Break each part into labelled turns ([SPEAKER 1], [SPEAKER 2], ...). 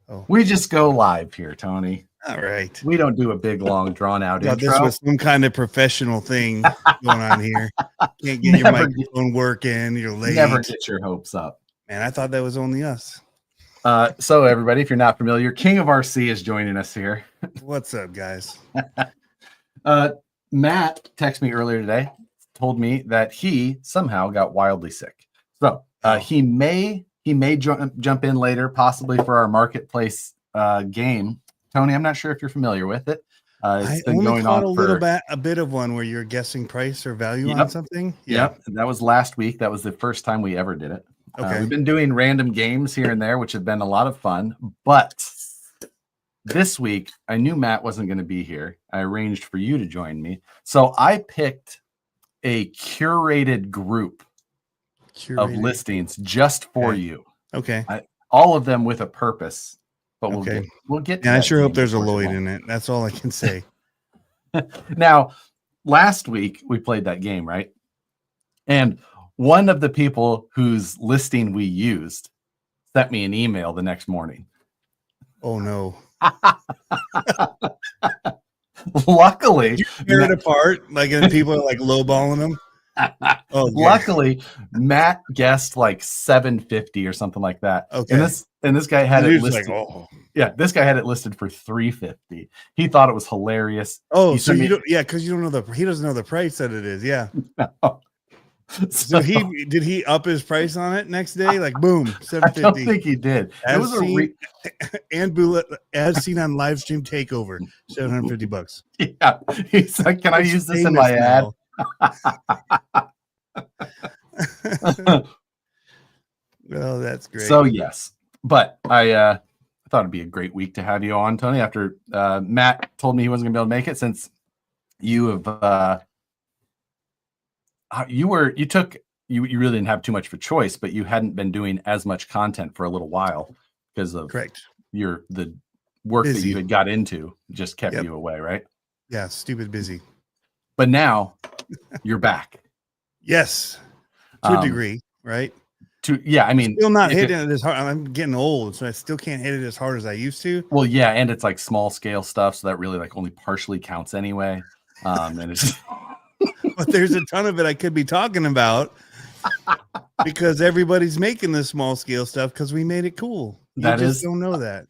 [SPEAKER 1] Oh,
[SPEAKER 2] we just go live here, Tony.
[SPEAKER 1] all right.
[SPEAKER 2] We don't do a big, long, drawn-out intro.
[SPEAKER 1] This was some kind of professional thing going on here. Can't get your microphone working. You're late.
[SPEAKER 2] Never get your hopes up.
[SPEAKER 1] Man, I thought that was only us.
[SPEAKER 2] So everybody, if you're not familiar, King of RC is joining us here.
[SPEAKER 1] What's up, guys?
[SPEAKER 2] Matt texted me earlier today, told me that he somehow got wildly sick. So he may jump in later, possibly for our marketplace game. Tony, I'm not sure if you're familiar with it.
[SPEAKER 1] It's been going on a bit of one where you're guessing price or value on something.
[SPEAKER 2] Yep, that was last week. That was the first time we ever did it.
[SPEAKER 1] Okay.
[SPEAKER 2] We've been doing random games here and there, which have been a lot of fun. But this week, I knew Matt wasn't going to be here. I arranged for you to join me. So I picked a curated group of listings just for you.
[SPEAKER 1] Okay.
[SPEAKER 2] All of them with a purpose. But we'll get to
[SPEAKER 1] I sure hope there's a Lloyd in it. That's all I can say.
[SPEAKER 2] Now, last week we played that game, right? And one of the people whose listing we used sent me an email the next morning.
[SPEAKER 1] Oh no.
[SPEAKER 2] Luckily,
[SPEAKER 1] you tear it apart, like, and people are like lowballing them.
[SPEAKER 2] Oh, luckily, Matt guessed like 750 or something like that.
[SPEAKER 1] Okay.
[SPEAKER 2] And this guy had it listed.
[SPEAKER 1] Like, oh.
[SPEAKER 2] Yeah, this guy had it listed for 350. He thought it was hilarious.
[SPEAKER 1] Oh, so you don't? Yeah, because you don't know he doesn't know the price that it is. Yeah.
[SPEAKER 2] No.
[SPEAKER 1] So did he up his price on it next day? Like boom, 750.
[SPEAKER 2] I don't think he did.
[SPEAKER 1] It was and bullet as seen on Livestream Takeover, $750.
[SPEAKER 2] Yeah, he's like, can I use this in my ad?
[SPEAKER 1] Well, that's great.
[SPEAKER 2] So yes, but I thought it'd be a great week to have you on, Tony. After Matt told me he wasn't gonna be able to make it, since you have you really didn't have too much of a choice, but you hadn't been doing as much content for a little while because of the work that you had got into just kept you away, right?
[SPEAKER 1] Yeah, stupid busy.
[SPEAKER 2] But now you're back.
[SPEAKER 1] Yes, to a degree, right?
[SPEAKER 2] I mean,
[SPEAKER 1] still not hitting it as hard. I'm getting old, so I still can't hit it as hard as I used to.
[SPEAKER 2] Well, yeah, and it's like small scale stuff, so that really like only partially counts anyway. And it's
[SPEAKER 1] but there's a ton of it I could be talking about because everybody's making the small scale stuff because we made it cool. You don't know that.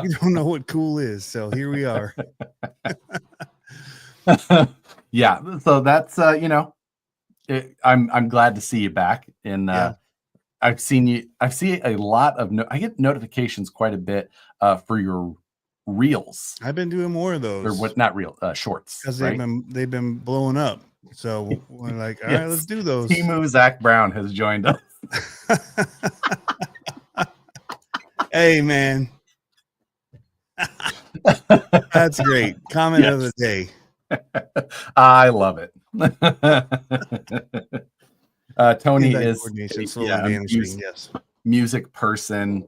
[SPEAKER 1] You don't know what cool is, so here we are.
[SPEAKER 2] Yeah, so that's I'm glad to see you back, and I've seen a lot of I get notifications quite a bit for your reels.
[SPEAKER 1] I've been doing more of those,
[SPEAKER 2] or what? Not real shorts,
[SPEAKER 1] because they've been blowing up. So we're like, all right, let's do those.
[SPEAKER 2] Timu Zach Brown has joined us.
[SPEAKER 1] Hey man, that's great. Comment of the day.
[SPEAKER 2] I love it. Tony is music person,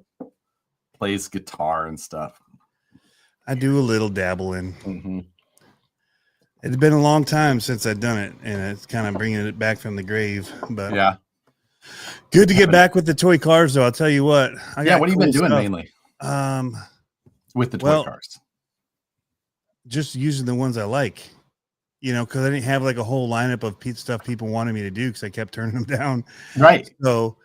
[SPEAKER 2] plays guitar and stuff.
[SPEAKER 1] I do a little dabbling.
[SPEAKER 2] Mm-hmm.
[SPEAKER 1] It's been a long time since I've done it, and it's kind of bringing it back from the grave. But
[SPEAKER 2] yeah,
[SPEAKER 1] good to get back with the toy cars, though. I'll tell you what.
[SPEAKER 2] What have you been doing mainly? With the toy cars,
[SPEAKER 1] just using the ones I like. Because I didn't have like a whole lineup of stuff people wanted me to do because I kept turning them down.
[SPEAKER 2] Right.
[SPEAKER 1] So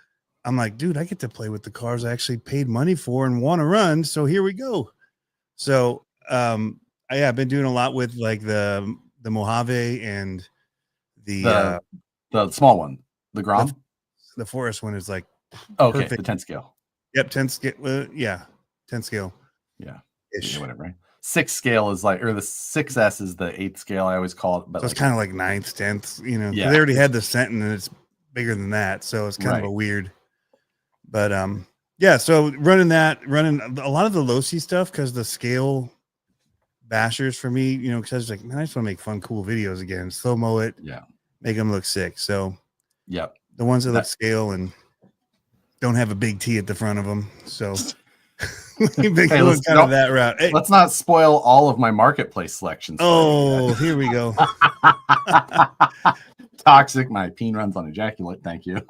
[SPEAKER 1] I'm like, dude, I get to play with the cars I actually paid money for and want to run. So here we go. So I've been doing a lot with like the Mojave and the
[SPEAKER 2] small one, the Grom.
[SPEAKER 1] The Forest one is like
[SPEAKER 2] perfect. The 10 scale.
[SPEAKER 1] Yep, 10 scale. 10 scale.
[SPEAKER 2] Yeah, whatever. Right? 6 scale is like, or the 6S is the 8th scale. I always call it, but
[SPEAKER 1] so it's kind of like 9th, 10th. They already had the cent and it's bigger than that, so it's kind of a weird. But so running a lot of the low-C stuff because the scale bashers for me, because I was like, man, I just want to make fun, cool videos again, slow mo it, make them look sick. So the ones that look scale and don't have a big T at the front of them, so. We've been going kind of that route. Hey.
[SPEAKER 2] Let's not spoil all of my marketplace selections.
[SPEAKER 1] Oh, here we go.
[SPEAKER 2] Toxic. My peen runs on ejaculate. Thank you.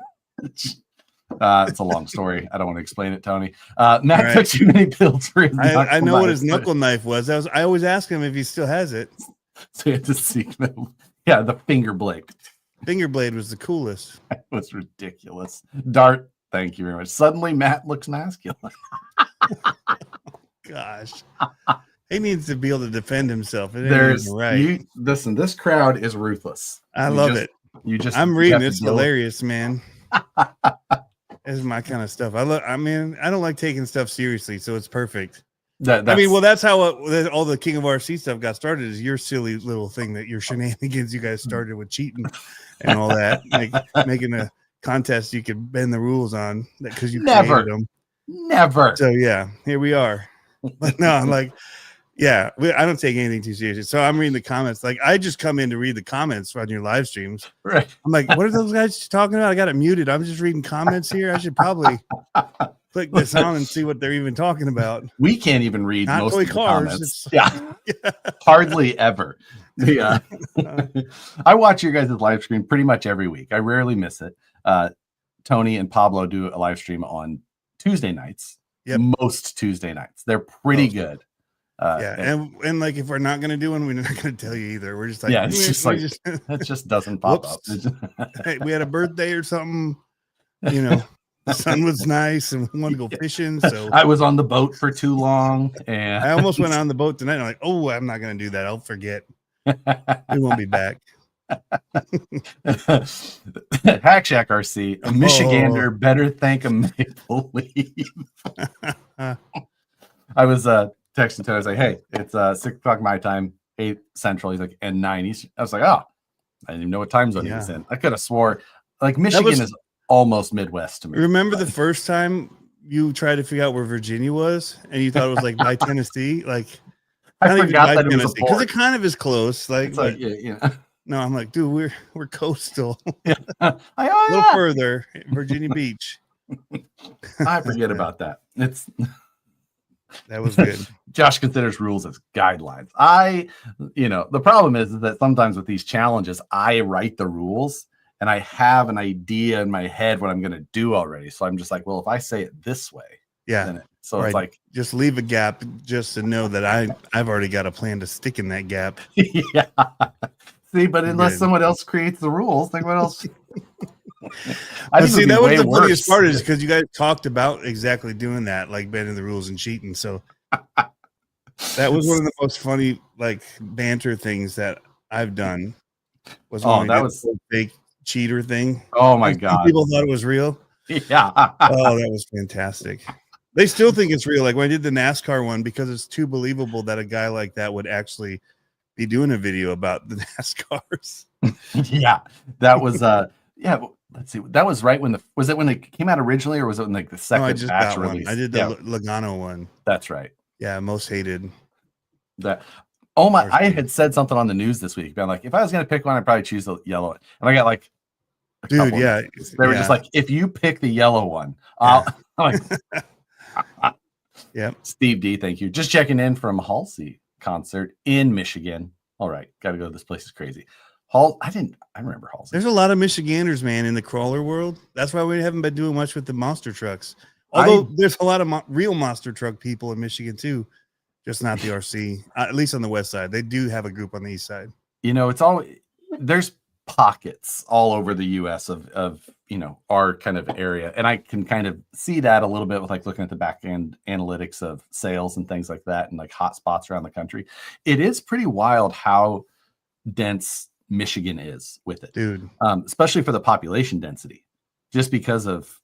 [SPEAKER 2] It's a long story. I don't want to explain it, Tony. Matt took too many pills for his
[SPEAKER 1] I know what his knuckle knife was. I always ask him if he still has it.
[SPEAKER 2] So you had to see them. Yeah, the finger blade.
[SPEAKER 1] Finger blade was the coolest.
[SPEAKER 2] That was ridiculous. Dart, thank you very much. Suddenly Matt looks masculine.
[SPEAKER 1] Gosh. He needs to be able to defend himself.
[SPEAKER 2] Listen, this crowd is ruthless.
[SPEAKER 1] I love it. I'm reading. It's hilarious, man. This is my kind of stuff. I don't like taking stuff seriously, so it's perfect. That's how all the King of RC stuff got started. Is your silly little thing that your shenanigans you guys started with cheating and all that, making a contest you could bend the rules on because you created them.
[SPEAKER 2] Never.
[SPEAKER 1] So yeah, here we are. But no, I'm like. Yeah, I don't take anything too seriously. So I'm reading the comments. Like, I just come in to read the comments on your live streams.
[SPEAKER 2] Right.
[SPEAKER 1] I'm like, what are those guys talking about? I got it muted. I'm just reading comments here. I should probably click this on and see what they're even talking about.
[SPEAKER 2] We can't even read most of the comments. Yeah. Hardly ever. Yeah. I watch your guys' live stream pretty much every week. I rarely miss it. Tony and Pablo do a live stream on Tuesday nights.
[SPEAKER 1] Yep.
[SPEAKER 2] Most Tuesday nights. They're pretty good.
[SPEAKER 1] And like if we're not gonna do one, we're not gonna tell you either. We're just like,
[SPEAKER 2] it's just like it just doesn't pop up.
[SPEAKER 1] Hey, we had a birthday or something, the sun was nice and we wanted to go fishing. So
[SPEAKER 2] I was on the boat for too long, and
[SPEAKER 1] I almost went on the boat tonight. I'm like, oh, I'm not gonna do that. I'll forget. We won't be back.
[SPEAKER 2] Hack Shack RC, a Michigander better thank a Maple Leaf. I was texting to him. I was like, hey, it's 6 o'clock my time, 8 Central. He's like, and 9 Eastern. I was like, oh, I didn't even know what time zone he was in. I could have swore like Michigan is almost Midwest to me.
[SPEAKER 1] Remember the first time you tried to figure out where Virginia was and you thought it was like by Tennessee? Like
[SPEAKER 2] I forgot that it was
[SPEAKER 1] because it kind of is close. Like,
[SPEAKER 2] yeah.
[SPEAKER 1] No, I'm like, dude, we're coastal.
[SPEAKER 2] Yeah.
[SPEAKER 1] A little further, Virginia Beach.
[SPEAKER 2] I forget about that.
[SPEAKER 1] That was good.
[SPEAKER 2] Josh considers rules as guidelines. The problem is that sometimes with these challenges, I write the rules and I have an idea in my head what I'm going to do already. So I'm just like, well, if I say it this way, it's like
[SPEAKER 1] just leave a gap just to know that I've already got a plan to stick in that gap.
[SPEAKER 2] Yeah. See, but unless someone else creates the ruls, think what else?
[SPEAKER 1] I see that was the funniest part is because you guys talked about exactly doing that, like bending the rules and cheating. So that was one of the most funny like banter things that I've done. Was the fake cheater thing.
[SPEAKER 2] Oh my god!
[SPEAKER 1] People thought it was real.
[SPEAKER 2] Yeah.
[SPEAKER 1] Oh, that was fantastic. They still think it's real. Like when I did the NASCAR one, because it's too believable that a guy like that would actually be doing a video about the NASCARs.
[SPEAKER 2] Yeah, that was let's see. That was right when was it when it came out originally, or was it when like the second batch release?
[SPEAKER 1] I did the Logano one.
[SPEAKER 2] That's right.
[SPEAKER 1] Yeah, most hated.
[SPEAKER 2] That. Oh my! I had said something on the news this week. Been like, if I was going to pick one, I'd probably choose the yellow one. And I got like,
[SPEAKER 1] dude, yeah,
[SPEAKER 2] they were just like, if you pick the yellow one, I'm like,
[SPEAKER 1] yeah.
[SPEAKER 2] Steve D, thank you. Just checking in from Halsey concert in Michigan. All right, got to go. This place is crazy. I remember Halsey.
[SPEAKER 1] There's a lot of Michiganders, man, in the crawler world. That's why we haven't been doing much with the monster trucks. Although there's a lot of real monster truck people in Michigan too, just not the RC. At least on the west side, they do have a group on the east side.
[SPEAKER 2] It's all there's pockets all over the U.S. of our kind of area, and I can kind of see that a little bit with like looking at the back end analytics of sales and things like that, and like hot spots around the country. It is pretty wild how dense Michigan is with it,
[SPEAKER 1] dude.
[SPEAKER 2] Especially for the population density, just because of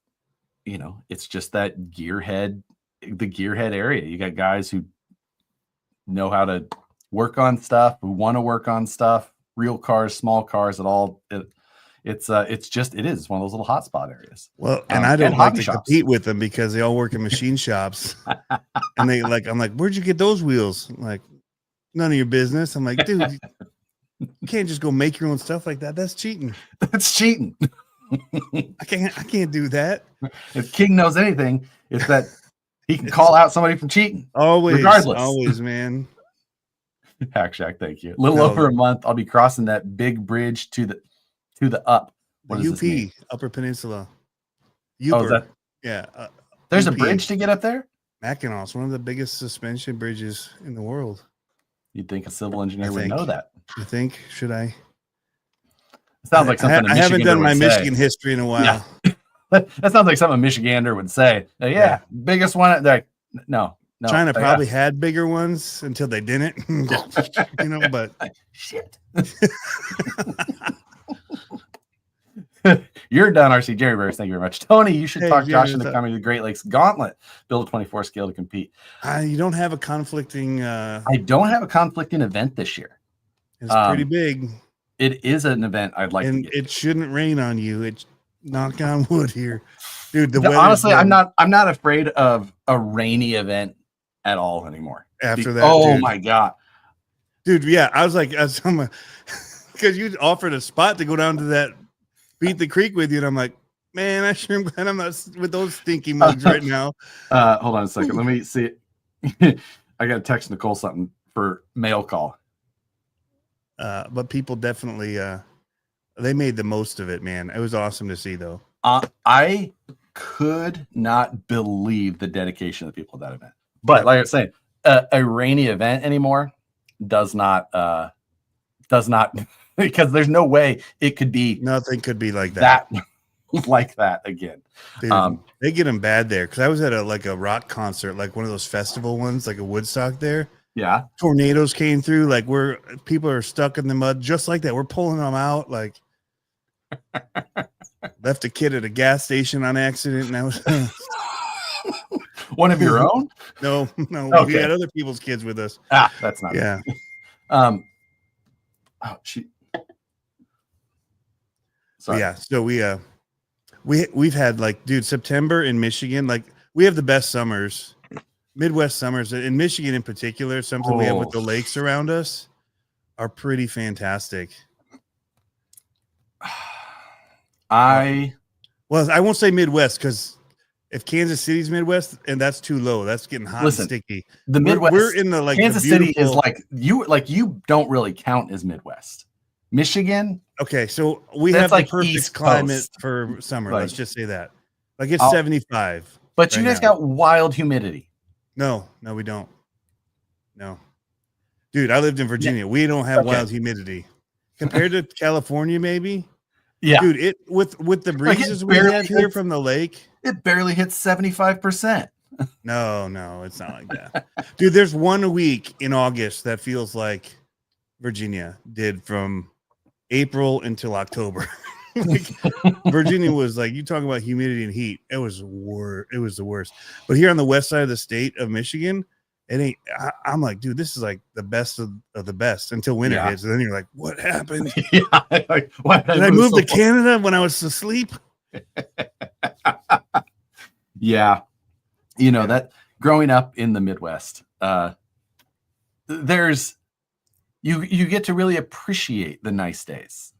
[SPEAKER 2] it's just that the gearhead area. You got guys who know how to work on stuff, who want to work on stuff, real cars, small cars, it's one of those little hotspot areas.
[SPEAKER 1] Well, and I don't like to compete with them because they all work in machine shops, and I'm like, where'd you get those wheels? I'm like, none of your business. I'm like, dude, you can't just go make your own stuff like that. That's cheating.
[SPEAKER 2] That's cheating.
[SPEAKER 1] I can't do that.
[SPEAKER 2] If King knows anything, it's that he can call out somebody from cheating.
[SPEAKER 1] Always, man.
[SPEAKER 2] Hack Shack, thank you. A little over a month, I'll be crossing that big bridge to the up.
[SPEAKER 1] What is UP, Upper Peninsula. Uper. Yeah.
[SPEAKER 2] There's a bridge to get up there?
[SPEAKER 1] Mackinac, it's one of the biggest suspension bridges in the world.
[SPEAKER 2] You'd think a civil engineer would know that.
[SPEAKER 1] I think. Should I?
[SPEAKER 2] It sounds like something
[SPEAKER 1] I haven't done my Michigan history in a while.
[SPEAKER 2] Yeah. That sounds like something a Michigander would say. Yeah, biggest one. Like, no.
[SPEAKER 1] China probably had bigger ones until they didn't. But
[SPEAKER 2] shit. You're done, RC Jerry Bears. Thank you very much. Tony, you should talk Josh into coming to the Great Lakes Gauntlet. Build a 24 scale to compete.
[SPEAKER 1] You don't have a conflicting...
[SPEAKER 2] I don't have a conflicting event this year.
[SPEAKER 1] It's pretty big.
[SPEAKER 2] It is an event I'd like to get
[SPEAKER 1] it shouldn't rain on you. It's knock on wood here. Dude,
[SPEAKER 2] honestly, I'm not afraid of a rainy event at all anymore.
[SPEAKER 1] After that,
[SPEAKER 2] oh my God.
[SPEAKER 1] Dude, yeah, I was like, because you offered a spot to go down to that Beat the Creek with you, and I'm like, man, I sure am glad I'm not with those stinky mugs right now.
[SPEAKER 2] Hold on a second. Let me see. I got to text Nicole something for mail call.
[SPEAKER 1] But people definitely they made the most of it, man. It was awesome to see, though.
[SPEAKER 2] I could not believe the dedication of the people at that event. But like I was saying, a rainy event anymore does not because there's no way it could be.
[SPEAKER 1] Nothing could be like that.
[SPEAKER 2] Like that again.
[SPEAKER 1] Dude, they get them bad there because I was at a rock concert, like one of those festival ones, like a Woodstock there.
[SPEAKER 2] Yeah,
[SPEAKER 1] tornadoes came through, like people are stuck in the mud, just like that. We're pulling them out, like left a kid at a gas station on accident, and I was
[SPEAKER 2] one of your own.
[SPEAKER 1] No,
[SPEAKER 2] okay.
[SPEAKER 1] We had other people's kids with us.
[SPEAKER 2] That's not
[SPEAKER 1] sorry. Yeah, so we've had September in Michigan, we have the best summers. Midwest summers in Michigan in particular, something we have with the lakes around us are pretty fantastic. I won't say Midwest because if Kansas City's Midwest and that's too low, that's getting hot and sticky.
[SPEAKER 2] The Midwest,
[SPEAKER 1] we're in the
[SPEAKER 2] Kansas City is you don't really count as Midwest. Michigan.
[SPEAKER 1] Okay, so we have the perfect climate for summer. Let's just say that. It's 75.
[SPEAKER 2] But you guys got wild humidity.
[SPEAKER 1] No, we don't. No. Dude, I lived in Virginia. Yeah. We don't have wild humidity. Compared to California, maybe?
[SPEAKER 2] Yeah.
[SPEAKER 1] Dude, with the breezes we have here from the lake.
[SPEAKER 2] It barely hits 75%.
[SPEAKER 1] No, it's not like that. Dude, there's 1 week in August that feels like Virginia did from April until October. Virginia was you talk about humidity and heat. It was the worst. But here on the west side of the state of Michigan, it ain't. I'm like, dude, this is the best of the best until winter hits, and then you're like, what happened? Why did I move to Canada when I was asleep?
[SPEAKER 2] Yeah, that growing up in the Midwest, there's you get to really appreciate the nice days.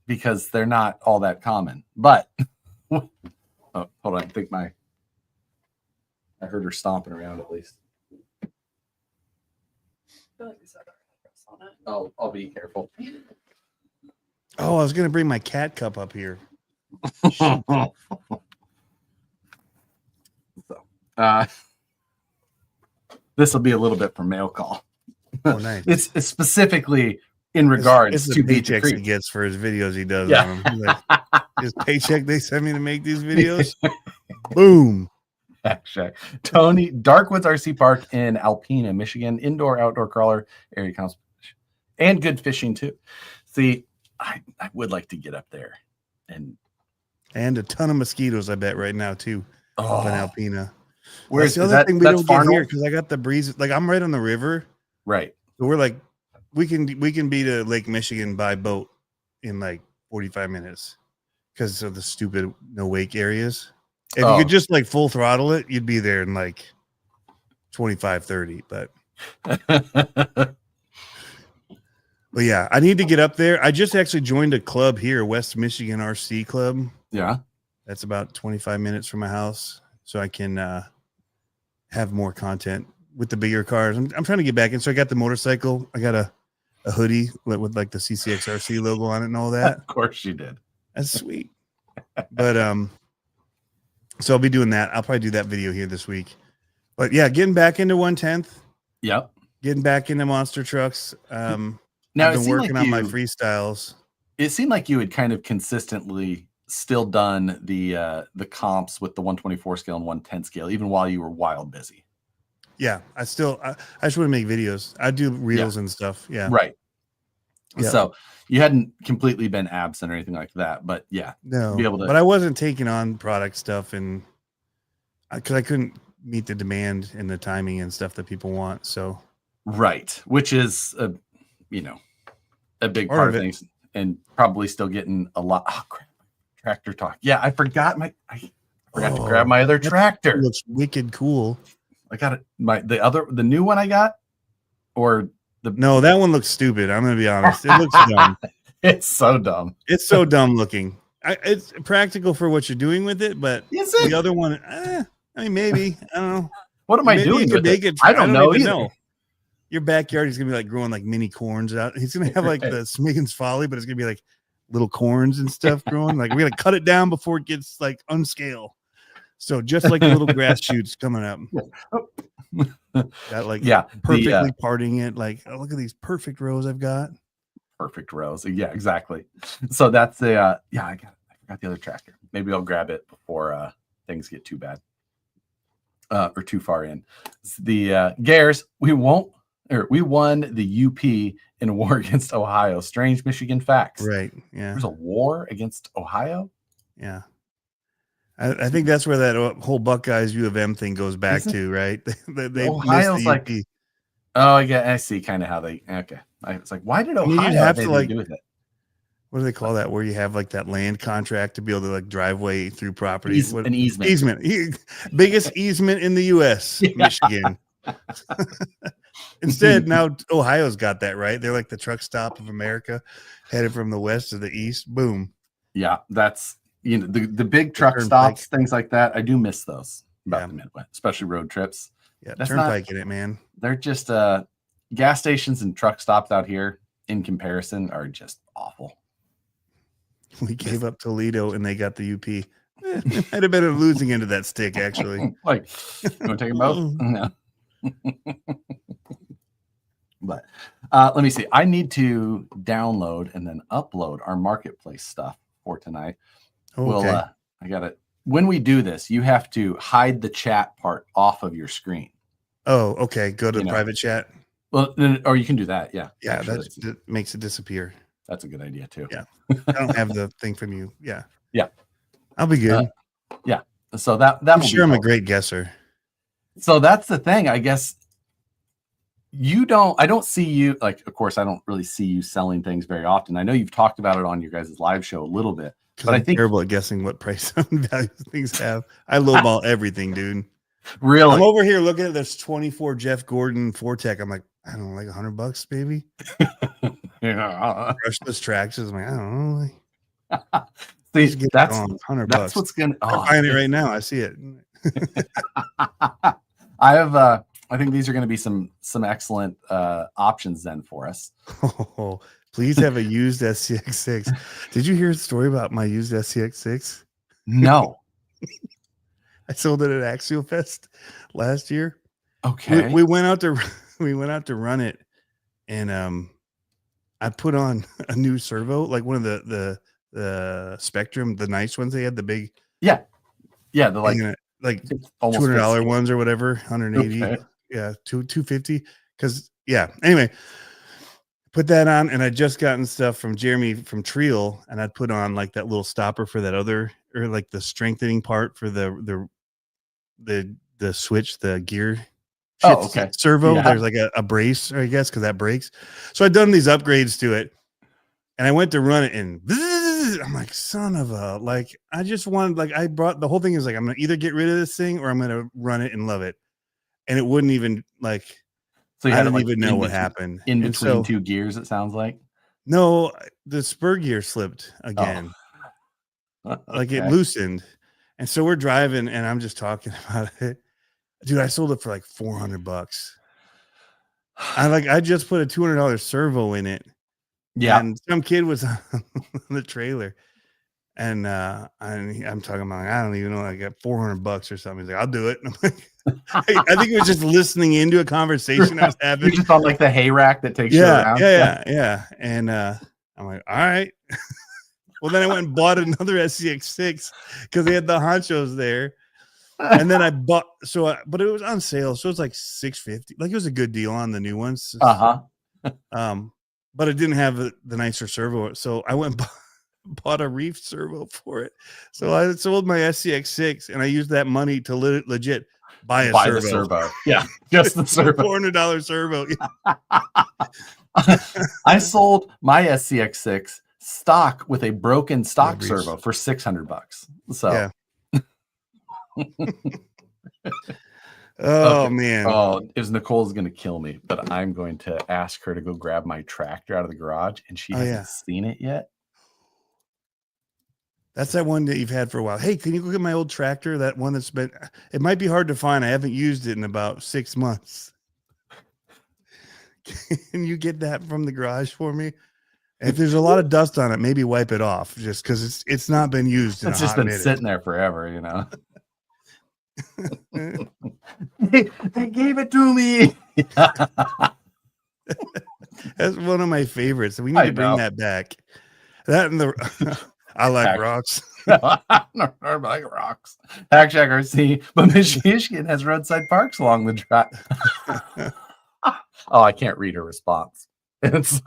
[SPEAKER 2] Because they're not all that common. But hold on, I think I heard her stomping around at least. I'll be careful.
[SPEAKER 1] Oh, I was gonna bring my cat cup up here.
[SPEAKER 2] This will be a little bit for mail call.
[SPEAKER 1] Oh, nice.
[SPEAKER 2] It's specifically in regards to
[SPEAKER 1] the paychecks he gets for his videos he does on them. His paycheck they send me to make these videos. Boom.
[SPEAKER 2] Hashtag. Tony, Darkwoods RC Park in Alpena, Michigan, indoor outdoor crawler area counts and good fishing too. See, I would like to get up there and
[SPEAKER 1] a ton of mosquitoes, I bet right now too. Up in Alpena.
[SPEAKER 2] Where's
[SPEAKER 1] the other thing we don't get here because I got the breeze. I'm right on the river.
[SPEAKER 2] Right.
[SPEAKER 1] So we're we can be to Lake Michigan by boat in 45 minutes because of the stupid no wake areas. If you could just full throttle it, you'd be there in 25, 30. But yeah, I need to get up there. I just actually joined a club here, West Michigan RC Club.
[SPEAKER 2] Yeah.
[SPEAKER 1] That's about 25 minutes from my house. So I can have more content with the bigger cars. I'm trying to get back in. So I got the motorcycle. I got a hoodie with the CCXRC logo on it and all that.
[SPEAKER 2] Of course you did.
[SPEAKER 1] That's sweet. But So I'll be doing that. I'll probably do that video here this week. But yeah, getting back into 1/10.
[SPEAKER 2] Yep.
[SPEAKER 1] Getting back into monster trucks. Now
[SPEAKER 2] I've
[SPEAKER 1] been working on my freestyles.
[SPEAKER 2] It seemed like you had kind of consistently still done the comps with the 124 scale and 110 scale, even while you were wild busy.
[SPEAKER 1] Yeah, I just want to make videos. I do reels and stuff. Yeah.
[SPEAKER 2] Right.
[SPEAKER 1] Yeah.
[SPEAKER 2] So you hadn't completely been absent or anything like that, but yeah.
[SPEAKER 1] No, but I wasn't taking on product stuff and because I couldn't meet the demand and the timing and stuff that people want. So.
[SPEAKER 2] Right. Which is, a big part of things and probably still getting a lot. Oh, crap. Tractor talk. Yeah. I forgot to grab my other tractor.
[SPEAKER 1] It looks wicked cool.
[SPEAKER 2] I got it. The new one I got
[SPEAKER 1] no, that one looks stupid. I'm going to be honest. It looks dumb.
[SPEAKER 2] It's so dumb.
[SPEAKER 1] It's so dumb looking. It's practical for what you're doing with it, but the other one, I mean, maybe. I don't know.
[SPEAKER 2] What am I doing with it? I don't know either.
[SPEAKER 1] Your backyard is going to be like growing like mini corns out. He's going to have like the Smiggins Folly, but it's going to be like little corns and stuff growing. Like we're going to cut it down before it gets like unscale. So just like the little grass shoots coming up. Got like perfectly parting it. Like, oh, look at these perfect rows I've got.
[SPEAKER 2] Perfect rows. Yeah, exactly. So that's I forgot the other tractor. Maybe I'll grab it before things get too bad or too far in. The Gares, we won the UP in a war against Ohio. Strange Michigan facts.
[SPEAKER 1] Right. Yeah.
[SPEAKER 2] There's a war against Ohio.
[SPEAKER 1] Yeah. I think that's where that whole Buckeyes U of M thing goes back to, right? they
[SPEAKER 2] Ohio's the like, oh, yeah, I see kind of how they. Okay, it's like, why did Ohio have to like do with it?
[SPEAKER 1] What do they call that? Where you have like that land contract to be able to like driveway through property?
[SPEAKER 2] An easement.
[SPEAKER 1] Easement. Biggest easement in the U.S. Michigan. Instead, now Ohio's got that right. They're like the truck stop of America, headed from the west to the east. Boom.
[SPEAKER 2] Yeah, that's. The big truck stops, things like that. I do miss those about the Midwest, especially road trips.
[SPEAKER 1] Yeah, turnpike in it, man.
[SPEAKER 2] They're just gas stations and truck stops out here in comparison are just awful.
[SPEAKER 1] We gave up Toledo and they got the UP. It might have been a losing end of that stick, actually.
[SPEAKER 2] Like, you want to take them both? No. But let me see. I need to download and then upload our marketplace stuff for tonight. Okay. I got it. When we do this, you have to hide the chat part off of your screen.
[SPEAKER 1] Oh, okay. Go to private chat.
[SPEAKER 2] Well, or you can do that. Yeah.
[SPEAKER 1] Yeah. That makes it disappear.
[SPEAKER 2] That's a good idea too.
[SPEAKER 1] Yeah. I don't have the thing from you. Yeah.
[SPEAKER 2] Yeah.
[SPEAKER 1] I'll be good.
[SPEAKER 2] Yeah. So that
[SPEAKER 1] I'm sure I'm a great guesser.
[SPEAKER 2] So that's the thing. I guess I don't see you like, of course, I don't really see you selling things very often. I know you've talked about it on your guys' live show a little bit. But
[SPEAKER 1] I think terrible at guessing what price value things have. I lowball everything, dude.
[SPEAKER 2] Really?
[SPEAKER 1] I'm over here looking at this 24 Jeff Gordon Fortec. I'm like, I don't know, like $100, baby. Brushless tractions. I'm like, I don't know.
[SPEAKER 2] See, that's
[SPEAKER 1] $100.
[SPEAKER 2] That's what's gonna.
[SPEAKER 1] I'm finding it right now. I see it.
[SPEAKER 2] I have. I think these are going to be some excellent options then for us.
[SPEAKER 1] Oh, please have a used SCX6. Did you hear the story about my used SCX6?
[SPEAKER 2] No.
[SPEAKER 1] I sold it at Axial Fest last year.
[SPEAKER 2] Okay.
[SPEAKER 1] We went out to run it, and I put on a new servo, like one of the Spectrum, the nice ones they had, the big.
[SPEAKER 2] Yeah. Yeah. The
[SPEAKER 1] like $200 ones or whatever, 180. Okay. Yeah, 250. Because anyway, put that on, and I just gotten stuff from Jeremy from Triel, and I'd put on like that little stopper for that other, or like the strengthening part for the switch, the gear.
[SPEAKER 2] Okay.
[SPEAKER 1] Servo. Yeah. There's like a brace, I guess, because that breaks. So I'd done these upgrades to it, and I went to run it, and I'm like, son of a, like, I just wanted, like, I brought the whole thing is like, I'm gonna either get rid of this thing or I'm gonna run it and love it. And it wouldn't even like,
[SPEAKER 2] so
[SPEAKER 1] I didn't even know what happened
[SPEAKER 2] in between two gears. It sounds like
[SPEAKER 1] no, the spur gear slipped again. Oh. Like it loosened, and so we're driving, and I'm just talking about it, dude. I sold it for like $400. I just put a $200 servo in it.
[SPEAKER 2] Yeah,
[SPEAKER 1] and some kid was on the trailer, And I'm talking about, I don't even know, I got $400 or something. He's like, I'll do it. And I'm like, I think it was just listening into a conversation I was having.
[SPEAKER 2] You just on like the hay rack that takes you around.
[SPEAKER 1] Yeah. And I'm like, all right. Well, then I went and bought another SCX6 because they had the honchos there. And then I bought, but it was on sale. So it was like $650. Like it was a good deal on the new ones. But it didn't have the nicer servo. So I went and bought a reef servo for it. So I sold my SCX6 and I used that money to legit buy the servo.
[SPEAKER 2] Yeah, just the servo.
[SPEAKER 1] $400 servo.
[SPEAKER 2] I sold my SCX6 stock with a broken stock servo for $600. So
[SPEAKER 1] oh man.
[SPEAKER 2] Oh, Nicole's gonna kill me, but I'm going to ask her to go grab my tractor out of the garage, and she hasn't seen it yet.
[SPEAKER 1] That's that one that you've had for a while. Hey, can you go get my old tractor? That one that's been, it might be hard to find. I haven't used it in about 6 months. Can you get that from the garage for me? If there's a lot of dust on it, maybe wipe it off just because it's not been used.
[SPEAKER 2] It's just been sitting there forever, you know. They gave it to me.
[SPEAKER 1] That's one of my favorites. We need to bring that back. That and the I like rocks.
[SPEAKER 2] I like rocks. Hackshack RC, but Michigan has roadside parks along the drive. Oh, I can't read her response. It's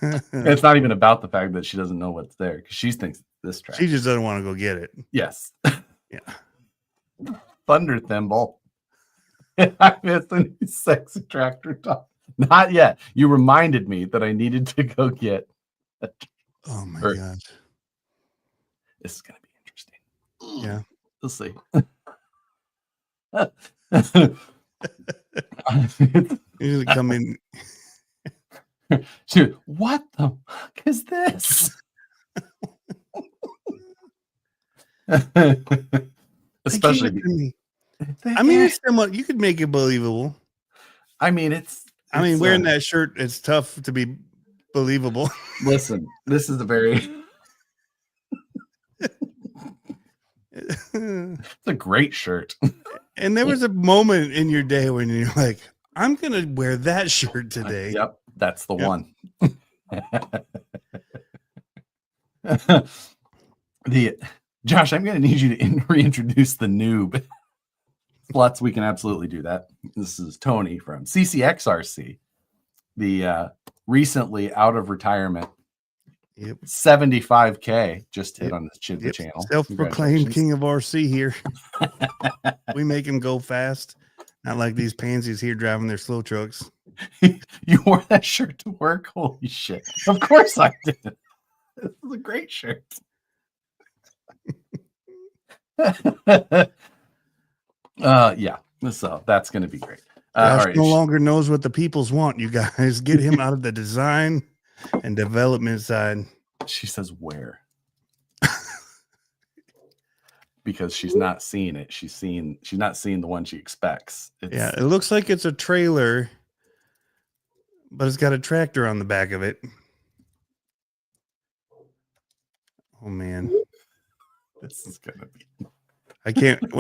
[SPEAKER 2] it's not even about the fact that she doesn't know what's there because she thinks this track.
[SPEAKER 1] She just doesn't want to go get it.
[SPEAKER 2] Yes.
[SPEAKER 1] Yeah.
[SPEAKER 2] Thunder thimble. I missed a new sexy tractor top. Not yet. You reminded me that I needed to go get.
[SPEAKER 1] Oh my gosh.
[SPEAKER 2] This is going to be interesting.
[SPEAKER 1] Yeah.
[SPEAKER 2] We'll see.
[SPEAKER 1] Usually come in.
[SPEAKER 2] Dude, what the fuck is this? Especially,
[SPEAKER 1] I mean, it's somewhat, you could make it believable.
[SPEAKER 2] I mean,
[SPEAKER 1] wearing that shirt, it's tough to be believable.
[SPEAKER 2] Listen, this is a very. It's a great shirt.
[SPEAKER 1] And there was a moment in your day when you're like, I'm going to wear that shirt today.
[SPEAKER 2] Yep, that's the one. Josh, I'm going to need you to reintroduce the noob. Sluts, we can absolutely do that. This is Tony from CCXRC, the recently out of retirement.
[SPEAKER 1] Yep.
[SPEAKER 2] 75K just hit on the channel.
[SPEAKER 1] Self-proclaimed king of RC here. We make him go fast, not like these pansies here driving their slow trucks.
[SPEAKER 2] You wore that shirt to work? Holy shit! Of course I did. This is a great shirt. Yeah. So that's going to be great.
[SPEAKER 1] Josh no longer knows what the peoples want. You guys get him out of the design and development side.
[SPEAKER 2] She says where? Because she's not seeing it. She's not seeing the one she expects.
[SPEAKER 1] It looks like it's a trailer, but it's got a tractor on the back of it. Oh man.
[SPEAKER 2] This is gonna be
[SPEAKER 1] I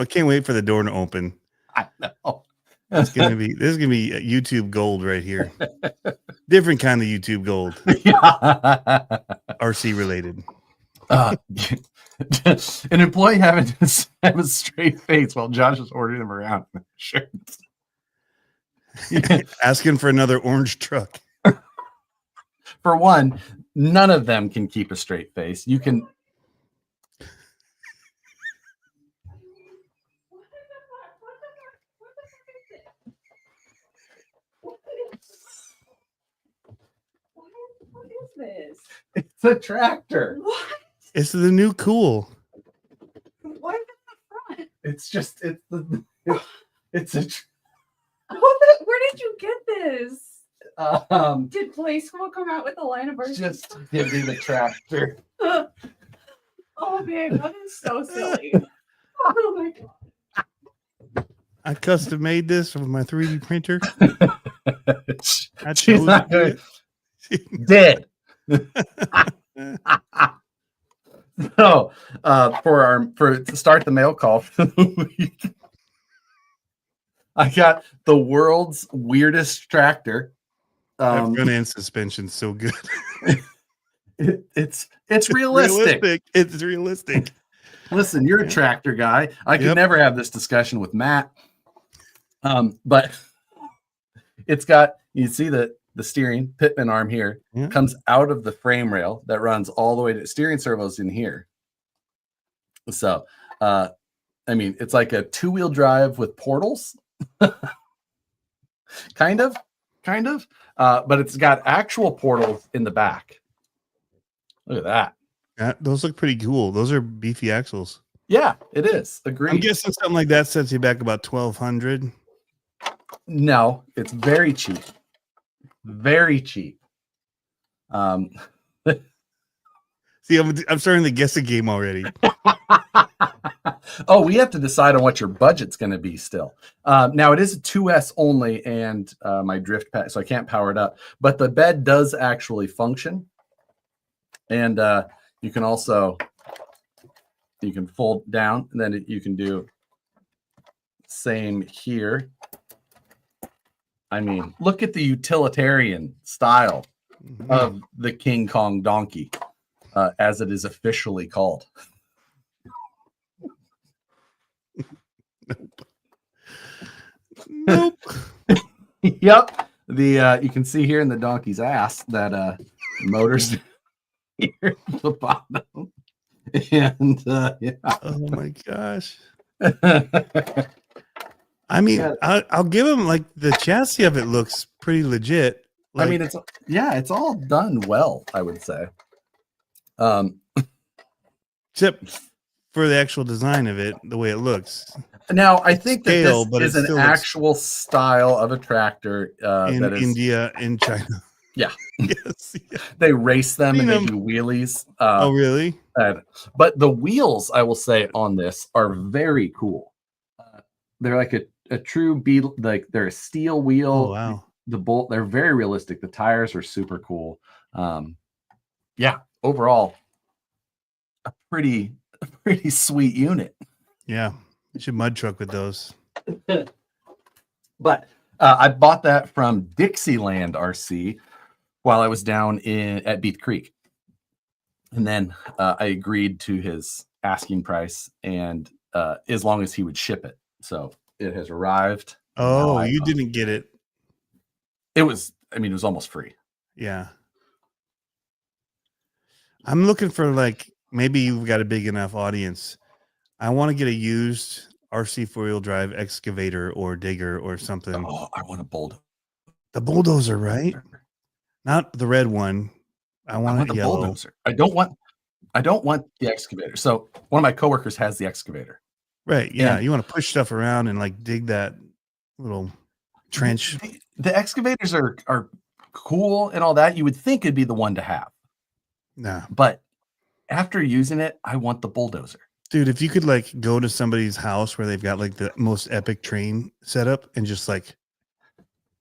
[SPEAKER 1] can't wait for the door to open.
[SPEAKER 2] I know.
[SPEAKER 1] This is gonna be YouTube gold right here. Different kind of YouTube gold. RC related.
[SPEAKER 2] An employee having to have a straight face while Josh is ordering them around shirts.
[SPEAKER 1] Asking for another orange truck.
[SPEAKER 2] For one, none of them can keep a straight face. You can.
[SPEAKER 3] This?
[SPEAKER 2] It's a tractor.
[SPEAKER 3] What?
[SPEAKER 1] It's the new cool.
[SPEAKER 3] What is in the front?
[SPEAKER 2] It's a.
[SPEAKER 3] Where did you get this? Did Play School come out with a line of ours?
[SPEAKER 2] Just give me the tractor.
[SPEAKER 3] Oh man, that is so silly. Oh my god.
[SPEAKER 1] I custom made this with my 3D printer.
[SPEAKER 2] Did. So to start the mail call for the week, I got the world's weirdest tractor.
[SPEAKER 1] That front end suspension's so good.
[SPEAKER 2] It's realistic.
[SPEAKER 1] It's realistic.
[SPEAKER 2] Listen, you're a tractor guy. I could never have this discussion with Matt. But it's got, you see the steering pitman arm here comes out of the frame rail that runs all the way to steering servos in here. So, I mean, it's like a 2-wheel drive with portals. kind of. But it's got actual portals in the back. Look at that.
[SPEAKER 1] Yeah, those look pretty cool. Those are beefy axles.
[SPEAKER 2] Yeah, it is. Agreed.
[SPEAKER 1] I'm guessing something like that sets you back about 1,200.
[SPEAKER 2] No, it's very cheap. Very cheap.
[SPEAKER 1] See, I'm starting to guess a game already.
[SPEAKER 2] Oh, we have to decide on what your budget's going to be still. Now, it is a 2S only and my drift pack, so I can't power it up. But the bed does actually function. And you can also, you can fold down, and then you can do same here. I mean, look at the utilitarian style of the King Kong donkey, as it is officially called.
[SPEAKER 1] Nope.
[SPEAKER 2] Yep. The you can see here in the donkey's ass that motors here at the bottom. And yeah.
[SPEAKER 1] Oh my gosh. I mean, I'll give him, like, the chassis of it looks pretty legit. Like,
[SPEAKER 2] I mean, it's all done well, I would say.
[SPEAKER 1] Except for the actual design of it, the way it looks.
[SPEAKER 2] Now, I think
[SPEAKER 1] scale,
[SPEAKER 2] that
[SPEAKER 1] but
[SPEAKER 2] this is an actual style of a tractor
[SPEAKER 1] in
[SPEAKER 2] that is
[SPEAKER 1] India, in China.
[SPEAKER 2] Yeah.
[SPEAKER 1] Yes. Yeah.
[SPEAKER 2] They race them and they do wheelies.
[SPEAKER 1] Oh, really?
[SPEAKER 2] But the wheels, I will say, on this are very cool. They're like a true beetle, like they're a steel wheel.
[SPEAKER 1] Oh, wow.
[SPEAKER 2] The bolt, they're very realistic. The tires are super cool. Yeah, overall, a pretty sweet unit.
[SPEAKER 1] Yeah, you should mud truck with those.
[SPEAKER 2] But I bought that from Dixieland RC while I was down at Beath Creek. And then I agreed to his asking price, and as long as he would ship it. So it has arrived.
[SPEAKER 1] Oh, you didn't get it.
[SPEAKER 2] It was almost free.
[SPEAKER 1] Yeah. I'm looking for, like, maybe you've got a big enough audience. I want to get a used RC 4-wheel drive excavator or digger or something.
[SPEAKER 2] Oh, I want a bulldozer.
[SPEAKER 1] The bulldozer, right? Not the red one. I want the yellow.
[SPEAKER 2] Bulldozer. I don't want the excavator. So one of my coworkers has the excavator.
[SPEAKER 1] Right. Yeah. And you want to push stuff around and, like, dig that little trench.
[SPEAKER 2] The excavators are cool and all that. You would think it'd be the one to have.
[SPEAKER 1] Nah.
[SPEAKER 2] But after using it, I want the bulldozer.
[SPEAKER 1] Dude, if you could, like, go to somebody's house where they've got, like, the most epic train setup and just, like,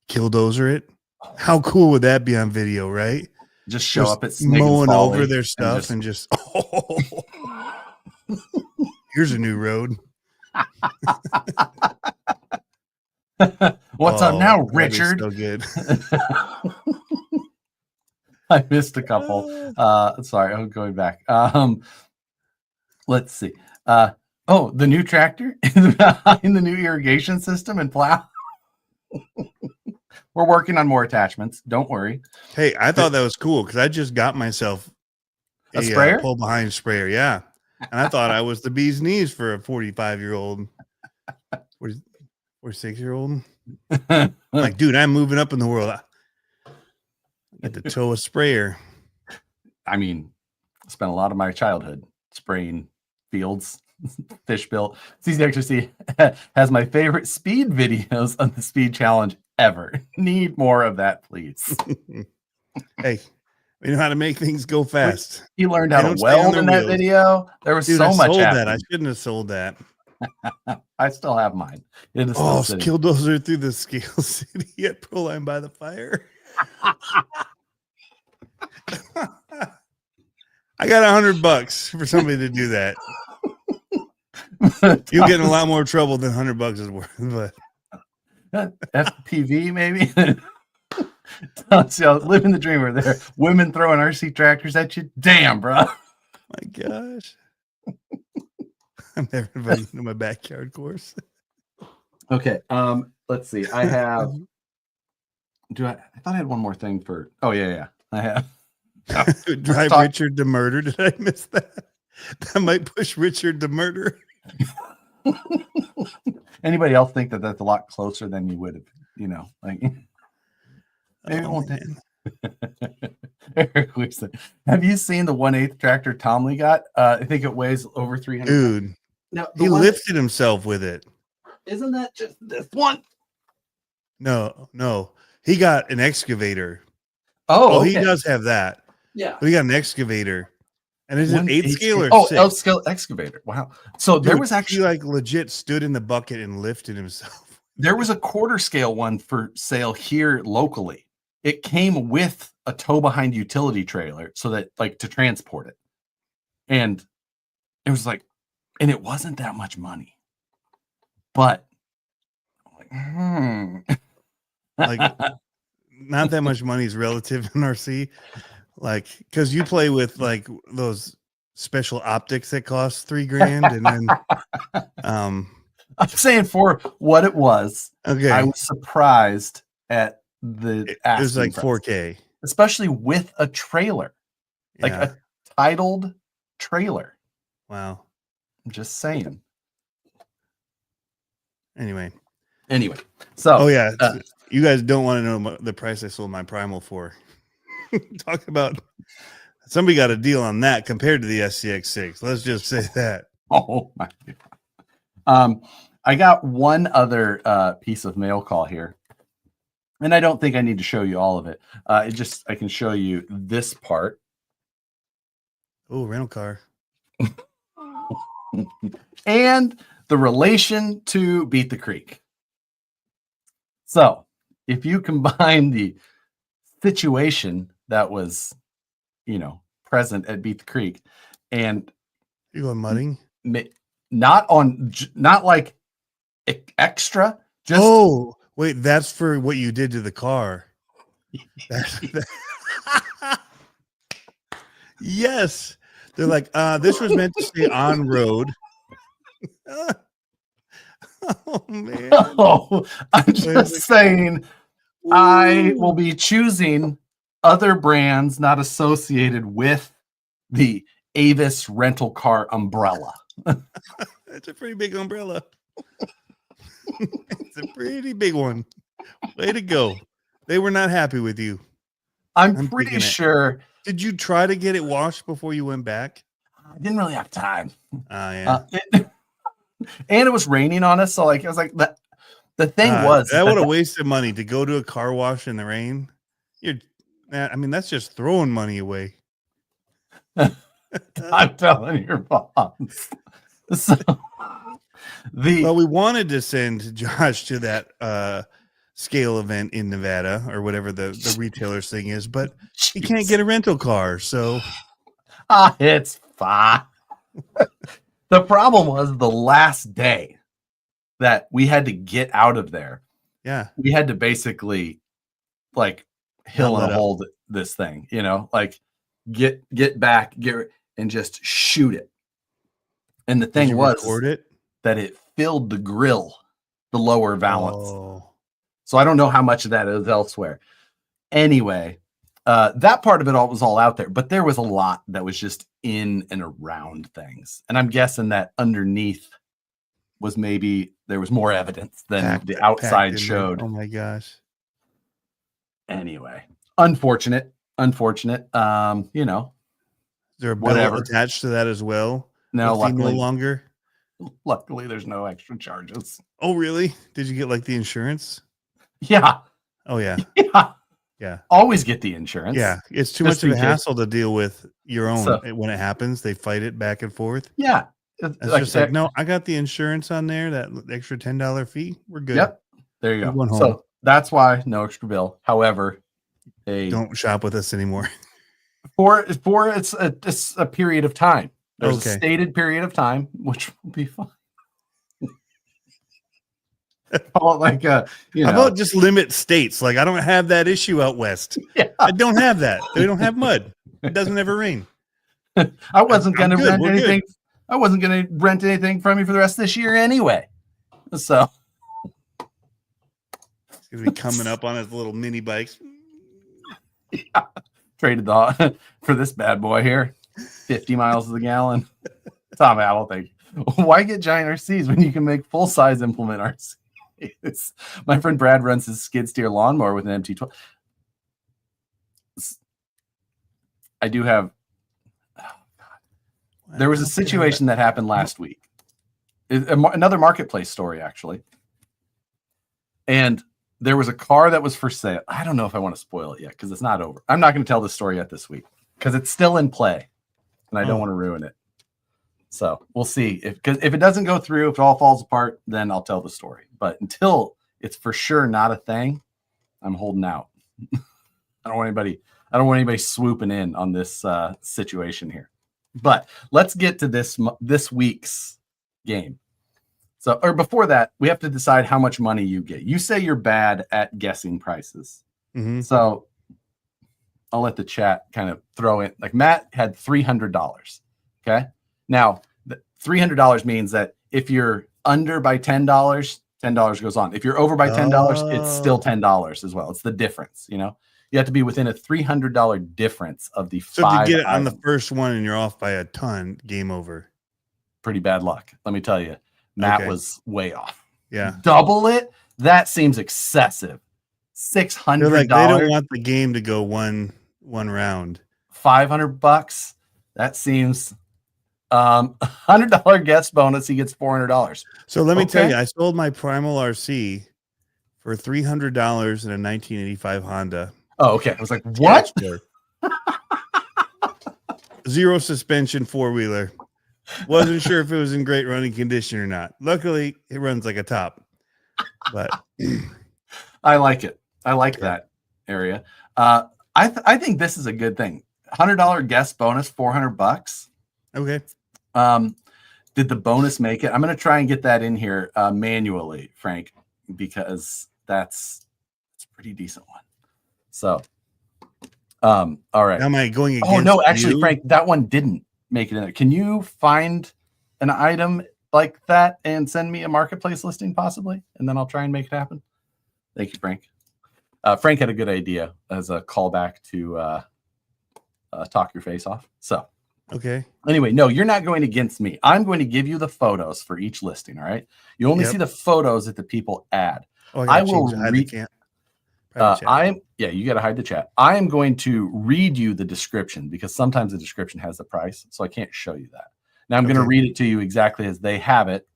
[SPEAKER 1] killdozer it, how cool would that be on video, right?
[SPEAKER 2] Just show up at
[SPEAKER 1] mowing over their stuff and just oh, here's a new road.
[SPEAKER 2] What's up now, Richard?
[SPEAKER 1] So good.
[SPEAKER 2] I missed a couple. Sorry, I'm going back. Let's see. Oh, the new tractor behind the new irrigation system and plow. We're working on more attachments. Don't worry.
[SPEAKER 1] Hey, I thought that was cool because I just got myself
[SPEAKER 2] a sprayer,
[SPEAKER 1] pull behind sprayer. Yeah, and I thought I was the bee's knees for a 45-year-old, 46-year-old. Like, dude, I'm moving up in the world. I get to tow a sprayer.
[SPEAKER 2] I mean, I spent a lot of my childhood spraying fields. Fish built. CCXRC has my favorite speed videos on the speed challenge ever. Need more of that, please.
[SPEAKER 1] Hey, we know how to make things go fast.
[SPEAKER 2] You learned how to weld in that video. There was so much happening.
[SPEAKER 1] That I shouldn't have sold that.
[SPEAKER 2] I still have mine. It is
[SPEAKER 1] killdozer through the Scale City at Proline by the Fire. I got $100 for somebody to do that. You'll get in a lot more trouble than $100 is worth. But
[SPEAKER 2] FPV maybe. Living the dream over there. Women throwing RC tractors at you. Damn, bro.
[SPEAKER 1] My gosh. I'm never inviting you to my backyard course.
[SPEAKER 2] Okay. Let's see. I have. I thought I had one more thing for. Oh yeah. I have.
[SPEAKER 1] Drive Richard to murder. Did I miss that? That might push Richard to murder.
[SPEAKER 2] Anybody else think that that's a lot closer than you would have? Like maybe it won't. Eric Wilson, have you seen the 1/8 tractor Tom Lee got? I think it weighs over 300.
[SPEAKER 1] Dude,
[SPEAKER 2] now,
[SPEAKER 1] he lifted himself with it.
[SPEAKER 2] Isn't that just this one?
[SPEAKER 1] No. He got an excavator.
[SPEAKER 2] Oh, okay.
[SPEAKER 1] He does have that.
[SPEAKER 2] Yeah.
[SPEAKER 1] But he got an excavator. And it's an 8 scale or 6?
[SPEAKER 2] Oh, scale excavator. Wow. So there was actually
[SPEAKER 1] like legit stood in the bucket and lifted himself.
[SPEAKER 2] There was a quarter scale one for sale here locally. It came with a tow behind utility trailer so that like to transport it. And it was like, and it wasn't that much money. But
[SPEAKER 1] like not that much money is relative in RC. Like, because you play with like those special optics that cost $3,000, and then
[SPEAKER 2] I'm saying for what it was.
[SPEAKER 1] Okay,
[SPEAKER 2] I was surprised at the.
[SPEAKER 1] It was like
[SPEAKER 2] price,
[SPEAKER 1] 4K,
[SPEAKER 2] especially with a trailer, like a titled trailer.
[SPEAKER 1] Wow,
[SPEAKER 2] I'm just saying.
[SPEAKER 1] Anyway,
[SPEAKER 2] so
[SPEAKER 1] you guys don't want to know the price I sold my Primal for. Talk about somebody got a deal on that compared to the SCX6. Let's just say that.
[SPEAKER 2] Oh my God. I got one other piece of mail call here, and I don't think I need to show you all of it. I can show you this part.
[SPEAKER 1] Oh, rental car.
[SPEAKER 2] And the relation to Beat the Creek. So if you combine the situation that was, present at Beat the Creek, and
[SPEAKER 1] you going mudding?
[SPEAKER 2] Not like extra.
[SPEAKER 1] Just wait, that's for what you did to the car. Yes, they're like, this was meant to stay on road. Oh man!
[SPEAKER 2] I'm just saying. Ooh. I will be choosing other brands not associated with the Avis rental car umbrella.
[SPEAKER 1] That's a pretty big umbrella. It's a pretty big one. Way to go. They were not happy with you.
[SPEAKER 2] I'm pretty sure.
[SPEAKER 1] Did you try to get it washed before you went back?
[SPEAKER 2] I didn't really have time.
[SPEAKER 1] Yeah.
[SPEAKER 2] And it was raining on us. So I was like, the thing was
[SPEAKER 1] that would have wasted money to go to a car wash in the rain. That's just throwing money away.
[SPEAKER 2] I'm telling your boss. So
[SPEAKER 1] we wanted to send Josh to that scale event in Nevada or whatever the retailer's thing is, but he can't get a rental car. So
[SPEAKER 2] it's fine. The problem was the last day that we had to get out of there.
[SPEAKER 1] Yeah.
[SPEAKER 2] We had to basically like hill and hold this thing, like get back, and just shoot it. And the thing was that it filled the grill, the lower valance.
[SPEAKER 1] Oh.
[SPEAKER 2] So I don't know how much of that is elsewhere. Anyway, that part of it was all out there, but there was a lot that was just in and around things. And I'm guessing that underneath was maybe there was more evidence than the outside showed.
[SPEAKER 1] Oh my gosh.
[SPEAKER 2] Anyway, unfortunate. Is there
[SPEAKER 1] a bill attached to that as well?
[SPEAKER 2] No, luckily,
[SPEAKER 1] no longer.
[SPEAKER 2] Luckily, there's no extra charges.
[SPEAKER 1] Oh, really? Did you get like the insurance?
[SPEAKER 2] Yeah.
[SPEAKER 1] Oh, yeah.
[SPEAKER 2] Yeah. Always get the insurance.
[SPEAKER 1] Yeah. It's too much of a hassle to deal with your own. When it happens, they fight it back and forth.
[SPEAKER 2] Yeah.
[SPEAKER 1] It's just like, no, I got the insurance on there. That extra $10 fee. We're good.
[SPEAKER 2] Yep. There you go. So that's why no extra bill. However,
[SPEAKER 1] don't shop with us anymore.
[SPEAKER 2] For it's a period of time. There's a stated period of time, which will be fine. Like
[SPEAKER 1] How about just limit states? Like I don't have that issue out west.
[SPEAKER 2] Yeah.
[SPEAKER 1] I don't have that. They don't have mud. It doesn't ever rain.
[SPEAKER 2] I wasn't going to rent anything. Good. I wasn't going to rent anything from you for the rest of this year anyway. So
[SPEAKER 1] he's going to be coming up on his little mini bikes.
[SPEAKER 2] Yeah. Traded the for this bad boy here, 50 miles to the gallon. Tom Apple, think. Why get giant RCs when you can make full size implement RCs? My friend Brad runs his skid steer lawnmower with an MT12. I do have. Oh God. There was a situation that happened last week. Another marketplace story, actually. And there was a car that was for sale. I don't know if I want to spoil it yet because it's not over. I'm not going to tell this story yet this week because it's still in play, and I don't want to ruin it. So we'll see if it doesn't go through, if it all falls apart, then I'll tell the story. But until it's for sure not a thing, I'm holding out. I don't want anybody swooping in on this situation here. But let's get to this week's game. So, or before that, we have to decide how much money you get. You say you're bad at guessing prices. Mm-hmm. So I'll let the chat kind of throw in. Like Matt had $300. Okay. Now, $300 means that if you're under by $10, $10 goes on. If you're over by $10, it's still $10 as well. It's the difference, you know? You have to be within a $300 difference of the
[SPEAKER 1] so
[SPEAKER 2] five.
[SPEAKER 1] So if you get it on the first one and you're off by a ton, game over.
[SPEAKER 2] Pretty bad luck. Let me tell you, Matt was way off.
[SPEAKER 1] Yeah.
[SPEAKER 2] Double it? That seems excessive. $600.
[SPEAKER 1] Like they don't want the game to go one round.
[SPEAKER 2] $500. That seems... $100 guest bonus. He gets $400.
[SPEAKER 1] So let me tell you, I sold my Primal RC for $300 in a 1985 Honda.
[SPEAKER 2] Oh, okay. I was like, what?
[SPEAKER 1] Zero suspension 4-wheeler. Wasn't sure if it was in great running condition or not. Luckily, it runs like a top. But
[SPEAKER 2] I like it. I like that area. I think this is a good thing. $100 guest bonus, $400.
[SPEAKER 1] Okay.
[SPEAKER 2] Did the bonus make it? I'm going to try and get that in here manually, Frank, because that's a pretty decent one. So, all right.
[SPEAKER 1] Am I going against?
[SPEAKER 2] Oh no, actually,
[SPEAKER 1] you?
[SPEAKER 2] Frank, that one didn't make it in there. Can you find an item like that and send me a marketplace listing possibly, and then I'll try and make it happen? Thank you, Frank. Frank had a good idea as a callback to talk your face off. So.
[SPEAKER 1] Okay.
[SPEAKER 2] Anyway, no, you're not going against me. I'm going to give you the photos for each listing. All right. You only see the photos that the people add.
[SPEAKER 1] Oh,
[SPEAKER 2] I will read. You got to hide the chat. I am going to read you the description because sometimes the description has the price, so I can't show you that. Now I'm going to read it to you exactly as they have it,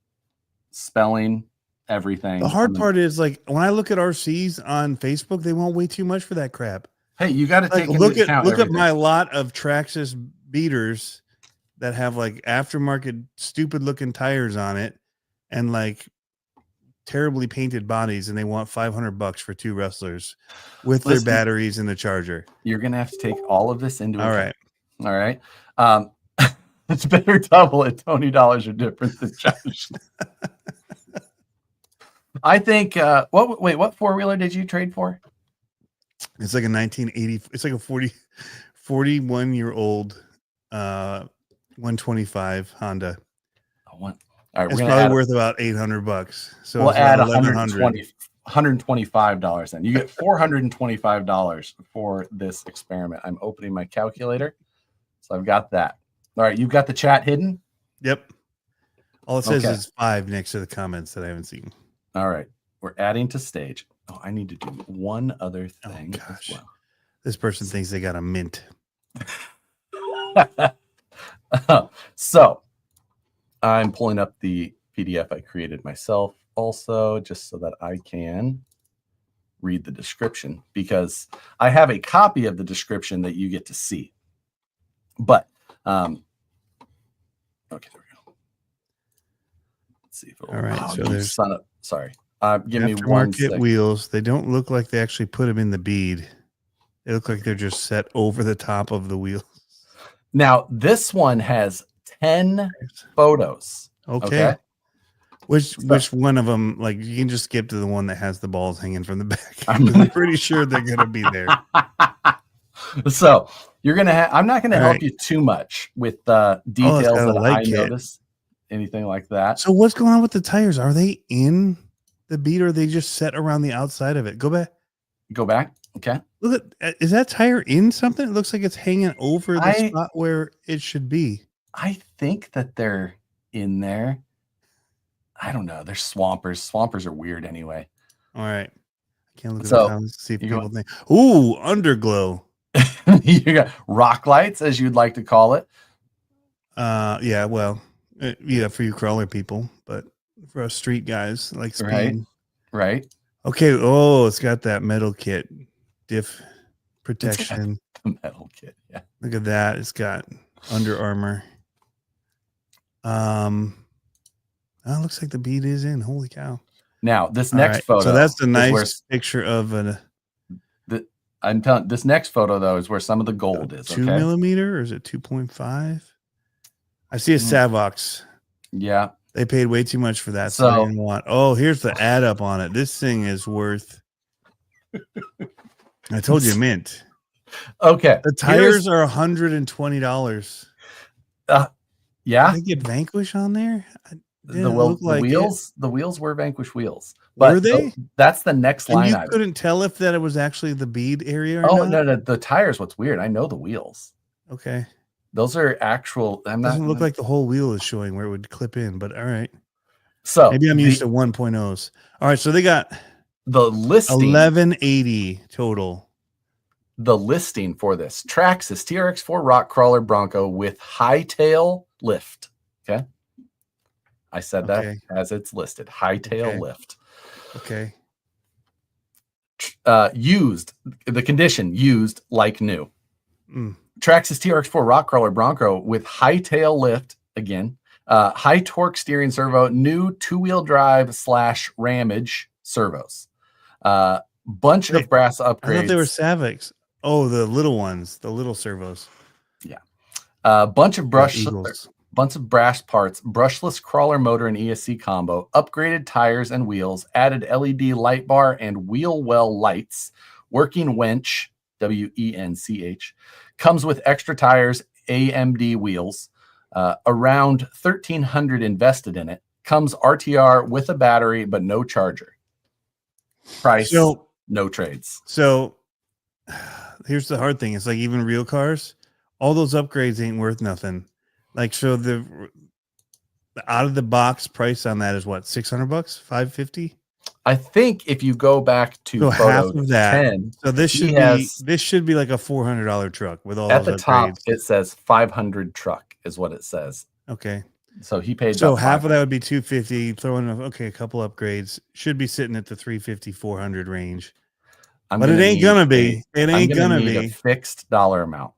[SPEAKER 2] spelling everything.
[SPEAKER 1] The hard part is like when I look at RCs on Facebook, they want way too much for that crap.
[SPEAKER 2] Hey, you got to take
[SPEAKER 1] look at my lot of Traxxas beaters that have like aftermarket stupid looking tires on it and like terribly painted bodies, and they want $500 for 2 wrestlers with their batteries and the charger.
[SPEAKER 2] You're gonna have to take all of this into account.
[SPEAKER 1] All right.
[SPEAKER 2] It's better double it. $20 are different than Josh. I think what 4-wheeler did you trade for?
[SPEAKER 1] It's like a 1980, it's like a 41-year-old 125 Honda.
[SPEAKER 2] All right,
[SPEAKER 1] it's probably worth about $800. So
[SPEAKER 2] we'll add $125 then. You get $425 for this experiment. I'm opening my calculator. So I've got that. All right, you've got the chat hidden?
[SPEAKER 1] Yep. All it says is 5 next to the comments that I haven't seen.
[SPEAKER 2] All right. We're adding to stage. Oh, I need to do one other thing.
[SPEAKER 1] Oh, gosh. Well. This person thinks they got a mint.
[SPEAKER 2] So I'm pulling up the PDF I created myself also, just so that I can read the description, because I have a copy of the description that you get to see. But okay, there we go. Let's see if it'll,
[SPEAKER 1] all right. So there's
[SPEAKER 2] sorry. Give me one second.
[SPEAKER 1] wheels. They don't look like they actually put them in the bead. They look like they're just set over the top of the wheel.
[SPEAKER 2] Now, this one has 10 photos.
[SPEAKER 1] Okay. Which one of them? Like, you can just skip to the one that has the balls hanging from the back. I'm pretty sure they're gonna be there.
[SPEAKER 2] So you're gonna have. I'm not gonna help you too much with details that I notice, anything like that.
[SPEAKER 1] So what's going on with the tires? Are they in the bead, or are they just set around the outside of it? Go back.
[SPEAKER 2] Go back. Okay.
[SPEAKER 1] Look at, is that tire in something? It looks like it's hanging over the spot where it should be.
[SPEAKER 2] I think that they're in there. I don't know. They're swampers. Swampers are weird anyway.
[SPEAKER 1] All right. I can't look at the let's see if people think. Ooh, underglow.
[SPEAKER 2] You got rock lights, as you'd like to call it.
[SPEAKER 1] Yeah, well, yeah, for you crawler people, but for us street guys like speed.
[SPEAKER 2] Right.
[SPEAKER 1] Okay. Oh, it's got that metal kit, diff protection.
[SPEAKER 2] The metal kit. Yeah.
[SPEAKER 1] Look at that. It's got Under Armour. Oh, it looks like the bead is in. Holy cow!
[SPEAKER 2] Now this next photo.
[SPEAKER 1] So that's a nice picture of an.
[SPEAKER 2] I'm telling. This next photo though is where some of the gold is.
[SPEAKER 1] 2 millimeter, or is it 2.5? I see a Savox.
[SPEAKER 2] Yeah,
[SPEAKER 1] they paid way too much for that. So I didn't want. Oh, here's the add up on it. This thing is worth. I told you, mint.
[SPEAKER 2] Okay,
[SPEAKER 1] the tires are $120.
[SPEAKER 2] Yeah,
[SPEAKER 1] they get Vanquish on there.
[SPEAKER 2] The wheels were Vanquish wheels.
[SPEAKER 1] But were they?
[SPEAKER 2] That's the next line.
[SPEAKER 1] You couldn't tell if that it was actually the bead area.
[SPEAKER 2] Or not? No. The tires. What's weird? I know the wheels.
[SPEAKER 1] Okay.
[SPEAKER 2] Those are actual.
[SPEAKER 1] Doesn't look like the whole wheel is showing where it would clip in, but all right.
[SPEAKER 2] So
[SPEAKER 1] maybe I'm used to 1.0s. All right, so they got
[SPEAKER 2] the listing
[SPEAKER 1] 1180 total.
[SPEAKER 2] The listing for this Traxxas TRX4 Rock Crawler Bronco with hightail lift. Okay. I said that as it's listed. Hightail lift.
[SPEAKER 1] Okay.
[SPEAKER 2] Used, the condition used like new. Traxxas TRX4 Rock Crawler Bronco with hightail lift again. High torque steering servo, new 2-wheel drive / ramage servos. Bunch of brass upgrades.
[SPEAKER 1] I thought they were Savox. Oh, the little ones, the little servos.
[SPEAKER 2] Yeah. Bunch of bunch of brass parts, brushless crawler motor and ESC combo, upgraded tires and wheels, added LED light bar and wheel well lights, working wench, WENCH, comes with extra tires, AMD wheels, around $1,300 invested in it, comes RTR with a battery, but no charger. Price, no trades.
[SPEAKER 1] So here's the hard thing. It's like even real cars, all those upgrades ain't worth nothing. Like, so the out of the box price on that is what, $600, $550?
[SPEAKER 2] I think if you go back to
[SPEAKER 1] half of that,
[SPEAKER 2] 10,
[SPEAKER 1] so this should be like a $400 truck with all
[SPEAKER 2] at
[SPEAKER 1] those
[SPEAKER 2] the top.
[SPEAKER 1] upgrades.
[SPEAKER 2] It says 500 truck is what it says.
[SPEAKER 1] Okay,
[SPEAKER 2] so he paid.
[SPEAKER 1] So half of that would be 250. Throw in a couple upgrades, should be sitting at the 350, 400 range. But it ain't gonna be. It ain't gonna be
[SPEAKER 2] a fixed dollar amount.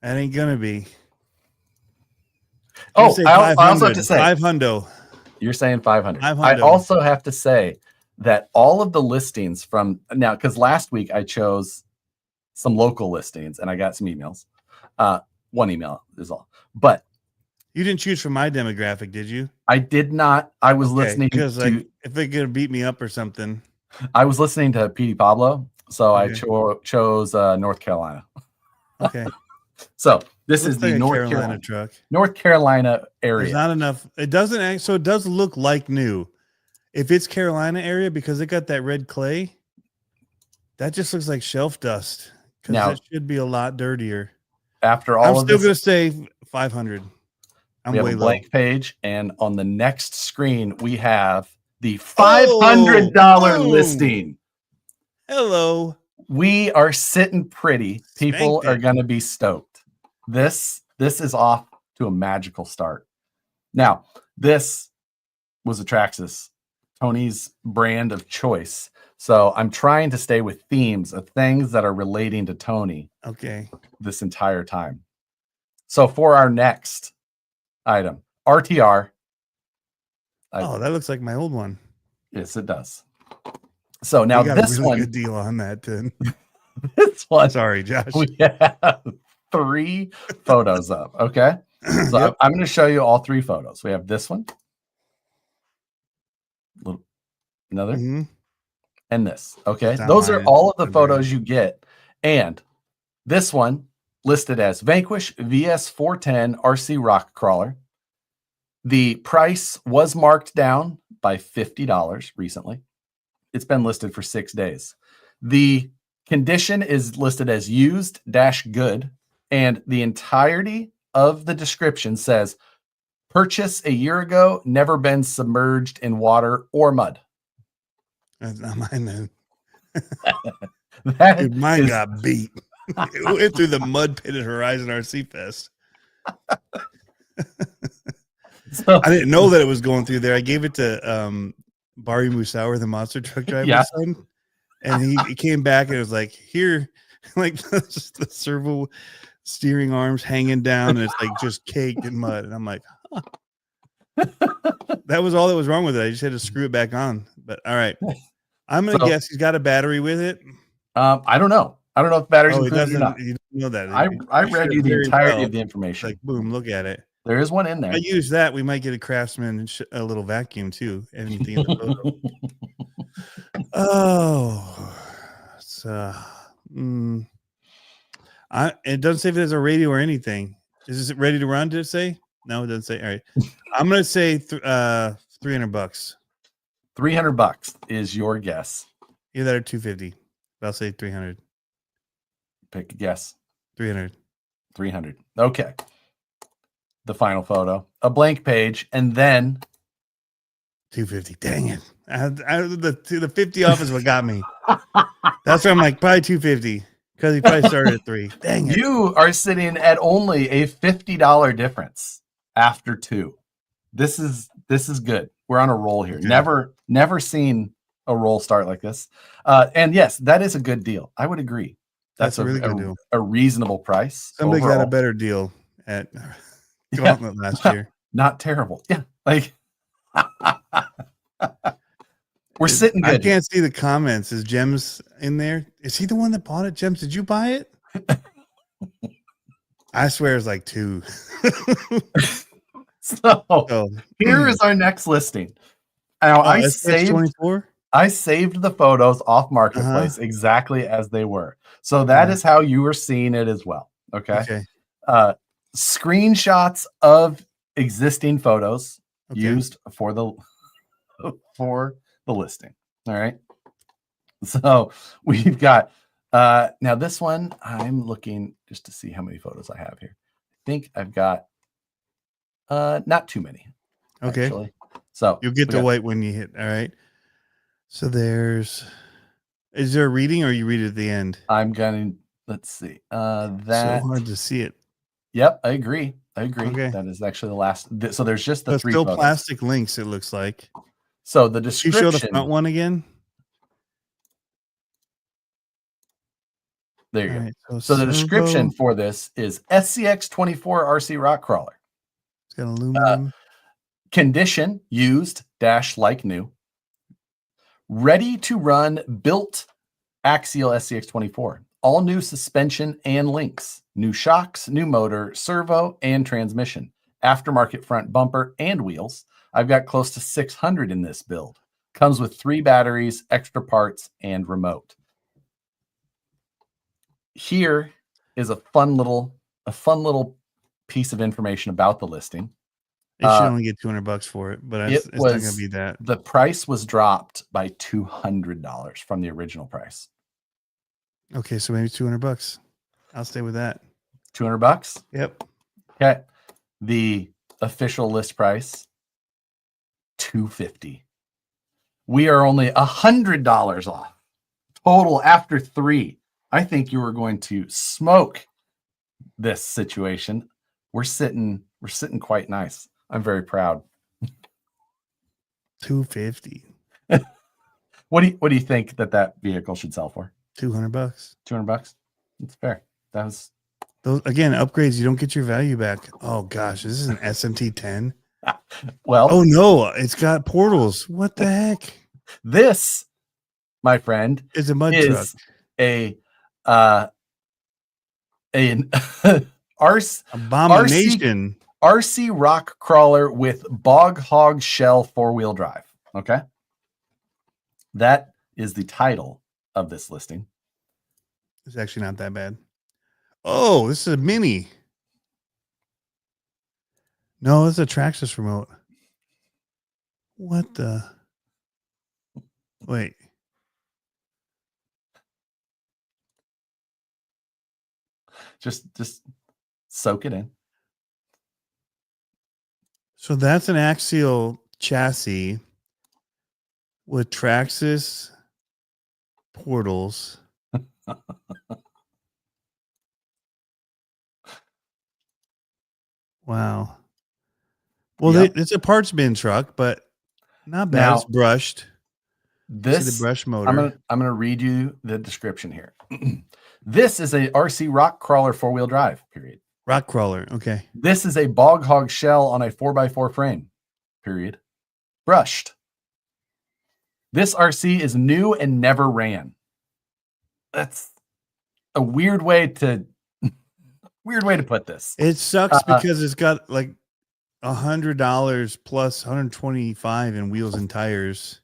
[SPEAKER 1] That ain't gonna be.
[SPEAKER 2] Oh, I also have to say
[SPEAKER 1] 500.
[SPEAKER 2] You're saying 500. I also have to say that all of the listings from now, because last week I chose some local listings and I got some emails. One email is all. But
[SPEAKER 1] you didn't choose from my demographic, did you?
[SPEAKER 2] I did not. I was listening
[SPEAKER 1] because if they're gonna beat me up or something.
[SPEAKER 2] I was listening to Petey Pablo, so I chose North Carolina.
[SPEAKER 1] Okay.
[SPEAKER 2] So this is the North Carolina
[SPEAKER 1] truck.
[SPEAKER 2] North Carolina area.
[SPEAKER 1] There's not enough. It doesn't. So it does look like new. If it's Carolina area, because it got that red clay, that just looks like shelf dust. Because it should be a lot dirtier.
[SPEAKER 2] After all,
[SPEAKER 1] I'm still going to say 500.
[SPEAKER 2] We have a blank page, and on the next screen we have the $500 listing.
[SPEAKER 1] Hello.
[SPEAKER 2] We are sitting pretty. People are going to be stoked. This is off to a magical start. Now, this was a Traxxas, Tony's brand of choice. So I'm trying to stay with themes of things that are relating to Tony.
[SPEAKER 1] Okay.
[SPEAKER 2] This entire time. So for our next item, RTR.
[SPEAKER 1] Oh, that looks like my old one.
[SPEAKER 2] Yes, it does. So now
[SPEAKER 1] got
[SPEAKER 2] this
[SPEAKER 1] a really
[SPEAKER 2] one,
[SPEAKER 1] good deal on that. Then
[SPEAKER 2] This one.
[SPEAKER 1] Sorry, Josh.
[SPEAKER 2] We have 3 photos up. Okay. So
[SPEAKER 1] Yep.
[SPEAKER 2] I'm going to show you all 3 photos. We have this one, another, and this. Okay. Those are all of the photos you get. And this one listed as Vanquish VS 410 RC Rock Crawler. The price was marked down by $50 recently. It's been listed for 6 days. The condition is listed as used-good, and the entirety of the description says, purchase a year ago, never been submerged in water or mud.
[SPEAKER 1] That's not mine,
[SPEAKER 2] then.
[SPEAKER 1] Dude, mine got beat. It went through the mud pit at Horizon RC Fest.
[SPEAKER 2] So,
[SPEAKER 1] I didn't know that it was going through there. I gave it to Barry Musauer, the monster truck driver's son, and he came back and it was like, here, like the servo steering arms hanging down, and it's like just caked in mud. And I'm like, huh. That was all that was wrong with it. I just had to screw it back on. But all right, I'm gonna guess he's got a battery with it.
[SPEAKER 2] I don't know. I don't know if batteries
[SPEAKER 1] included
[SPEAKER 2] or not.
[SPEAKER 1] You don't know that.
[SPEAKER 2] I read you the entirety of the information.
[SPEAKER 1] Like, boom, look at it.
[SPEAKER 2] There is one in there.
[SPEAKER 1] I use that. We might get a Craftsman a little vacuum too. Anything in the photo. Oh, it's it doesn't say if there's a radio or anything. Is it ready to run? Did it say? No, it doesn't say. All right, I'm gonna say $300.
[SPEAKER 2] $300 is your guess.
[SPEAKER 1] Either that or $250. I'll say 300.
[SPEAKER 2] Pick a guess.
[SPEAKER 1] 300.
[SPEAKER 2] 300. Okay. The final photo, a blank page, and then
[SPEAKER 1] 250. Dang it! The 50 off is what got me. That's why I'm like probably 250 because he probably started at 3. Dang it!
[SPEAKER 2] You are sitting at only a $50 difference after 2. This is good. We're on a roll here.
[SPEAKER 1] Okay.
[SPEAKER 2] Never seen a roll start like this. And yes, that is a good deal. I would agree. That's
[SPEAKER 1] a really good deal.
[SPEAKER 2] A reasonable price.
[SPEAKER 1] Somebody got a better deal at Gauntlet last year.
[SPEAKER 2] Not terrible. Yeah. Like we're sitting good.
[SPEAKER 1] I can't see the comments. Is Gems in there? Is he the one that bought it? Gems, did you buy it? I swear it's like 2.
[SPEAKER 2] So here is our next listing. Now I saved the photos off Marketplace exactly as they were. So that is how you were seeing it as well. Okay. Screenshots of existing photos used for the listing. All right. So we've got now this one. I'm looking just to see how many photos I have here. I think I've got not too many.
[SPEAKER 1] Okay.
[SPEAKER 2] Actually. So
[SPEAKER 1] you'll get the white when you hit. All right. So is there a reading or you read it at the end?
[SPEAKER 2] I'm gonna let's see. That's
[SPEAKER 1] so hard to see it.
[SPEAKER 2] Yep, I agree. Okay. That is actually the last. So there's just the 3
[SPEAKER 1] still
[SPEAKER 2] photos.
[SPEAKER 1] Plastic links, it looks like.
[SPEAKER 2] So the description.
[SPEAKER 1] Can you show the front one again?
[SPEAKER 2] There you go. So the description for this is SCX24 RC Rock Crawler.
[SPEAKER 1] It's got aluminum.
[SPEAKER 2] Condition used -- like new. Ready to run built Axial SCX24. All new suspension and links. New shocks, new motor, servo, and transmission. Aftermarket front bumper and wheels. I've got close to 600 in this build. Comes with 3 batteries, extra parts, and remote. Here is a fun little piece of information about the listing.
[SPEAKER 1] It should only get $200 for it, but it's not going to be that.
[SPEAKER 2] The price was dropped by $200 from the original price.
[SPEAKER 1] Okay, so maybe $200. I'll stay with that.
[SPEAKER 2] $200?
[SPEAKER 1] Yep.
[SPEAKER 2] Okay. The official list price, $250. We are only $100 off. Total after 3. I think you were going to smoke this situation. We're sitting quite nice. I'm very proud.
[SPEAKER 1] $250.
[SPEAKER 2] What do you think that vehicle should sell for?
[SPEAKER 1] $200.
[SPEAKER 2] $200. That's fair. That was
[SPEAKER 1] those again upgrades. You don't get your value back. Oh gosh, this is an SMT 10.
[SPEAKER 2] Well,
[SPEAKER 1] oh no, it's got portals. What the heck?
[SPEAKER 2] This, my friend,
[SPEAKER 1] is a mud truck.
[SPEAKER 2] A an
[SPEAKER 1] Abomination.
[SPEAKER 2] RC rock crawler with bog hog shell 4-wheel drive. Okay. That is the title of this listing.
[SPEAKER 1] It's actually not that bad. Oh, this is a mini. No, it's a Traxxas remote. What the? Wait.
[SPEAKER 2] Just soak it in.
[SPEAKER 1] So that's an Axial chassis with Traxxas portals. Wow. Well,
[SPEAKER 2] Yep.
[SPEAKER 1] it's a parts bin truck, but not bad.
[SPEAKER 2] Now,
[SPEAKER 1] it's brushed.
[SPEAKER 2] This
[SPEAKER 1] See the brush motor.
[SPEAKER 2] I'm gonna read you the description here. This is a RC rock crawler 4-wheel drive. Period.
[SPEAKER 1] Rock crawler. Okay.
[SPEAKER 2] This is a bog hog shell on a 4x4 frame. Period. Brushed. This RC is new and never ran. That's a weird way to put this.
[SPEAKER 1] It sucks because it's got like $100 plus $125 in wheels and tires.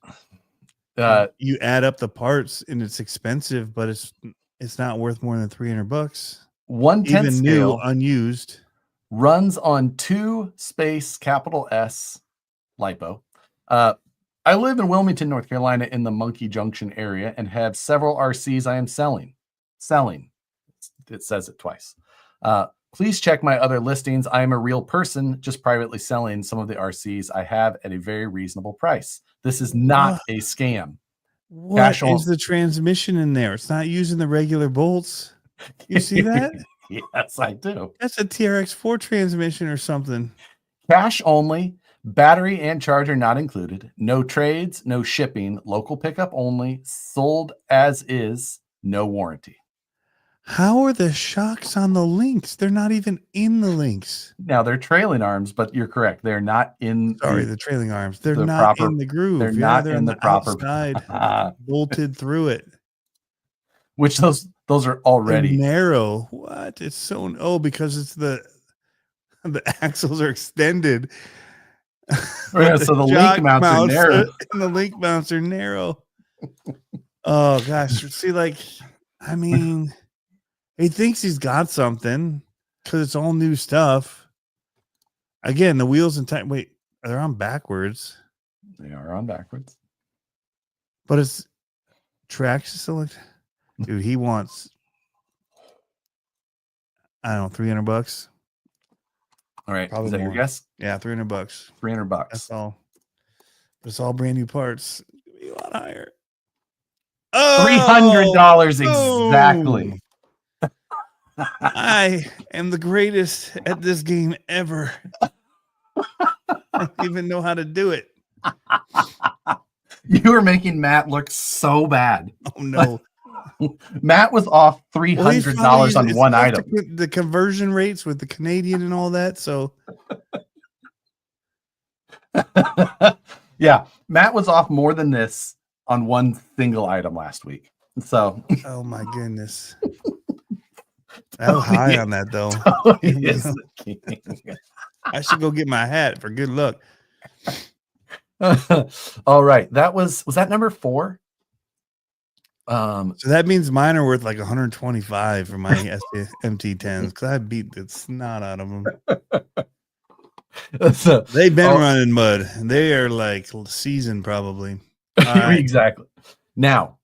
[SPEAKER 1] You add up the parts and it's expensive, but it's not worth more than $300.
[SPEAKER 2] 1/10
[SPEAKER 1] even
[SPEAKER 2] scale,
[SPEAKER 1] new, unused.
[SPEAKER 2] Runs on 2 space capital S lipo. I live in Wilmington, North Carolina, in the Monkey Junction area, and have several RCs I am selling. It says it twice. Please check my other listings. I am a real person, just privately selling some of the RCs I have at a very reasonable price. This is not a scam.
[SPEAKER 1] What is the transmission in there? It's not using the regular bolts. You see that?
[SPEAKER 2] Yes, I do.
[SPEAKER 1] That's a TRX4 transmission or something.
[SPEAKER 2] Cash only. Battery and charger not included. No trades, no shipping. Local pickup only. Sold as is. No warranty.
[SPEAKER 1] How are the shocks on the links? They're not even in the links.
[SPEAKER 2] Now they're trailing arms, but you're correct. They're not in.
[SPEAKER 1] Sorry, the trailing arms. They're not in the groove.
[SPEAKER 2] They're not in the proper
[SPEAKER 1] outside, bolted through it.
[SPEAKER 2] Which those are already
[SPEAKER 1] they're narrow. What? It's so because it's the axles are extended.
[SPEAKER 2] Yeah, so the link mounts are narrow.
[SPEAKER 1] And the link mounts are narrow. Oh gosh. See, I mean, he thinks he's got something because it's all new stuff. Again, the wheels and wait, they're on backwards.
[SPEAKER 2] They are on backwards.
[SPEAKER 1] But it's Traxxas. Dude, he wants, I don't know, $300.
[SPEAKER 2] All right.
[SPEAKER 1] Probably
[SPEAKER 2] is that
[SPEAKER 1] more.
[SPEAKER 2] Your guess?
[SPEAKER 1] Yeah, $300.
[SPEAKER 2] $300.
[SPEAKER 1] That's all. But it's all brand new parts. It's gonna be a lot higher. Oh,
[SPEAKER 2] $300 exactly.
[SPEAKER 1] I am the greatest at this game ever. I don't even know how to do it.
[SPEAKER 2] You were making Matt look so bad.
[SPEAKER 1] Oh no.
[SPEAKER 2] Matt was off $300 on one item.
[SPEAKER 1] The conversion rates with the Canadian and all that. So
[SPEAKER 2] yeah, Matt was off more than this on one single item last week. So
[SPEAKER 1] oh my goodness. I was high on that though. I should go get my hat for good luck.
[SPEAKER 2] All right. Was that number 4?
[SPEAKER 1] So that means mine are worth like 125 for my MT10s because I beat the snot out of them.
[SPEAKER 2] So,
[SPEAKER 1] they've been running mud. They are like seasoned probably. Right.
[SPEAKER 2] Exactly. Now,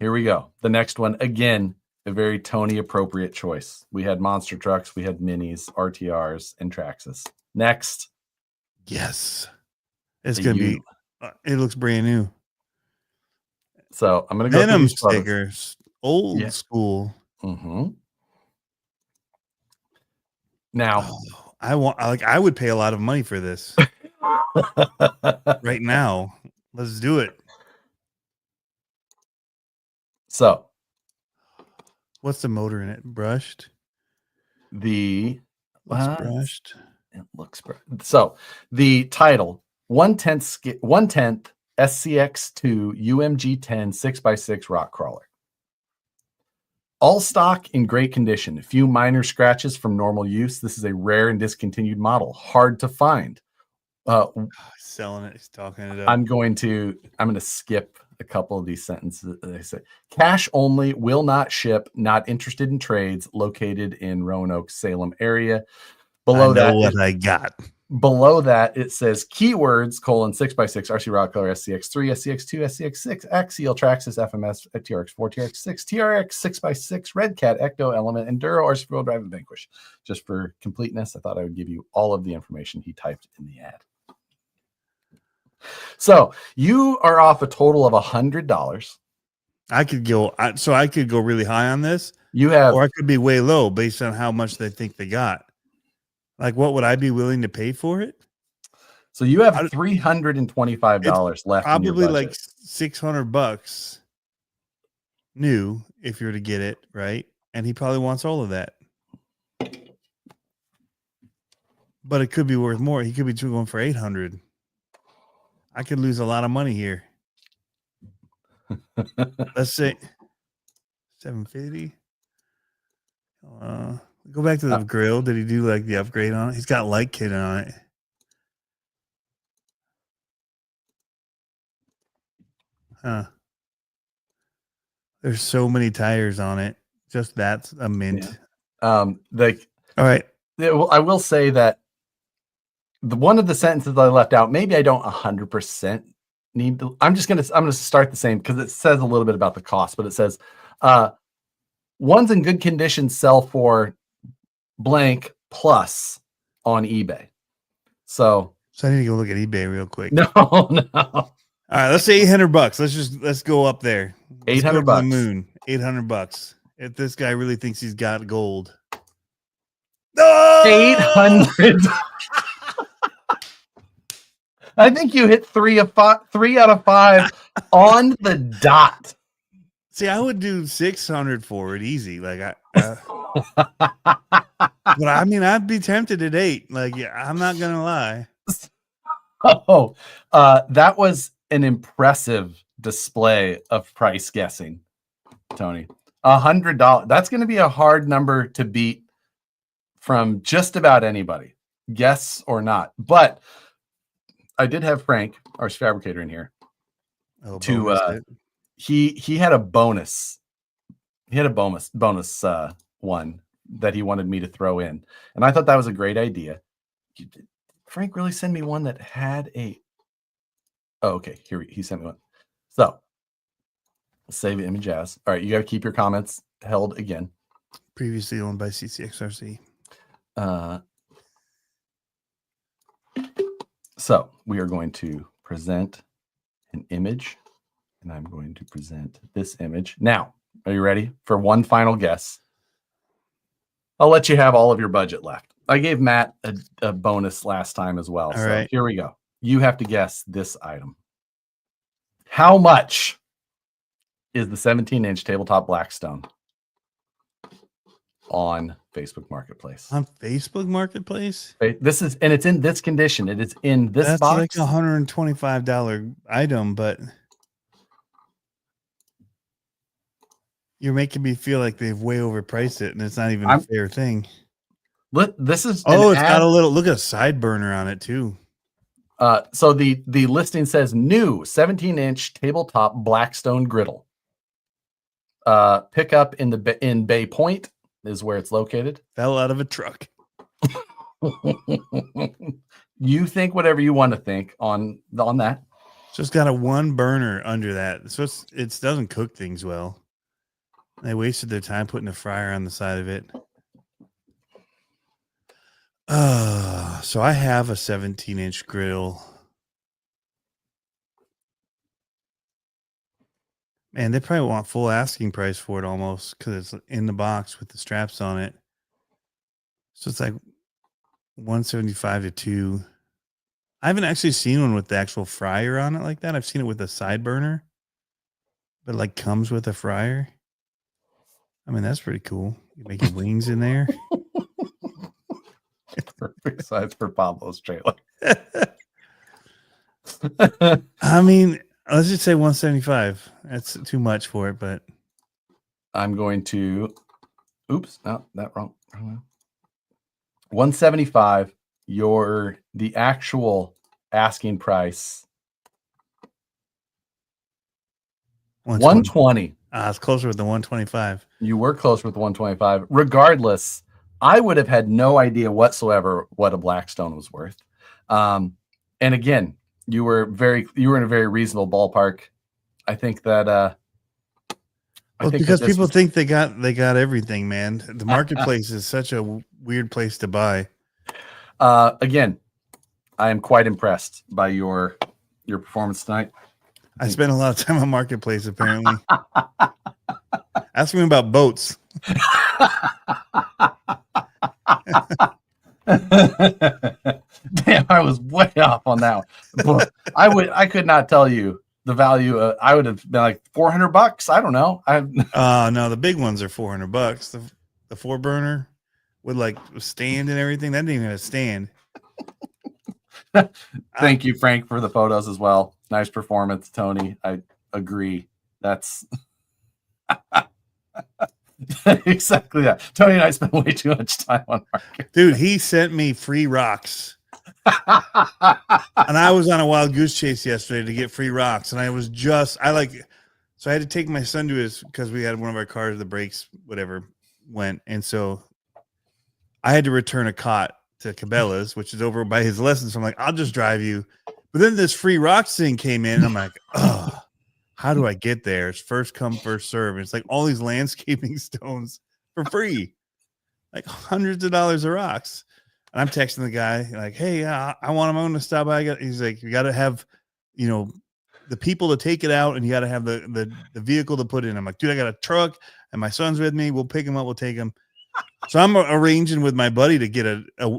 [SPEAKER 2] here we go. The next one, again, a very Tony appropriate choice. We had monster trucks, we had minis, RTRs, and Traxxas. Next.
[SPEAKER 1] Yes. It's going to be, it looks brand new.
[SPEAKER 2] So I'm going to go
[SPEAKER 1] Venom stickers, old school.
[SPEAKER 2] Mm-hmm. Now,
[SPEAKER 1] I would pay a lot of money for this right now. Let's do it.
[SPEAKER 2] So,
[SPEAKER 1] what's the motor in it? Brushed.
[SPEAKER 2] Looks
[SPEAKER 1] brushed.
[SPEAKER 2] It looks brushed. So the title 1/10 SCX2 UMG 10 6x6 rock crawler. All stock in great condition. A few minor scratches from normal use. This is a rare and discontinued model. Hard to find.
[SPEAKER 1] Selling it. He's talking it up.
[SPEAKER 2] I'm going to skip a couple of these sentences. They say cash only, will not ship, not interested in trades, located in Roanoke, Salem area. Below that, it says keywords, 6x6, RC Rock Color, SCX3, SCX2, SCX6, Axial, Traxxas, FMS, TRX4, TRX6, TRX 6x6, Red Cat, Ecto, Element, Enduro, RC Wheel Drive, and Vanquish. Just for completeness, I thought I would give you all of the information he typed in the ad. So you are off a total of $100.
[SPEAKER 1] I could go really high on this.
[SPEAKER 2] Or
[SPEAKER 1] I could be way low based on how much they think they got. Like, what would I be willing to pay for it?
[SPEAKER 2] So you have $325 left.
[SPEAKER 1] Probably like $600 new if you're to get it, right? And he probably wants all of that. But it could be worth more. He could be going for $800. I could lose a lot of money here. Let's say $750. Go back to the grill. Did he do like the upgrade on it? He's got light kit on it. Huh. There's so many tires on it. Just that's a mint.
[SPEAKER 2] Yeah.
[SPEAKER 1] All right.
[SPEAKER 2] I will say that one of the sentences I left out, maybe I don't 100% need to. I'm gonna start the same because it says a little bit about the cost, but it says ones in good condition sell for blank plus on eBay. So
[SPEAKER 1] I need to go look at eBay real quick.
[SPEAKER 2] No.
[SPEAKER 1] All right, let's say $800. Let's go up there.
[SPEAKER 2] $800
[SPEAKER 1] to the moon. $800. If this guy really thinks he's got gold.
[SPEAKER 2] Oh! 800. I think you hit 3 out of 5 on the dot.
[SPEAKER 1] See, I would do 600 for it easy. Like but I mean, I'd be tempted at 8. Like, yeah, I'm not gonna lie.
[SPEAKER 2] Oh, that was an impressive display of price guessing, Tony. $100. That's going to be a hard number to beat from just about anybody, guess or not. But I did have Frank, our fabricator, in here. He had a bonus. He had a bonus one that he wanted me to throw in, and I thought that was a great idea. Did Frank really send me one that had a? Oh, okay. Here he sent me one. So save image as. All right, you got to keep your comments held again.
[SPEAKER 1] Previously owned by CCXRC.
[SPEAKER 2] So we are going to present an image, and I'm going to present this image. Now, are you ready for one final guess? I'll let you have all of your budget left. I gave Matt a bonus last time as well.
[SPEAKER 1] All right.
[SPEAKER 2] Here we go. You have to guess this item. How much is the 17-inch tabletop Blackstone on Facebook Marketplace?
[SPEAKER 1] On Facebook Marketplace?
[SPEAKER 2] It's in this condition. It is in this box.
[SPEAKER 1] That's like $125 item, but you're making me feel like they've way overpriced it, and it's not even a fair thing.
[SPEAKER 2] This is
[SPEAKER 1] got a little look at a side burner on it too.
[SPEAKER 2] So the listing says new 17-inch tabletop Blackstone griddle. Pick up in Bay Point is where it's located.
[SPEAKER 1] Fell out of a truck.
[SPEAKER 2] You think whatever you want to think on that.
[SPEAKER 1] Just got a one burner under that, so it doesn't cook things well. They wasted their time putting a fryer on the side of it. So I have a 17-inch griddle. Man, they probably want full asking price for it almost because it's in the box with the straps on it. So it's like 175 to 2. I haven't actually seen one with the actual fryer on it like that. I've seen it with a side burner, but like comes with a fryer. I mean, that's pretty cool. You make your wings in there.
[SPEAKER 2] Perfect size for Pablo's trailer.
[SPEAKER 1] I mean, let's just say 175. That's too much for it, but
[SPEAKER 2] I'm going to, oops, no, that wrong. 175. The actual asking price. 120.
[SPEAKER 1] It's closer with the 125.
[SPEAKER 2] You were close with the 125. Regardless, I would have had no idea whatsoever what a Blackstone was worth. And again, you were in a very reasonable ballpark. I think that
[SPEAKER 1] because people think they got everything, man. The marketplace is such a weird place to buy.
[SPEAKER 2] Again, I am quite impressed by your performance tonight.
[SPEAKER 1] I spent a lot of time on marketplace, apparently. Ask me about boats.
[SPEAKER 2] Damn, I was way off on that one. I could not tell you the value. I would have been like $400. I don't know.
[SPEAKER 1] No, the big ones are $400. The 4-burner with like stand and everything. That didn't even have a stand.
[SPEAKER 2] Thank you, Frank, for the photos as well. Nice performance, Tony. I agree. That's exactly that. Tony and I spent way too much time on market.
[SPEAKER 1] Dude, he sent me free rocks. And I was on a wild goose chase yesterday to get free rocks. And so I had to take my son to because we had one of our cars, the brakes, whatever, went. And so I had to return a cot to Cabela's, which is over by his lessons. So I'm like, I'll just drive you. But then this free rocks thing came in, and I'm like, oh, how do I get there? It's first come, first serve. And it's like all these landscaping stones for free, like hundreds of dollars of rocks. And I'm texting the guy like, hey, I want him. I'm going to stop by. He's like, you got to have, the people to take it out, and you got to have the vehicle to put in. I'm like, dude, I got a truck, and my son's with me. We'll pick him up. We'll take him. So I'm arranging with my buddy to get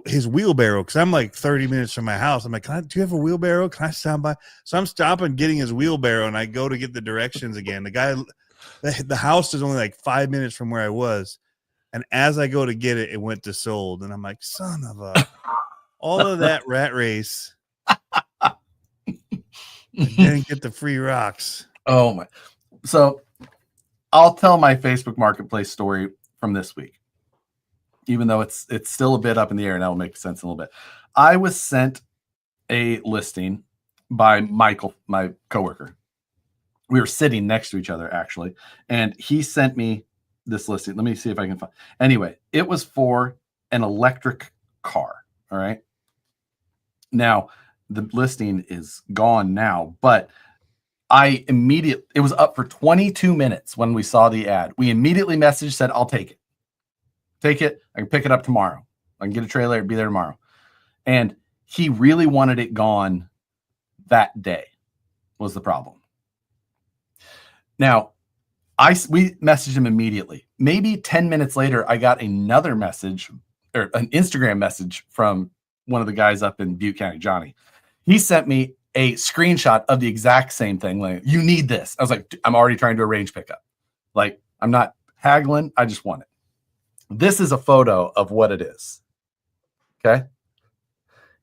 [SPEAKER 1] his wheelbarrow because I'm like 30 minutes from my house. I'm like, do you have a wheelbarrow? Can I stop by? So I'm stopping, getting his wheelbarrow, and I go to get the directions again. The house is only like 5 minutes from where I was. And as I go to get it, it went to sold. And I'm like, son of a, all of that rat race. I didn't get the free rocks.
[SPEAKER 2] Oh my. So I'll tell my Facebook Marketplace story from this week, even though it's still a bit up in the air, and that will make sense in a little bit. I was sent a listing by Michael, my coworker. We were sitting next to each other, actually, and he sent me this listing. Let me see if I can find. Anyway, it was for an electric car. All right. Now, the listing is gone now, but it was up for 22 minutes when we saw the ad. We immediately messaged, said, I'll take it. Take it. I can pick it up tomorrow. I can get a trailer. It'll be there tomorrow. And he really wanted it gone that day was the problem. Now, we messaged him immediately. Maybe 10 minutes later, I got another message or an Instagram message from one of the guys up in Butte County, Johnny. He sent me a screenshot of the exact same thing. Like, you need this. I was like, I'm already trying to arrange pickup. Like, I'm not haggling. I just want it. This is a photo of what it is. Okay.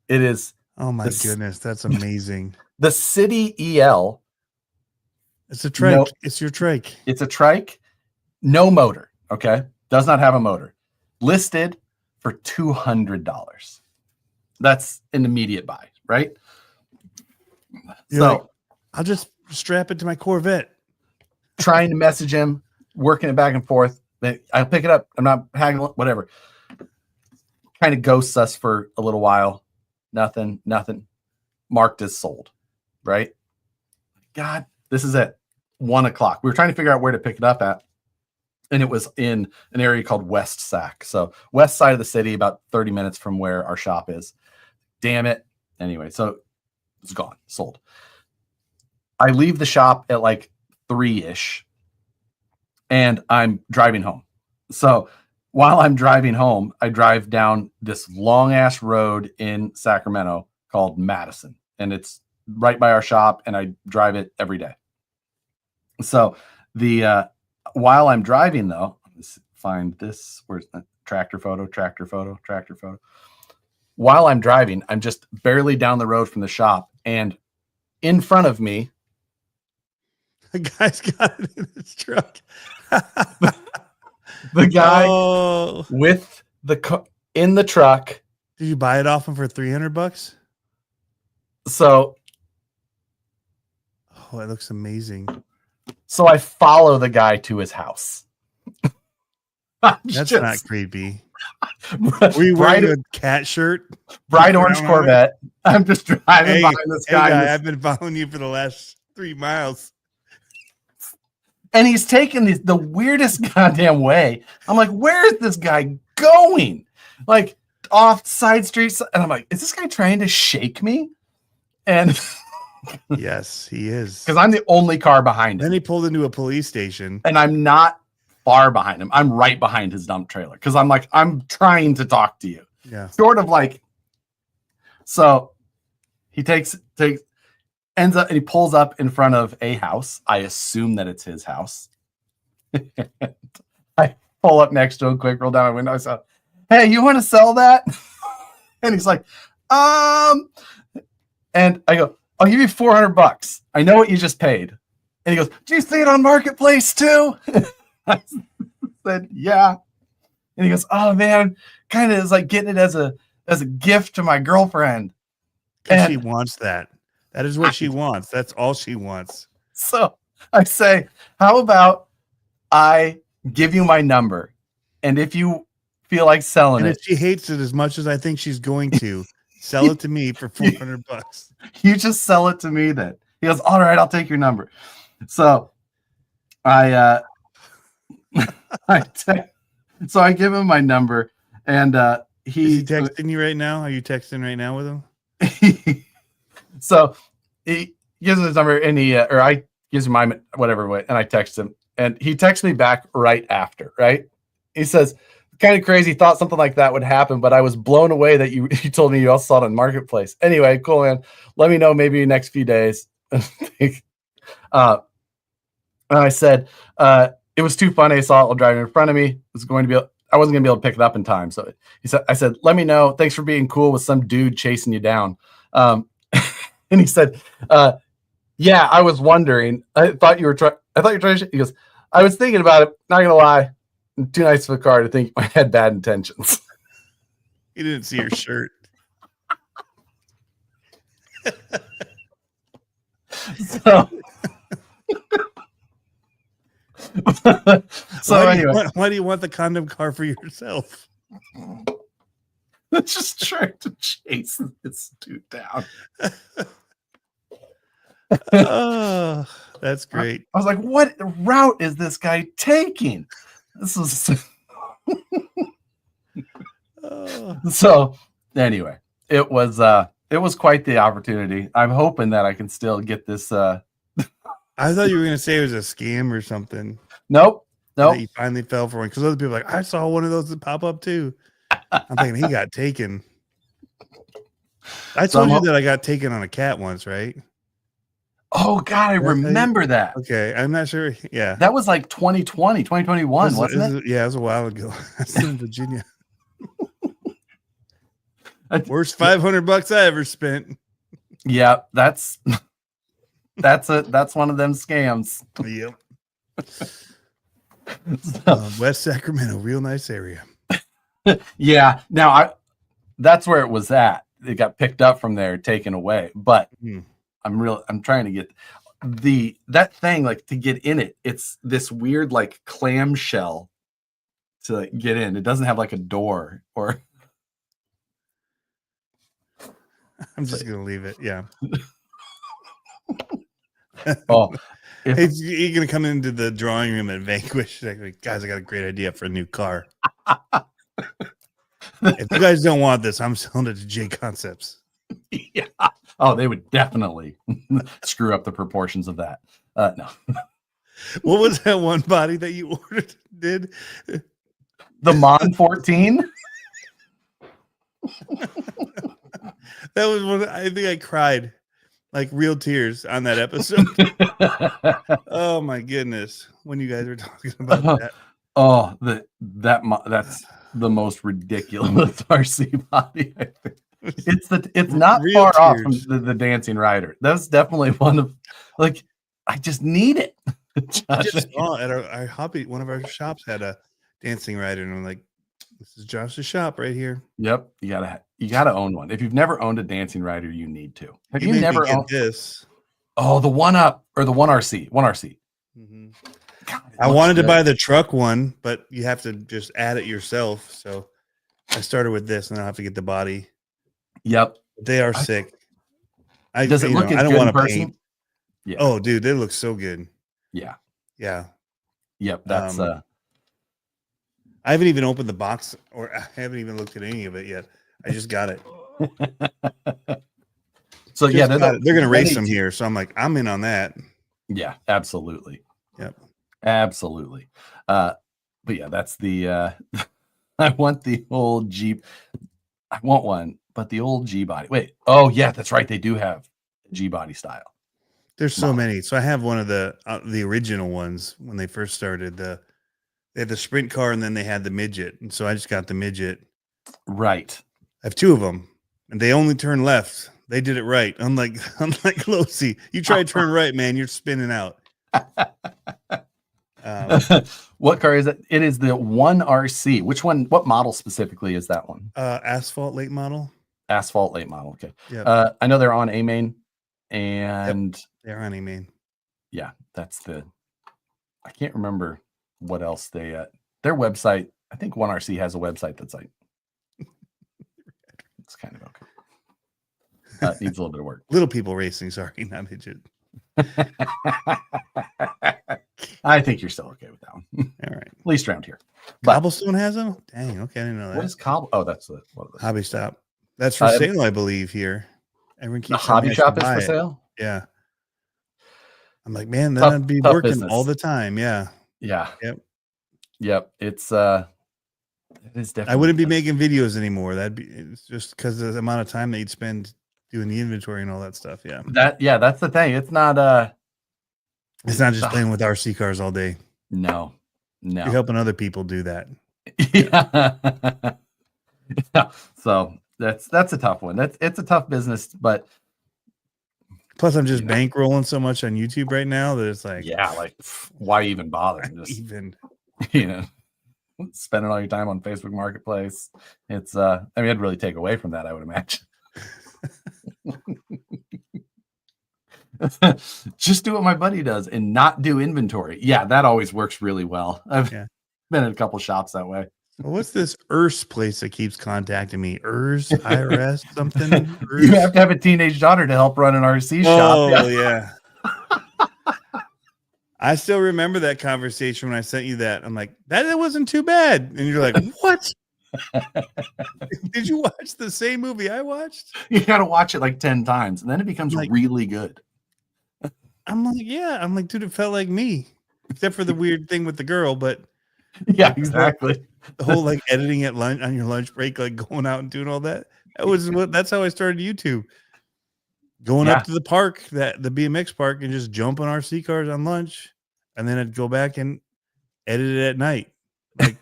[SPEAKER 2] It is.
[SPEAKER 1] Oh my goodness. That's amazing.
[SPEAKER 2] The City EL.
[SPEAKER 1] It's a trike. No, it's your trike.
[SPEAKER 2] It's a trike. No motor. Okay. Does not have a motor. Listed for $200. That's an immediate buy, right?
[SPEAKER 1] You're like, I'll just strap it to my Corvette.
[SPEAKER 2] Trying to message him, working it back and forth. I'll pick it up. I'm not haggling, whatever. Kind of ghosts us for a little while. Nothing. Marked as sold, right? God, this is at 1 o'clock. We were trying to figure out where to pick it up at. And it was in an area called West Sac. So west side of the city, about 30 minutes from where our shop is. Damn it. Anyway, so it's gone, sold. I leave the shop at like 3-ish. And I'm driving home. So while I'm driving home, I drive down this long ass road in Sacramento called Madison. And it's right by our shop, and I drive it every day. So while I'm driving though, let's find this. Where's the tractor photo? While I'm driving, I'm just barely down the road from the shop, and in front of me,
[SPEAKER 1] the guy's got it in his truck.
[SPEAKER 2] The guy with in the truck.
[SPEAKER 1] Did you buy it off him for $300?
[SPEAKER 2] So,
[SPEAKER 1] oh, it looks amazing.
[SPEAKER 2] So I follow the guy to his house.
[SPEAKER 1] That's not creepy. Were you wearing a cat shirt?
[SPEAKER 2] Bright orange Corvette. I'm just driving behind this guy.
[SPEAKER 1] I've been following you for the last 3 miles.
[SPEAKER 2] And he's taking the weirdest goddamn way. I'm like, where is this guy going? Like off side streets. And I'm like, is this guy trying to shake me? And
[SPEAKER 1] yes, he is.
[SPEAKER 2] Because I'm the only car behind him.
[SPEAKER 1] Then he pulled into a police station.
[SPEAKER 2] And I'm not far behind him. I'm right behind his dump trailer. Because I'm like, I'm trying to talk to you.
[SPEAKER 1] Yeah.
[SPEAKER 2] Sort of like, so he ends up and he pulls up in front of a house. I assume that it's his house. I pull up next to him, quick, roll down my window. I said, hey, you want to sell that? And he's like, and I go, I'll give you $400. I know what you just paid. And he goes, do you see it on Marketplace too? I said, yeah. And he goes, oh man, kind of is like getting it as a gift to my girlfriend.
[SPEAKER 1] And she wants that. That is what she wants. That's all she wants.
[SPEAKER 2] So I say, how about I give you my number? And if you feel like selling
[SPEAKER 1] if she hates it as much as I think she's going to, sell it to me for $400.
[SPEAKER 2] You just sell it to me then. He goes, all right, I'll take your number. So I give him my number, and
[SPEAKER 1] is he texting you right now? Are you texting right now with him?
[SPEAKER 2] So he gives him his number, and I gives him my whatever way, and I text him, and he texts me back right after. Right? He says, "Kind of crazy. Thought something like that would happen, but I was blown away that you told me you also saw it on Marketplace. Anyway, cool, man. Let me know maybe next few days." And I said, it was too funny. I saw it while driving in front of me. I wasn't gonna be able to pick it up in time. So I said, let me know. Thanks for being cool with some dude chasing you down. And he said, yeah, I was wondering. I thought you were trying to. He goes, I was thinking about it. Not gonna lie, I'm too nice of a car to think I had bad intentions.
[SPEAKER 1] He didn't see your shirt.
[SPEAKER 2] So anyway,
[SPEAKER 1] why do you want the condom car for yourself?
[SPEAKER 2] Just trying to chase this dude down.
[SPEAKER 1] Oh, that's great.
[SPEAKER 2] I was like, what route is this guy taking? This is so anyway, it was quite the opportunity. I'm hoping that I can still get this
[SPEAKER 1] I thought you were gonna say it was a scam or something.
[SPEAKER 2] Nope.
[SPEAKER 1] That he finally fell for one, because other people are like, I saw one of those that pop up too. I'm thinking he got taken. I told you that I got taken on a cat once, right?
[SPEAKER 2] Oh God, I remember that.
[SPEAKER 1] Okay, I'm not sure. Yeah,
[SPEAKER 2] that was like 2020, 2021, wasn't it?
[SPEAKER 1] Yeah, it was a while ago. That's in Virginia. Worst $500 I ever spent.
[SPEAKER 2] Yeah, that's one of them scams.
[SPEAKER 1] Yep. West Sacramento, real nice area.
[SPEAKER 2] Yeah. Now that's where it was at. It got picked up from there, taken away. But I'm trying to get that thing, like, to get in it. It's this weird like clamshell to like, get in. It doesn't have like a door or.
[SPEAKER 1] I'm just gonna leave it. Yeah.
[SPEAKER 2] Oh,
[SPEAKER 1] you're gonna come into the drawing room at Vanquish. Like, guys, I got a great idea for a new car. If you guys don't want this, I'm selling it to J Concepts.
[SPEAKER 2] Yeah. Oh, they would definitely screw up the proportions of that. No.
[SPEAKER 1] What was that one body that you ordered?
[SPEAKER 2] The Mon 14.
[SPEAKER 1] That was one. I think I cried like real tears on that episode. Oh my goodness! When you guys were talking about that.
[SPEAKER 2] Oh, that's the most ridiculous RC body. I think. It's not real far off from the Dancing Rider. That's definitely one of, like, I just need it.
[SPEAKER 1] I just saw at our hobby. One of our shops had a Dancing Rider, and I'm like, this is Josh's shop right here.
[SPEAKER 2] Yep, you gotta own one. If you've never owned a Dancing Rider, you need to. Have you
[SPEAKER 1] made
[SPEAKER 2] never
[SPEAKER 1] me get
[SPEAKER 2] owned
[SPEAKER 1] this?
[SPEAKER 2] Oh, the one up or the one RC, one RC.
[SPEAKER 1] Mm-hmm.
[SPEAKER 2] God,
[SPEAKER 1] I wanted to buy the truck one, but you have to just add it yourself. So I started with this, and I'll have to get the body.
[SPEAKER 2] Yep,
[SPEAKER 1] they are sick.
[SPEAKER 2] Does it look as
[SPEAKER 1] I don't
[SPEAKER 2] good
[SPEAKER 1] want
[SPEAKER 2] in
[SPEAKER 1] to
[SPEAKER 2] person?
[SPEAKER 1] paint.
[SPEAKER 2] Yeah.
[SPEAKER 1] Oh, dude, they look so good.
[SPEAKER 2] Yeah.
[SPEAKER 1] Yeah.
[SPEAKER 2] Yep. That's
[SPEAKER 1] I haven't even opened the box, or I haven't even looked at any of it yet. I just got it.
[SPEAKER 2] So
[SPEAKER 1] just they're gonna race them here. So I'm like, I'm in on that.
[SPEAKER 2] Yeah, absolutely.
[SPEAKER 1] Yep.
[SPEAKER 2] Absolutely. But yeah, that's the I want the old Jeep. I want one, but the old G body. Wait. Oh yeah, that's right. They do have G body style.
[SPEAKER 1] There's so many. So I have one of the original ones when they first started. They had the sprint car, and then they had the midget, and so I just got the midget.
[SPEAKER 2] Right.
[SPEAKER 1] I have two of them, and they only turn left. They did it right. Unlike Losi, you try to turn right, man, you're spinning out.
[SPEAKER 2] What car is it? It is the 1RC. Which one? What model specifically is that one?
[SPEAKER 1] Asphalt late model.
[SPEAKER 2] Asphalt late model. Okay.
[SPEAKER 1] Yeah.
[SPEAKER 2] I know they're on A main, and
[SPEAKER 1] they're on A main.
[SPEAKER 2] Yeah, that's the. I can't remember what else they. Their website. I think 1RC has a website that's like. It's kind of okay. Needs a little bit of work.
[SPEAKER 1] Little people racing. Sorry, not midget.
[SPEAKER 2] I think you're still okay with that one.
[SPEAKER 1] All right.
[SPEAKER 2] At least around here.
[SPEAKER 1] But Cobblestone has them? Dang, okay, I didn't know that.
[SPEAKER 2] What is Cobble? Oh, that's the
[SPEAKER 1] Hobby Stop. That's for sale, I believe, here. Everyone keeps
[SPEAKER 2] the hobby shop is for sale?
[SPEAKER 1] Yeah. I'm like, man, that'd be working business. All the time. Yeah.
[SPEAKER 2] Yeah.
[SPEAKER 1] Yep.
[SPEAKER 2] It's it is definitely
[SPEAKER 1] I wouldn't be making videos anymore. It's just because of the amount of time that you'd spend doing the inventory and all that stuff. Yeah.
[SPEAKER 2] That's the thing. It's not
[SPEAKER 1] it's not just playing with RC cars all day.
[SPEAKER 2] No.
[SPEAKER 1] You're helping other people do that.
[SPEAKER 2] Yeah. Yeah. So that's a tough one. It's a tough business, but
[SPEAKER 1] plus I'm just bankrolling so much on YouTube right now that it's like,
[SPEAKER 2] yeah, like why even bother? Just spending all your time on Facebook Marketplace. It's I mean, it'd really take away from that, I would imagine. Just do what my buddy does and not do inventory. Yeah, that always works really well. I've been in a couple shops that way.
[SPEAKER 1] Well, what's this ERS place that keeps contacting me? ERS, IRS, something? ERS?
[SPEAKER 2] You have to have a teenage daughter to help run an RC shop.
[SPEAKER 1] Oh, yeah. I still remember that conversation when I sent you that. I'm like, that wasn't too bad. And you're like, what? Did you watch the same movie I watched?
[SPEAKER 2] You got to watch it like 10 times, and then it becomes really good.
[SPEAKER 1] I'm like, yeah. I'm like, dude, it felt like me, except for the weird thing with the girl. But
[SPEAKER 2] yeah, exactly.
[SPEAKER 1] The whole like editing at lunch on your lunch break, like going out and doing all that. That's how I started YouTube. Going up to the park, the BMX park, and just jumping RC cars on lunch, and then I'd go back and edit it at night. Like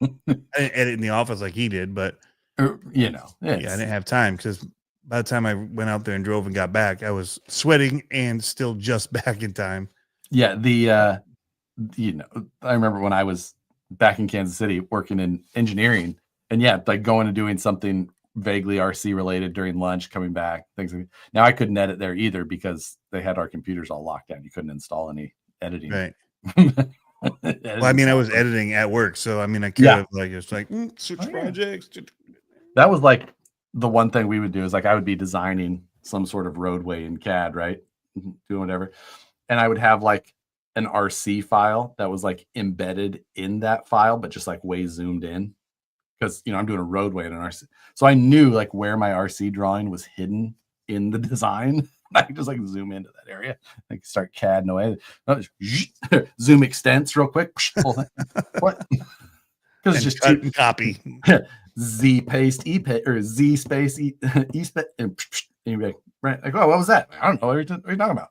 [SPEAKER 1] I didn't edit in the office like he did, but
[SPEAKER 2] I
[SPEAKER 1] didn't have time because by the time I went out there and drove and got back, I was sweating and still just back in time.
[SPEAKER 2] Yeah, I remember when I was back in Kansas City working in engineering, and like going and doing something vaguely RC related during lunch, coming back, things like that. Now I couldn't edit there either because they had our computers all locked down. You couldn't install any editing.
[SPEAKER 1] Right. Well, I mean, I was editing at work, so I mean, I could have switch projects.
[SPEAKER 2] That was like the one thing we would do is like I would be designing some sort of roadway in CAD, right? Doing whatever. And I would have like an RC file that was like embedded in that file, but just like way zoomed in. Because I'm doing a roadway in an RC. So I knew like where my RC drawing was hidden in the design. I could just like zoom into that area, like start CAD away. Zoom extents real quick. What? Because it's just
[SPEAKER 1] cut and copy.
[SPEAKER 2] Z paste E paste or Z space E space and you'd be like, right? Like, oh, what was that? I don't know what you're talking about.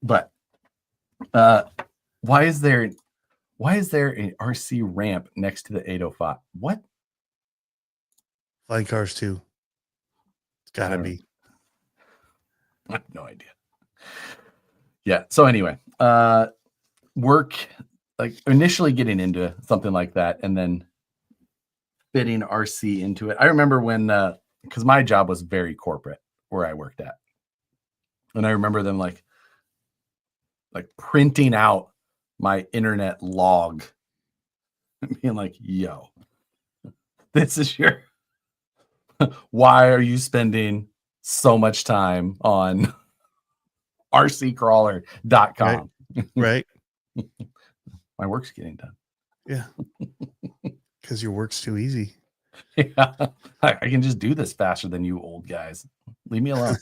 [SPEAKER 2] But why is there an RC ramp next to the 805? What?
[SPEAKER 1] Flying cars too. It's gotta be.
[SPEAKER 2] I have no idea. Yeah. So anyway, work, like initially getting into something like that and then fitting RC into it. I remember when, because my job was very corporate where I worked at. And I remember them like printing out my internet log and being like, yo, this is your, why are you spending so much time on rccrawler.com?
[SPEAKER 1] Right.
[SPEAKER 2] My work's getting done.
[SPEAKER 1] Yeah. Because your work's too easy.
[SPEAKER 2] Yeah. I can just do this faster than you old guys. Leave me alone.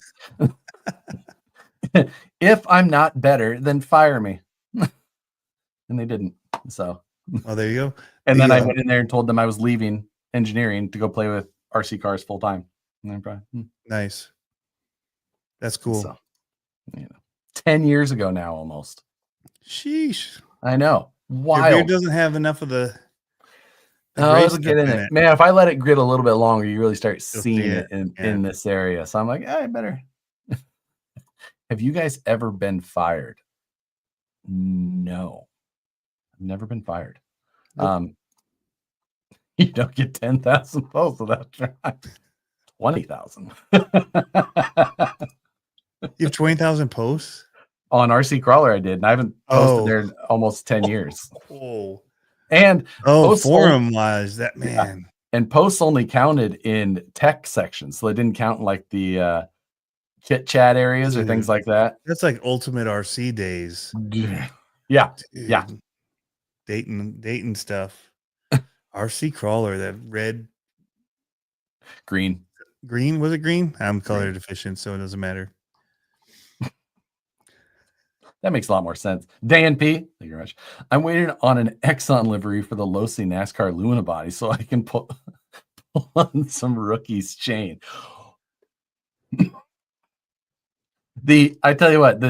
[SPEAKER 2] If I'm not better, then fire me. And they didn't. So.
[SPEAKER 1] Oh, there you go.
[SPEAKER 2] And then I went in there and told them I was leaving engineering to go play with RC cars full time.
[SPEAKER 1] Nice. That's cool.
[SPEAKER 2] So, 10 years ago now, almost.
[SPEAKER 1] Sheesh.
[SPEAKER 2] I know. Wild.
[SPEAKER 1] Your beard doesn't have enough of the
[SPEAKER 2] let's get in it. Man, if I let it grit a little bit longer, you really start seeing it in this area. So I'm like, I better. Have you guys ever been fired? No. I've never been fired. Nope. You don't get 10,000 posts without trying. 20,000.
[SPEAKER 1] You have 20,000 posts?
[SPEAKER 2] On RC Crawler, I did. And I haven't posted there in almost 10 years. And
[SPEAKER 1] forum-wise, that man.
[SPEAKER 2] Yeah. And posts only counted in tech sections. So they didn't count in like the chit chat areas or things like that.
[SPEAKER 1] That's like ultimate RC days.
[SPEAKER 2] Yeah.
[SPEAKER 1] Dude.
[SPEAKER 2] Yeah.
[SPEAKER 1] Dating stuff. RC Crawler, that red.
[SPEAKER 2] Green.
[SPEAKER 1] Was it green? I'm color deficient, so it doesn't matter.
[SPEAKER 2] That makes a lot more sense. Dan P, thank you very much. I'm waiting on an Exxon livery for the Losi NASCAR Luna body so I can pull on some rookie's chain. I tell you what,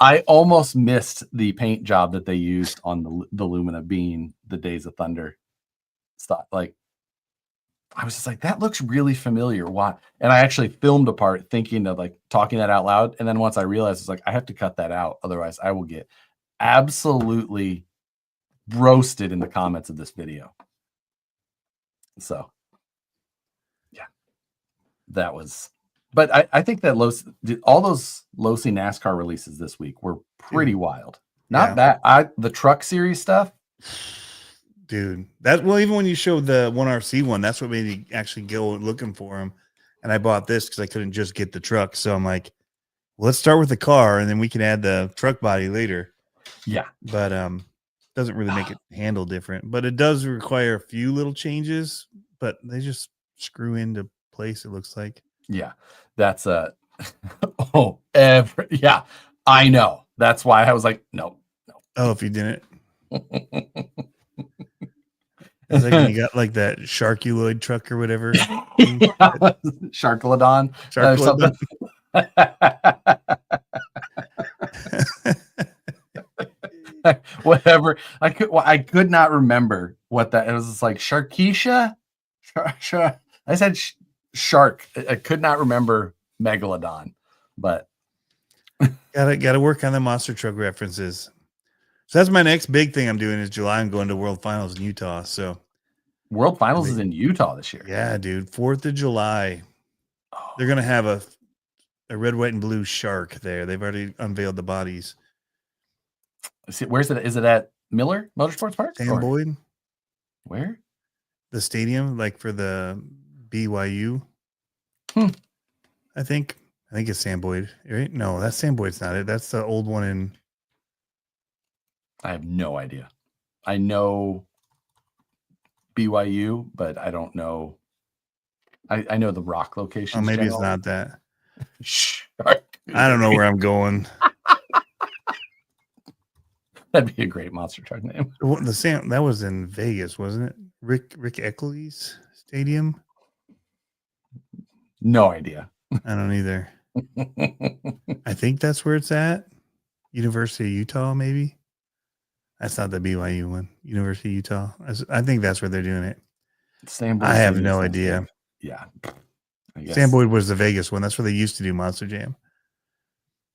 [SPEAKER 2] I almost missed the paint job that they used on the Lumina being the Days of Thunder stuff. Like, I was just like, that looks really familiar. Why? And I actually filmed a part thinking of like talking that out loud. And then once I realized, it's like, I have to cut that out. Otherwise, I will get absolutely roasted in the comments of this video. So, yeah, that was. But I think that all those Losi NASCAR releases this week were pretty wild. Not bad. The truck series stuff.
[SPEAKER 1] Dude, even when you showed the 1RC one, that's what made me actually go looking for them. And I bought this because I couldn't just get the truck. So I'm like, well, let's start with the car and then we can add the truck body later.
[SPEAKER 2] Yeah.
[SPEAKER 1] But doesn't really make it handle different. But it does require a few little changes, but they just screw into place, it looks like.
[SPEAKER 2] Yeah. That's yeah, I know. That's why I was like, no.
[SPEAKER 1] Oh, if you didn't. It's like when you got like that Sharkuloid truck or whatever.
[SPEAKER 2] Sharklodon. Whatever. I could not remember what that. It was just like Sharkeisha. I said shark. I could not remember Megalodon, but
[SPEAKER 1] gotta work on the monster truck references. So that's my next big thing I'm doing is July. I'm going to World Finals in Utah. So
[SPEAKER 2] World Finals is in Utah this year.
[SPEAKER 1] Yeah, dude. 4th of July. Oh. They're going to have a red, white, and blue shark there. They've already unveiled the bodies.
[SPEAKER 2] Where's it? Is it at Miller Motorsports Park?
[SPEAKER 1] Sam Boyd.
[SPEAKER 2] Where?
[SPEAKER 1] The stadium, like for the BYU. I think it's Sam Boyd, right? No, that's Sam Boyd's not it. That's the old one in.
[SPEAKER 2] I have no idea. I know BYU, but I don't know. I know the rock location.
[SPEAKER 1] Oh, maybe it's not that.
[SPEAKER 2] Shark.
[SPEAKER 1] I don't know where I'm going.
[SPEAKER 2] That'd be a great monster truck name.
[SPEAKER 1] That was in Vegas, wasn't it? Rick Eckley's stadium.
[SPEAKER 2] No idea.
[SPEAKER 1] I don't either. I think that's where it's at. University of Utah, maybe. That's not the BYU one. University of Utah. I think that's where they're doing it. I have no idea.
[SPEAKER 2] Yeah.
[SPEAKER 1] Sam Boyd was the Vegas one. That's where they used to do Monster Jam.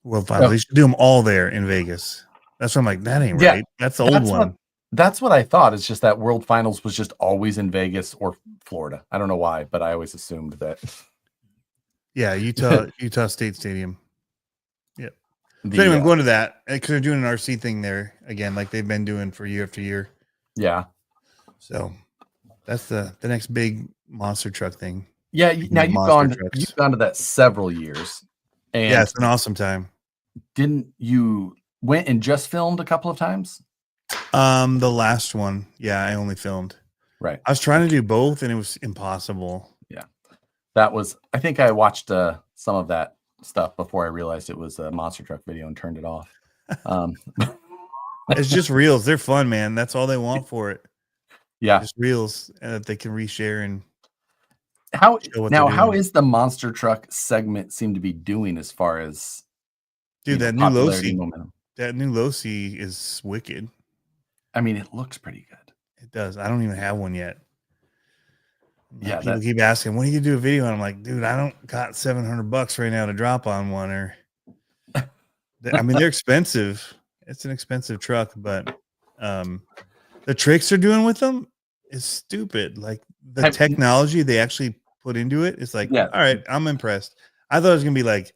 [SPEAKER 1] World Finals. They should do them all there in Vegas. That's what I'm like, that ain't right. That's the old one.
[SPEAKER 2] That's what I thought. It's just that World Finals was just always in Vegas or Florida. I don't know why, but I always assumed that.
[SPEAKER 1] Yeah, Utah State Stadium. Yep. So anyway, I'm going to that because they're doing an RC thing there again, like they've been doing for year after year.
[SPEAKER 2] Yeah.
[SPEAKER 1] So that's the next big monster truck thing.
[SPEAKER 2] Yeah. Now you've gone to that several years. And
[SPEAKER 1] yeah, it's an awesome time.
[SPEAKER 2] Didn't you went and just filmed a couple of times?
[SPEAKER 1] The last one. Yeah, I only filmed.
[SPEAKER 2] Right.
[SPEAKER 1] I was trying to do both and it was impossible.
[SPEAKER 2] Yeah. I think I watched some of that stuff before I realized it was a monster truck video and turned it off.
[SPEAKER 1] It's just reels. They're fun, man. That's all they want for it.
[SPEAKER 2] Yeah.
[SPEAKER 1] Just reels that they can reshare and
[SPEAKER 2] how is the monster truck segment seem to be doing as far as
[SPEAKER 1] that new Losi is wicked.
[SPEAKER 2] I mean, it looks pretty good.
[SPEAKER 1] It does. I don't even have one yet.
[SPEAKER 2] Yeah,
[SPEAKER 1] people keep asking, when do you do a video? And I'm like, dude, I don't got $700 right now to drop on one. Or, I mean, they're expensive. It's an expensive truck, but the tricks they're doing with them is stupid. Like the technology they actually put into it is like, all right, I'm impressed. I thought it was gonna be like,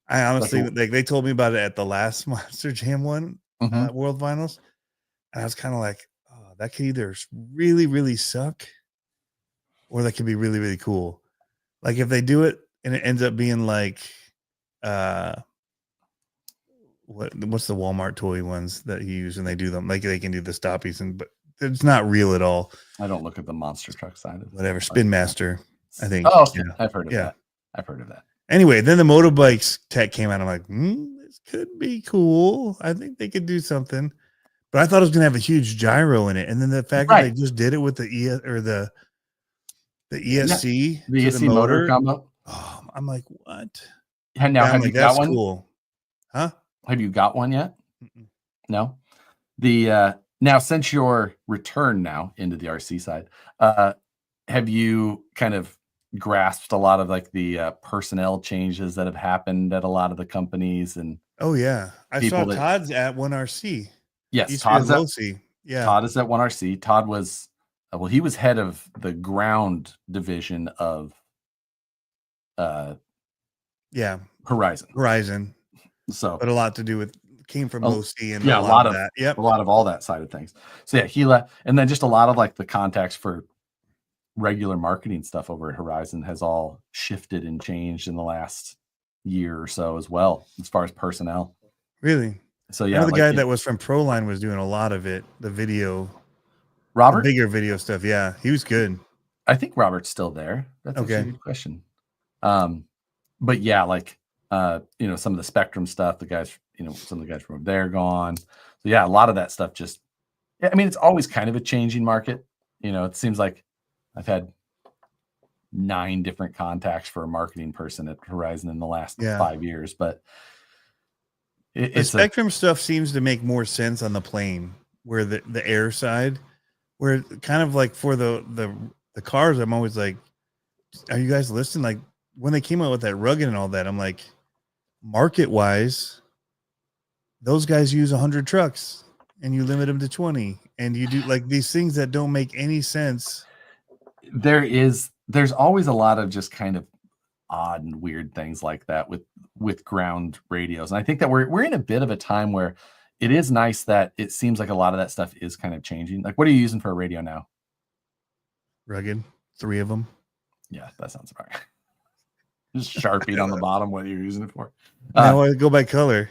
[SPEAKER 1] I honestly like they told me about it at the last Monster Jam one, World Finals, and I was kind of like, oh, that could either really, really suck, or that could be really, really cool. Like if they do it and it ends up being like, what's the Walmart toy ones that you use and they do them like they can do the stoppies but it's not real at all.
[SPEAKER 2] I don't look at the monster truck side of
[SPEAKER 1] whatever Spin Master, I think.
[SPEAKER 2] Oh, yeah. I've heard of that. I've heard of that.
[SPEAKER 1] Anyway, then the motorbikes tech came out. I'm like, this could be cool. I think they could do something, but I thought it was gonna have a huge gyro in it. And then the fact that they just did it with the the ESC,
[SPEAKER 2] the ESC motor combo.
[SPEAKER 1] Oh, I'm like, what?
[SPEAKER 2] And now have you got one?
[SPEAKER 1] Cool. Huh?
[SPEAKER 2] Have you got one yet? No. The now since your return now into the RC side, have you kind of grasped a lot of like the personnel changes that have happened at a lot of the companies? And
[SPEAKER 1] oh yeah, I saw Todd's at 1RC.
[SPEAKER 2] Yes, Todd's at
[SPEAKER 1] OC. Yeah,
[SPEAKER 2] Todd is at 1RC. Todd was he was head of the ground division of Horizon. So,
[SPEAKER 1] but a lot to do with came from OC and
[SPEAKER 2] a lot of
[SPEAKER 1] that.
[SPEAKER 2] Yep, a lot of all that side of things. So yeah, he left, and then just a lot of like the contacts for regular marketing stuff over at Horizon has all shifted and changed in the last year or so as well, as far as personnel.
[SPEAKER 1] Really?
[SPEAKER 2] So yeah,
[SPEAKER 1] the guy that was from Proline was doing a lot of it. The video,
[SPEAKER 2] Robert,
[SPEAKER 1] the bigger video stuff. Yeah, he was good.
[SPEAKER 2] I think Robert's still there. That's a good question. But yeah, like. Some of the Spectrum stuff, some of the guys from over there gone. So yeah, a lot of that stuff I mean, it's always kind of a changing market. It seems like I've had 9 different contacts for a marketing person at Horizon in the last 5 years, but
[SPEAKER 1] the Spectrum stuff seems to make more sense on the plane, where the air side, where kind of like for the cars, I'm always like, are you guys listening? Like when they came out with that rugged and all that, I'm like, market wise, those guys use 100 trucks and you limit them to 20, and you do like these things that don't make any sense.
[SPEAKER 2] There's always a lot of just kind of odd and weird things like that with ground radios. And I think that we're in a bit of a time where it is nice that it seems like a lot of that stuff is kind of changing. Like, what are you using for a radio now?
[SPEAKER 1] Rugged, 3 of them.
[SPEAKER 2] Yeah, that sounds about right. Just Sharpie on the bottom, what you're using it for.
[SPEAKER 1] Now I go by color.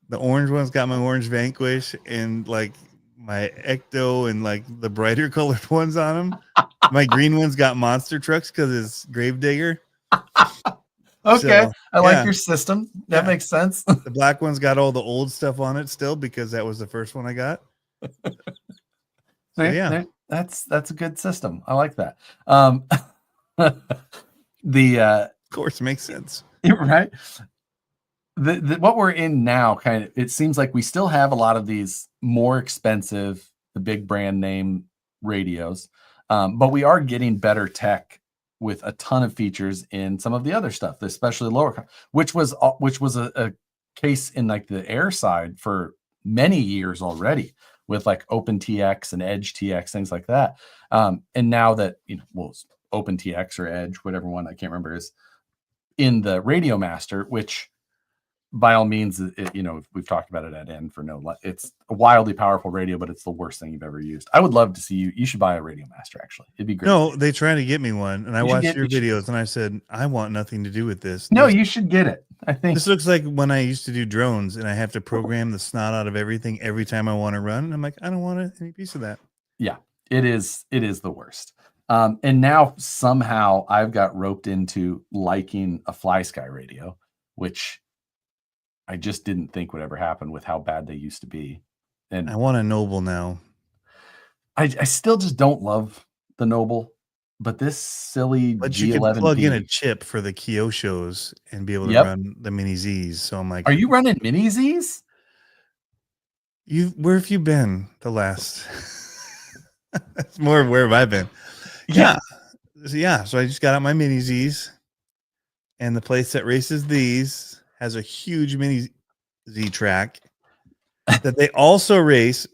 [SPEAKER 1] The orange one's got my orange Vanquish and like my Ecto and like the brighter colored ones on them. My green one's got monster trucks because it's Gravedigger.
[SPEAKER 2] Okay, so, I like your system. That makes sense.
[SPEAKER 1] The black one's got all the old stuff on it still because that was the first one I got.
[SPEAKER 2] So, yeah, that's a good system. I like that. Of
[SPEAKER 1] course, makes sense,
[SPEAKER 2] right? What we're in now, kind of, it seems like we still have a lot of these more expensive, the big brand name radios, but we are getting better tech with a ton of features in some of the other stuff, especially lower, which was a case in like the air side for many years already with like OpenTX and Edge TX, things like that. And now that, OpenTX or Edge, whatever one, I can't remember, is in the Radio Master, which by all means, we've talked about it at end for it's a wildly powerful radio, but it's the worst thing you've ever used. I would love to see you should buy a Radio Master, actually. It'd be great.
[SPEAKER 1] No, they tried to get me one, and I watched your videos, and I said, I want nothing to do with this.
[SPEAKER 2] No, you should get it. I think
[SPEAKER 1] this looks like when I used to do drones, and I have to program the snot out of everything every time I want to run. And I'm like, I don't want any piece of that.
[SPEAKER 2] Yeah, it is the worst. And now somehow I've got roped into liking a Fly Sky radio, which I just didn't think would ever happen with how bad they used to be. And
[SPEAKER 1] I want a Noble now.
[SPEAKER 2] I still just don't love the Noble, but this silly
[SPEAKER 1] But
[SPEAKER 2] G11B,
[SPEAKER 1] you can plug in a chip for the Kyosho's and be able to run the Mini Z's. So I'm like,
[SPEAKER 2] are you running Mini Z's?
[SPEAKER 1] Where have you been the last? It's more of where have I been? Yeah. So I just got out my Mini Z's, and the place that races these has a huge Mini Z track that they also race.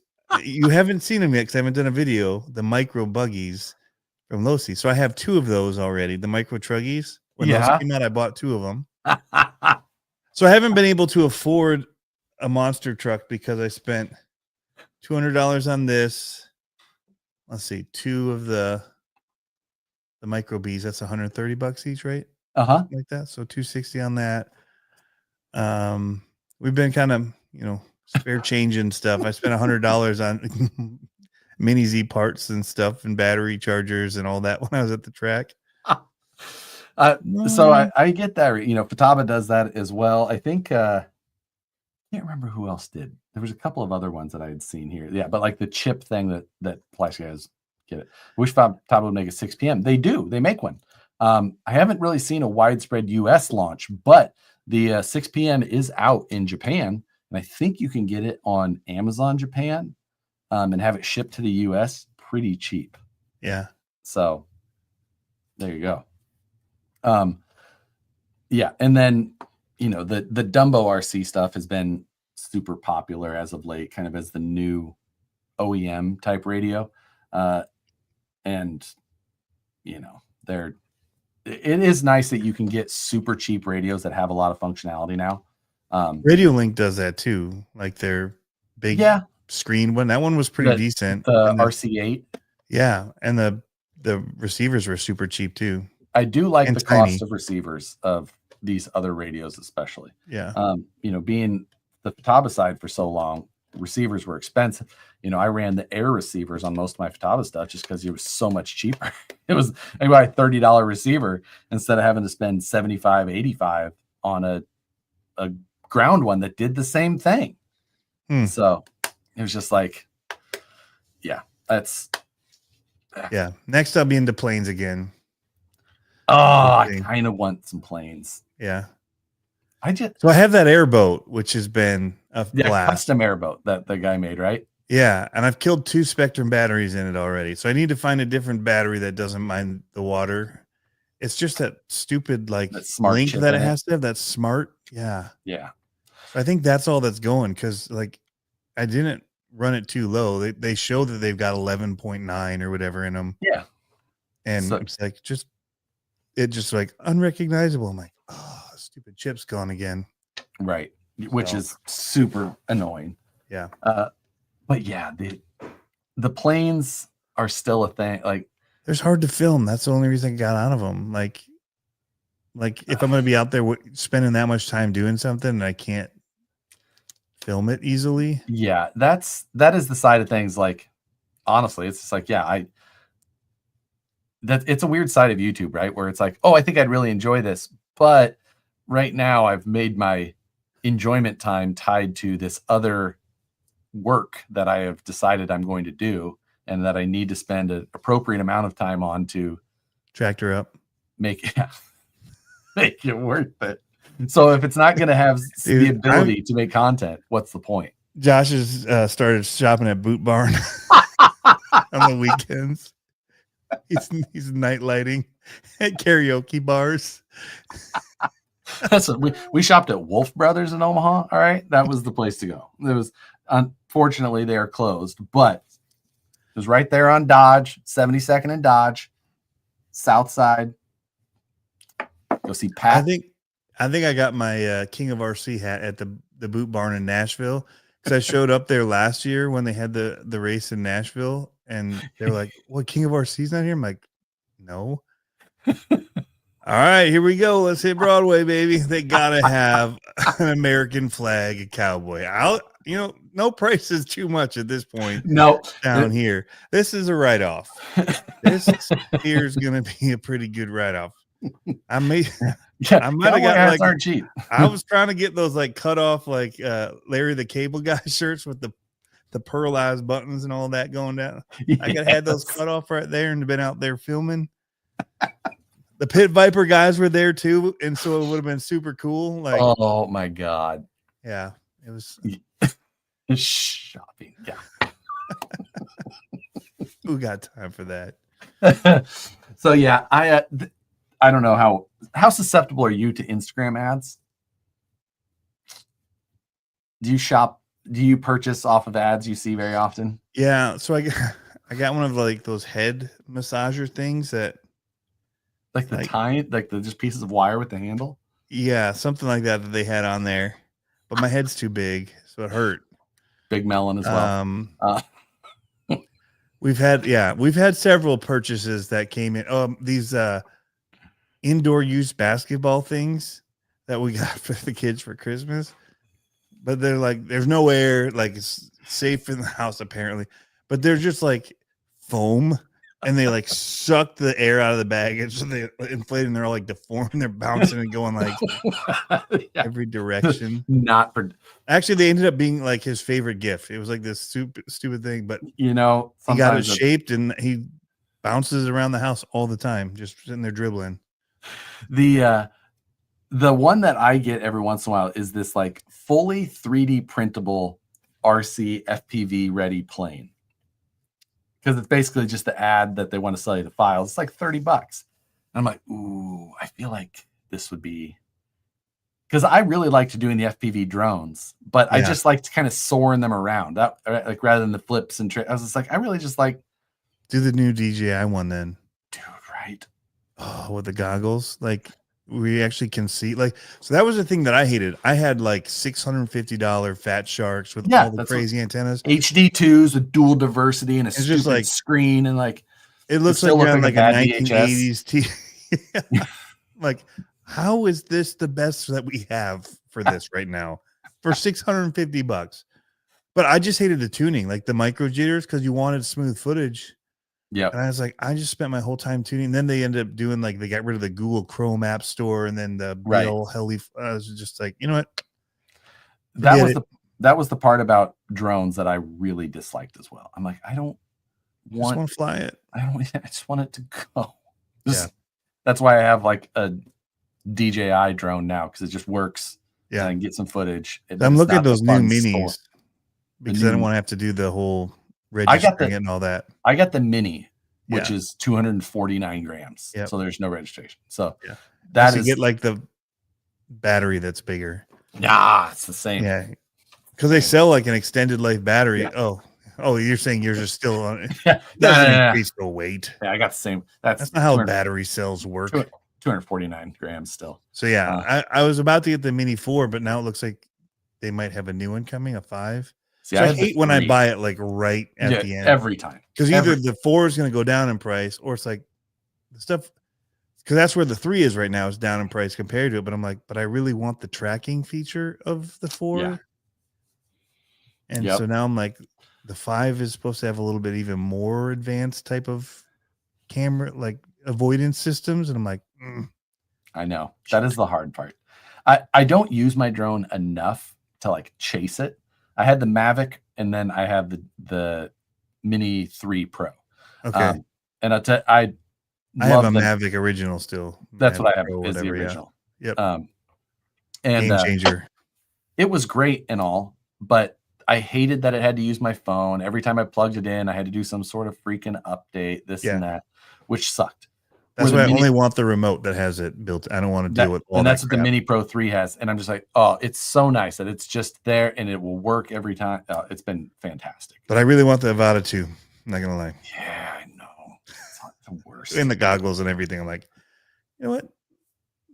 [SPEAKER 1] You haven't seen them yet because I haven't done a video. The micro buggies from Losi. So I have 2 of those already. The micro truggies. When those came out, I bought 2 of them. So I haven't been able to afford a monster truck because I spent $200 on this. Let's see, 2 of the micro Bs. That's $130 each, right? Like that. So $260 on that. We've been kind of, spare changing stuff. I spent $100 on Mini Z parts and stuff and battery chargers and all that when I was at the track.
[SPEAKER 2] So I get that. Futaba does that as well. I think I can't remember who else did. There was a couple of other ones that I had seen here. Yeah, but like the chip thing that Flash guys get it. I wish Futaba would make a 6 p.m. They do. They make one. I haven't really seen a widespread US launch, but the 6 p.m. is out in Japan, and I think you can get it on Amazon Japan and have it shipped to the US pretty cheap.
[SPEAKER 1] Yeah.
[SPEAKER 2] So there you go. And then the Dumbo RC stuff has been super popular as of late, kind of as the new OEM type radio. It is nice that you can get super cheap radios that have a lot of functionality now.
[SPEAKER 1] Radio Link does that too, like their big screen one. That one was pretty decent.
[SPEAKER 2] The RC8.
[SPEAKER 1] Yeah, and the receivers were super cheap too.
[SPEAKER 2] I do like the cost of receivers of these other radios, especially.
[SPEAKER 1] Yeah.
[SPEAKER 2] Being the Futaba side for so long, receivers were expensive. I ran the air receivers on most of my Futaba stuff just because it was so much cheaper. It was I buy a $30 receiver instead of having to spend $75, $85 on a ground one that did the same thing. So it was just like,
[SPEAKER 1] Next I'll be into planes again.
[SPEAKER 2] I kind of want some planes.
[SPEAKER 1] Yeah.
[SPEAKER 2] So
[SPEAKER 1] I have that airboat, which has been a blast.
[SPEAKER 2] Custom airboat that the guy made, right?
[SPEAKER 1] Yeah, and I've killed 2 Spectrum batteries in it already. So I need to find a different battery that doesn't mind the water. It's just that stupid that smart link that it has to have. That's smart. Yeah.
[SPEAKER 2] Yeah.
[SPEAKER 1] So I think that's all that's going because I didn't run it too low. They show that they've got 11.9 or whatever in them.
[SPEAKER 2] Yeah.
[SPEAKER 1] And it's just like unrecognizable. I'm like, oh, stupid chip's gone again.
[SPEAKER 2] Right. Which is super annoying.
[SPEAKER 1] Yeah.
[SPEAKER 2] But yeah, the planes are still a thing. Like,
[SPEAKER 1] there's hard to film. That's the only reason I got out of them. Like if I'm going to be out there spending that much time doing something and I can't film it easily.
[SPEAKER 2] Yeah, that is the side of things. Like, honestly, it's just like, it's a weird side of YouTube, right? Where it's like, oh, I think I'd really enjoy this, but right now I've made my enjoyment time tied to this other work that I have decided I'm going to do and that I need to spend an appropriate amount of time on to
[SPEAKER 1] tractor up,
[SPEAKER 2] make it worth it. So if it's not going to have the ability to make content, what's the point?
[SPEAKER 1] Josh has started shopping at Boot Barn on the weekends. He's night lighting at karaoke bars.
[SPEAKER 2] So we shopped at Wolf Brothers in Omaha. All right, that was the place to go. It was unfortunately they are closed, but it was right there on Dodge, 72nd and Dodge, South Side. Go see Pat.
[SPEAKER 1] I think I got my King of RC hat at the Boot Barn in Nashville because I showed up there last year when they had the race in Nashville, and they were like, "What, King of RC's not here?" I'm like, "No." All right, here we go. Let's hit Broadway, baby. They gotta have an American flag, a cowboy. No price is too much at this point.
[SPEAKER 2] No,
[SPEAKER 1] down here. This is a write-off. This here's gonna be a pretty good write-off. I might have got
[SPEAKER 2] aren't cheap.
[SPEAKER 1] I was trying to get those like cut off like Larry the Cable Guy shirts with the pearlized buttons and all that going down. Yes. I could have had those cut off right there and been out there filming. The Pit Viper guys were there too, and so it would have been super cool. Like,
[SPEAKER 2] oh my god,
[SPEAKER 1] yeah, it was
[SPEAKER 2] shopping. Yeah,
[SPEAKER 1] who got time for that?
[SPEAKER 2] So yeah, I don't know how susceptible are you to Instagram ads? Do you shop? Do you purchase off of ads you see very often?
[SPEAKER 1] Yeah, so I got one of like those head massager things that.
[SPEAKER 2] Like the just pieces of wire with the handle?
[SPEAKER 1] Yeah, something like that they had on there. But my head's too big, so it hurt.
[SPEAKER 2] Big melon as well.
[SPEAKER 1] We've had several purchases that came in. These indoor use basketball things that we got for the kids for Christmas. But they're like, there's no air, like it's safe in the house apparently. But they're just like foam. And they like suck the air out of the bag. It's so they inflate and they're all like deformed. They're bouncing and going like every direction. Actually, they ended up being like his favorite gift. It was like this stupid thing, but
[SPEAKER 2] he got it
[SPEAKER 1] shaped and he bounces around the house all the time, just sitting there dribbling.
[SPEAKER 2] The one that I get every once in a while is this like fully 3D printable RC FPV ready plane. Because it's basically just the ad that they want to sell you the files. It's like $30. And I'm like, ooh, I feel like this would be, because I really liked doing the FPV drones, but I just like to kind of soaring them around, like rather than the flips and I was just like, I really just like
[SPEAKER 1] do the new DJI one then,
[SPEAKER 2] dude. Right?
[SPEAKER 1] Oh, with the goggles, like we actually can see, like, so that was the thing that I hated. I had like $650 Fat Sharks with all the crazy antennas,
[SPEAKER 2] HD2s with dual diversity and a stupid like screen, and like
[SPEAKER 1] it looks like you're on like a 1980s TV. Like, how is this the best that we have for this right now for $650? But I just hated the tuning, like the micro jitters, because you wanted smooth footage.
[SPEAKER 2] Yeah.
[SPEAKER 1] And I was like, I just spent my whole time tuning. And then they ended up doing like, they got rid of the Google Chrome App Store and then the real heli. I was just like, you know what?
[SPEAKER 2] That was the part about drones that I really disliked as well. I'm like, I don't want
[SPEAKER 1] to fly it.
[SPEAKER 2] I just want it to go. That's why I have like a DJI drone now, because it just works. Yeah. And I can get some footage.
[SPEAKER 1] I'm looking at those new minis because I don't want to have to do the whole registering and all that.
[SPEAKER 2] I got the mini, which is 249 grams. Yep. So there's no registration. So that is,
[SPEAKER 1] you get like the battery that's bigger.
[SPEAKER 2] Nah, it's the same.
[SPEAKER 1] Yeah. Because they sell like an extended life battery. Yeah. Oh, you're saying yours are still on it. Doesn't increase the weight.
[SPEAKER 2] Yeah, I got the same.
[SPEAKER 1] That's not how battery cells work.
[SPEAKER 2] 249 grams still.
[SPEAKER 1] So I was about to get the Mini 4, but now it looks like they might have a new one coming, a 5. See, so I hate when I buy it like right at the end
[SPEAKER 2] every time,
[SPEAKER 1] because either the 4 is going to go down in price, or it's like the stuff, because that's where the 3 is right now, is down in price compared to it. But I'm like, but I really want the tracking feature of the 4, and so now I'm like, the 5 is supposed to have a little bit even more advanced type of camera, like avoidance systems, and I'm like,
[SPEAKER 2] I know that is the hard part. I don't use my drone enough to like chase it. I had the Mavic, and then I have the Mini 3 Pro.
[SPEAKER 1] Okay.
[SPEAKER 2] And I
[SPEAKER 1] have a Mavic original still.
[SPEAKER 2] That's
[SPEAKER 1] Mavic
[SPEAKER 2] what I have, is the original.
[SPEAKER 1] Yep.
[SPEAKER 2] And
[SPEAKER 1] game changer.
[SPEAKER 2] It was great and all, but I hated that it had to use my phone. Every time I plugged it in, I had to do some sort of freaking update, this and that, which sucked.
[SPEAKER 1] That's why I only want the remote that has it built. I don't want to deal with all
[SPEAKER 2] and
[SPEAKER 1] that
[SPEAKER 2] that's what the
[SPEAKER 1] crap.
[SPEAKER 2] Mini Pro 3 has. And I'm just like, oh, it's so nice that it's just there and it will work every time. It's been fantastic.
[SPEAKER 1] But I really want the Avata 2. I'm not gonna lie.
[SPEAKER 2] Yeah, I know. It's not the worst.
[SPEAKER 1] And the goggles and everything. I'm like, you know what?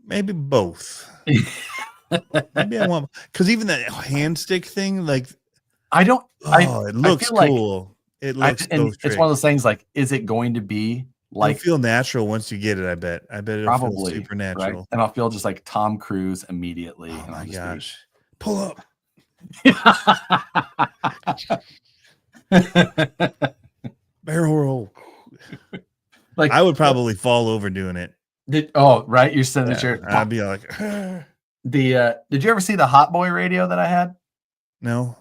[SPEAKER 1] Maybe both. Maybe I want, because even that hand stick thing, like,
[SPEAKER 2] I don't.
[SPEAKER 1] it looks cool.
[SPEAKER 2] Like,
[SPEAKER 1] it looks so
[SPEAKER 2] it's one of those things. Like, is it going to be like?
[SPEAKER 1] It'll feel natural once you get it. I bet it'll
[SPEAKER 2] Probably
[SPEAKER 1] feel super natural,
[SPEAKER 2] right? And I'll feel just like Tom Cruise immediately.
[SPEAKER 1] Oh my gosh! Pull up. Barrel roll. Like, I would probably fall over doing it.
[SPEAKER 2] Right, your signature.
[SPEAKER 1] Yeah, I'd be like,
[SPEAKER 2] did you ever see the Hot Boy radio that I had?
[SPEAKER 1] No.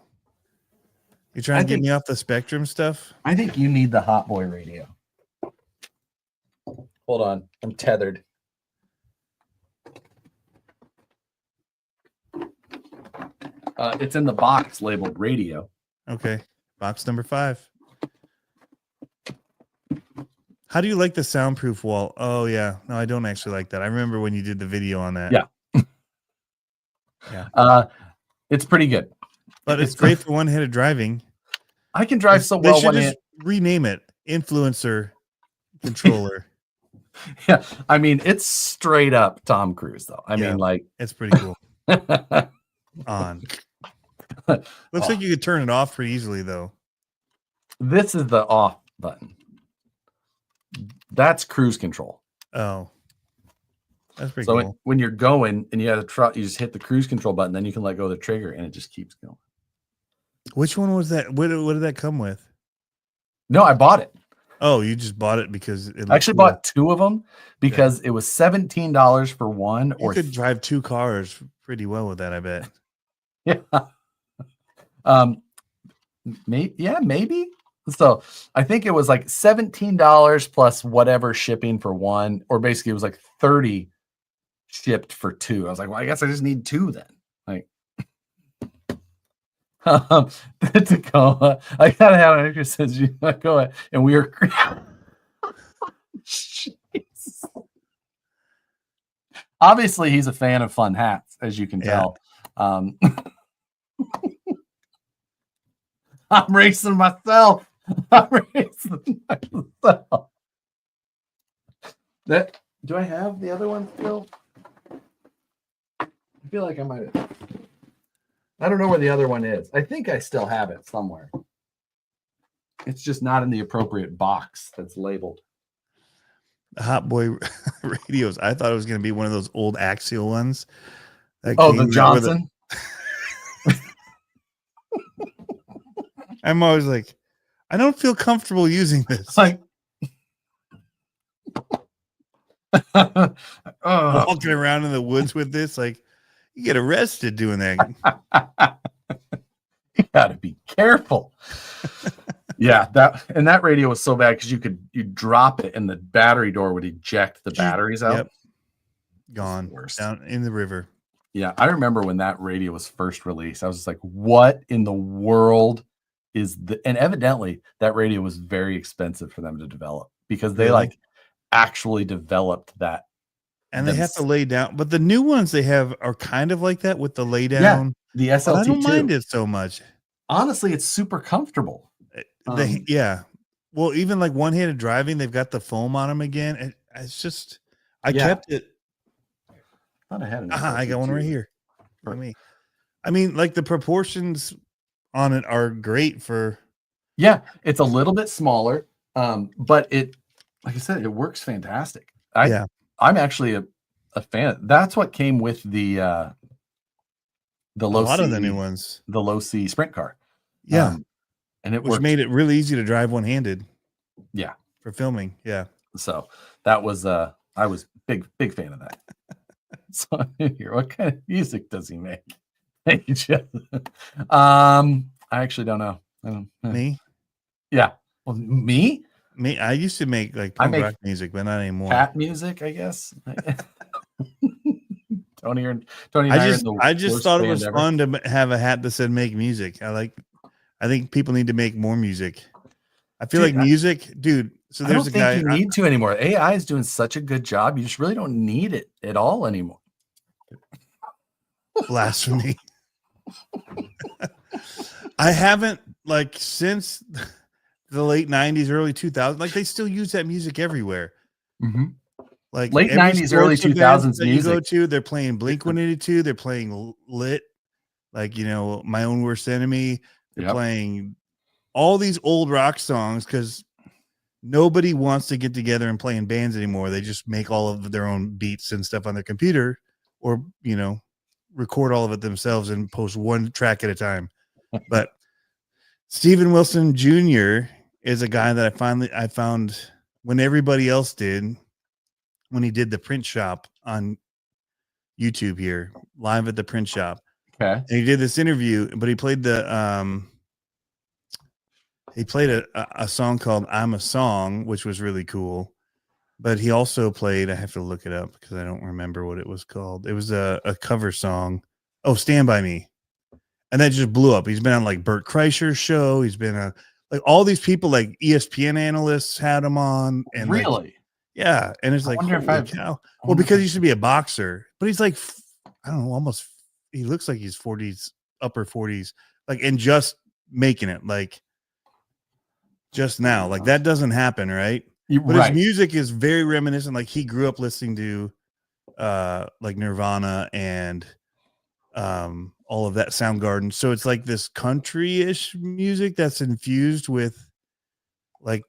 [SPEAKER 1] You trying to get me off the Spectrum stuff?
[SPEAKER 2] I think you need the Hot Boy radio. Hold on, I'm tethered. It's in the box labeled radio.
[SPEAKER 1] Okay, box number 5. How do you like the soundproof wall? Oh yeah, no, I don't actually like that. I remember when you did the video on that.
[SPEAKER 2] Yeah,
[SPEAKER 1] yeah.
[SPEAKER 2] It's pretty good,
[SPEAKER 1] but it's great for one-handed driving.
[SPEAKER 2] I can drive so well.
[SPEAKER 1] They should just rename it influencer controller.
[SPEAKER 2] Yeah, I mean it's straight up Tom Cruise though. I mean, like,
[SPEAKER 1] it's pretty cool. On. Looks like you could turn it off pretty easily though.
[SPEAKER 2] This is the off button. That's cruise control.
[SPEAKER 1] Oh, that's pretty cool.
[SPEAKER 2] So when you're going and you have a truck, you just hit the cruise control button, then you can let go of the trigger and it just keeps going.
[SPEAKER 1] Which one was that? What did that come with?
[SPEAKER 2] No, I bought it.
[SPEAKER 1] Oh, you just bought it because
[SPEAKER 2] I actually bought 2 of them because it was $17 for one.
[SPEAKER 1] You could drive 2 cars pretty well with that, I bet.
[SPEAKER 2] Yeah. Maybe. So I think it was like $17 plus whatever shipping for one, or basically it was like 30 shipped for 2. I was like, well, I guess I just need 2 then. Like, the Tacoma, I gotta have an extra says you go ahead, and we were. Obviously, he's a fan of fun hats, as you can tell. I'm racing myself. Do I have the other one still? I feel like I might have. I don't know where the other one is. I think I still have it somewhere. It's just not in the appropriate box that's labeled.
[SPEAKER 1] Hot Boy radios. I thought it was going to be one of those old Axial ones.
[SPEAKER 2] The Johnson.
[SPEAKER 1] I'm always like, I don't feel comfortable using this.
[SPEAKER 2] Like,
[SPEAKER 1] walking around in the woods with this, like, you get arrested doing that.
[SPEAKER 2] You got to be careful. Yeah, that radio was so bad because you drop it and the battery door would eject the batteries out. Yep.
[SPEAKER 1] Gone down in the river.
[SPEAKER 2] Yeah, I remember when that radio was first released. I was just like, "What in the world is the?" And evidently, that radio was very expensive for them to develop because they actually developed that.
[SPEAKER 1] And they have to lay down, but the new ones they have are kind of like that with the lay down.
[SPEAKER 2] Yeah, the SLT.
[SPEAKER 1] I don't mind it so much.
[SPEAKER 2] Honestly, it's super comfortable.
[SPEAKER 1] Well, even like one-handed driving, they've got the foam on them again. It's just, I kept it.
[SPEAKER 2] I thought I had
[SPEAKER 1] I got one right here for me. I mean, like the proportions on it are great for.
[SPEAKER 2] Yeah, it's a little bit smaller, but it, like I said, it works fantastic. I'm actually a fan. That's what came with the low. A lot
[SPEAKER 1] of the new ones,
[SPEAKER 2] the low C sprint car.
[SPEAKER 1] Yeah.
[SPEAKER 2] And it
[SPEAKER 1] which made it really easy to drive one-handed.
[SPEAKER 2] Yeah.
[SPEAKER 1] For filming. Yeah.
[SPEAKER 2] So that was I was big fan of that. So here, what kind of music does he make? I actually don't know.
[SPEAKER 1] Me?
[SPEAKER 2] Yeah. Well, me?
[SPEAKER 1] I used to make like punk rock music, but not anymore.
[SPEAKER 2] Cat music, I guess. Tony.
[SPEAKER 1] I just thought it was fun to have a hat that said "Make Music." I think people need to make more music. I feel like music, dude. So
[SPEAKER 2] I don't think you need to anymore. AI is doing such a good job. You just really don't need it at all anymore.
[SPEAKER 1] Blasphemy. I haven't since the late 90s, early 2000s, they still use that music everywhere.
[SPEAKER 2] Mm-hmm.
[SPEAKER 1] Like
[SPEAKER 2] late 90s, early 2000s
[SPEAKER 1] that music. You go to, they're playing Blink-182, they're playing Lit, My Own Worst Enemy. They're playing all these old rock songs because nobody wants to get together and play in bands anymore. They just make all of their own beats and stuff on their computer, or record all of it themselves and post one track at a time. But Steven Wilson Jr. is a guy that I found when everybody else did, when he did the print shop on YouTube here, live at the print shop.
[SPEAKER 2] Okay.
[SPEAKER 1] And he did this interview, but he played a song called I'm a Song, which was really cool. But he also played, I have to look it up because I don't remember what it was called. It was a cover song. Oh, Stand By Me. And that just blew up. He's been on Bert Kreischer's show. He's been on all these people, ESPN analysts had him on. And
[SPEAKER 2] really?
[SPEAKER 1] Yeah. And it's holy cow. Well, because he used to be a boxer, but he's I don't know, almost, he looks like he's 40s, upper 40s, and just making it just now. That doesn't happen, right? But his music is very reminiscent. He grew up listening to Nirvana and all of that, Soundgarden. So it's this country-ish music that's infused with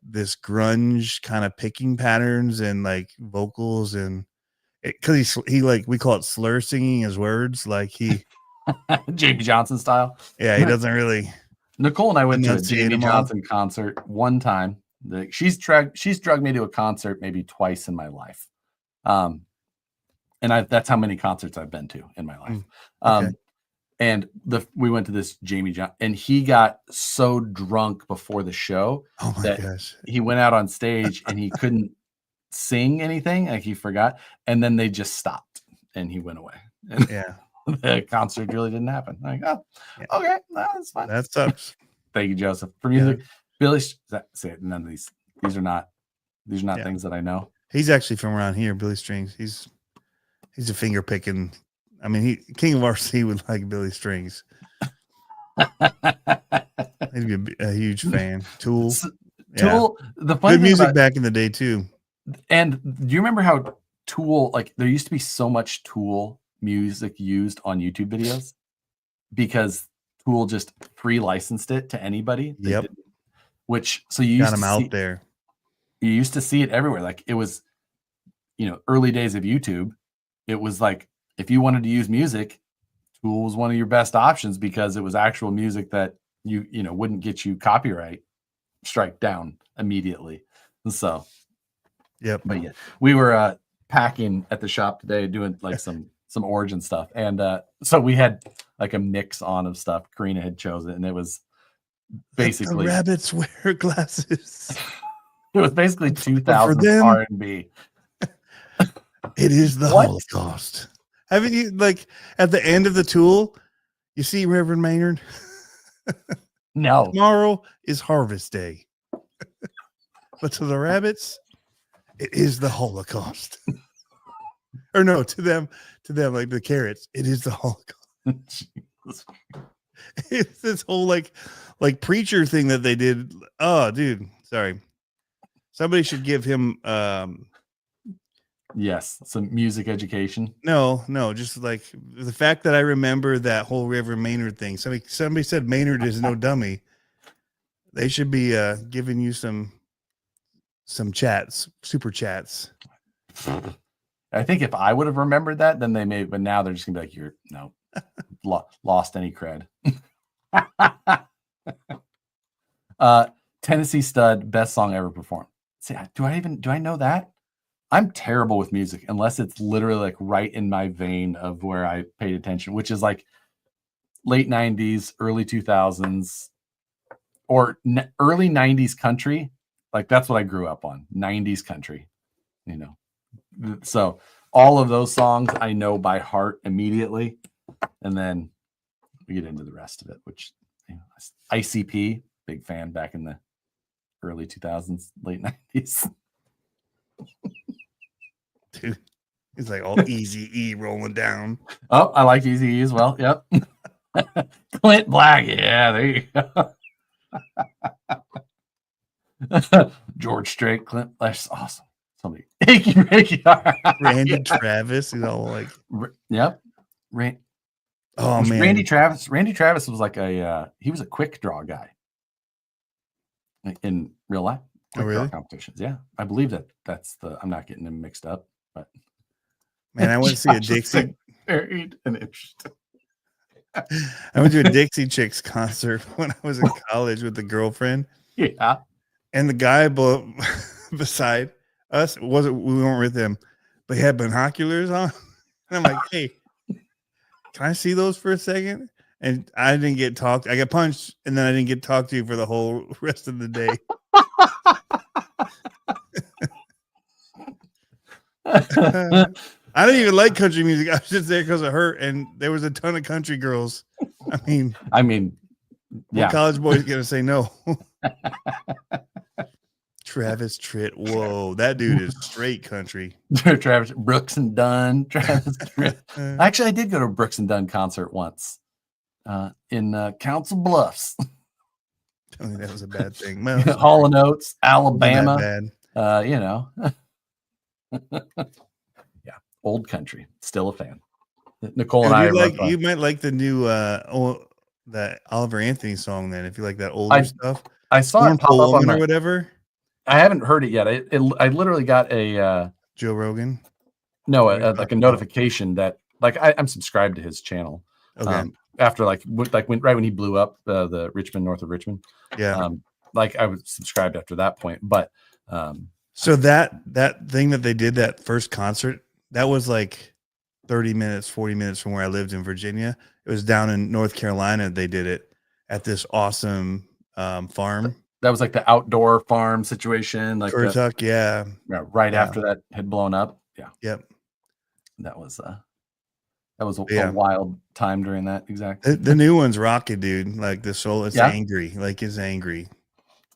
[SPEAKER 1] this grunge kind of picking patterns and vocals, and because he we call it slur singing his words, he
[SPEAKER 2] Jamie Johnson style.
[SPEAKER 1] Yeah, he doesn't really.
[SPEAKER 2] Nicole and I went to a Jamie Johnson concert one time. She's drugged me to a concert maybe twice in my life. And that's how many concerts I've been to in my life. Okay. And we went to this Jamie Johnson, and he got so drunk before the show that he went out on stage and he couldn't sing anything. He forgot. And then they just stopped and he went away. And the concert really didn't happen. Okay, that's fine.
[SPEAKER 1] That sucks.
[SPEAKER 2] Thank you, Joseph. For music, Billy, say it. None of these are not things that I know.
[SPEAKER 1] He's actually from around here, Billy Strings. He's a finger picking. I mean, King of RC would like Billy Strings. He'd be a huge fan. Tool. The funny good music back in the day too.
[SPEAKER 2] And do you remember how Tool? There used to be so much Tool music used on YouTube videos because Tool just free licensed it to anybody.
[SPEAKER 1] Yep.
[SPEAKER 2] So you
[SPEAKER 1] got them out there.
[SPEAKER 2] You used to see it everywhere. It was, early days of YouTube. It was if you wanted to use music, Tool was one of your best options because it was actual music that you wouldn't get you copyright strike down immediately. And so,
[SPEAKER 1] yep.
[SPEAKER 2] But yeah, we were packing at the shop today doing some Origin stuff, and so we had a mix on of stuff. Karina had chosen it, and it was basically
[SPEAKER 1] the rabbits wear glasses.
[SPEAKER 2] It was basically 2000 R&B.
[SPEAKER 1] It is the Holocaust. Haven't you at the end of the Tool, you see Reverend Maynard?
[SPEAKER 2] No.
[SPEAKER 1] Tomorrow is harvest day. But to the rabbits, it is the Holocaust. Or no, to them, the carrots, it is the Holocaust. It's this whole preacher thing that they did. Oh, dude, sorry. Somebody should give him
[SPEAKER 2] yes, some music education.
[SPEAKER 1] No, just the fact that I remember that whole Reverend Maynard thing. Somebody said Maynard is no dummy. They should be giving you some chats, super chats.
[SPEAKER 2] I think if I would have remembered that, then they may, but now they're just gonna be you're lost any cred. Tennessee Stud, best song ever performed. See, do I know that? I'm terrible with music unless it's literally right in my vein of where I paid attention, which is late 90s, early 2000s, or early 90s country. That's what I grew up on, 90s country, So all of those songs I know by heart immediately. And then we get into the rest of it, which ICP, big fan back in the early 2000s, late 90s.
[SPEAKER 1] Dude, it's like all Easy E rolling down.
[SPEAKER 2] Oh, I like Easy E as well. Yep. Clint Black. Yeah, there you go. George Strait, Clint. That's awesome. Somebody. Achy Ricky.
[SPEAKER 1] Randy Travis is all like.
[SPEAKER 2] Yep.
[SPEAKER 1] Oh man.
[SPEAKER 2] Randy Travis was like he was a quick draw guy in real life.
[SPEAKER 1] Oh, really?
[SPEAKER 2] Draw competitions. Yeah. I believe that's I'm not getting them mixed up, but
[SPEAKER 1] man, I went to see a Dixie.
[SPEAKER 2] Married and interesting.
[SPEAKER 1] I went to a Dixie Chicks concert when I was in college with a girlfriend.
[SPEAKER 2] Yeah.
[SPEAKER 1] And the guy beside us we weren't with him, but he had binoculars on. And I'm like, hey, can I see those for a second? And I didn't get talked. I got punched, and then I didn't get talked to for the whole rest of the day. I didn't even like country music. I was just there because of her, and there was a ton of country girls. I mean,
[SPEAKER 2] yeah.
[SPEAKER 1] What college boy's gonna say no? Travis Tritt. Whoa, that dude is straight country.
[SPEAKER 2] Travis Brooks and Dunn. Travis Tritt. Actually, I did go to a Brooks and Dunn concert once in Council Bluffs.
[SPEAKER 1] I think that was a bad thing. Well,
[SPEAKER 2] Hall & Oates, Alabama.
[SPEAKER 1] Bad.
[SPEAKER 2] Yeah, old country. Still a fan. Nicole and I
[SPEAKER 1] you might like the new that Oliver Anthony song then, if you like that older stuff.
[SPEAKER 2] I saw it pop up on
[SPEAKER 1] or whatever.
[SPEAKER 2] I haven't heard it yet. I literally got a
[SPEAKER 1] Joe Rogan.
[SPEAKER 2] No, like a notification that I'm subscribed to his channel.
[SPEAKER 1] Okay.
[SPEAKER 2] After right when he blew up the Richmond, north of Richmond.
[SPEAKER 1] Yeah.
[SPEAKER 2] I was subscribed after that point, but
[SPEAKER 1] so that thing that they did, that first concert, that was like 30 minutes, 40 minutes from where I lived in Virginia. It was down in North Carolina. They did it at this awesome farm.
[SPEAKER 2] That was like the outdoor farm situation, like
[SPEAKER 1] Currituck, yeah.
[SPEAKER 2] Right after that had blown up. Yeah.
[SPEAKER 1] Yep.
[SPEAKER 2] That was a wild time during that. Exactly.
[SPEAKER 1] The new one's rocket, dude. Like the soul is angry. Like is angry.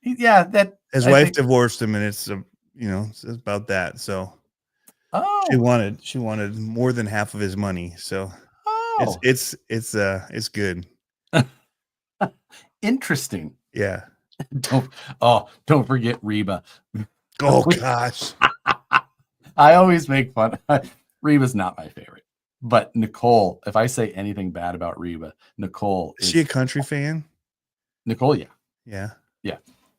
[SPEAKER 2] Yeah, that
[SPEAKER 1] his wife divorced him, and it's it's about that. So she wanted more than half of his money. So it's good.
[SPEAKER 2] Interesting.
[SPEAKER 1] Yeah.
[SPEAKER 2] Don't forget Reba.
[SPEAKER 1] Oh gosh.
[SPEAKER 2] I always make fun. Reba's not my favorite, but Nicole, if I say anything bad about Reba, Nicole
[SPEAKER 1] is she a country fan?
[SPEAKER 2] Nicole, yeah.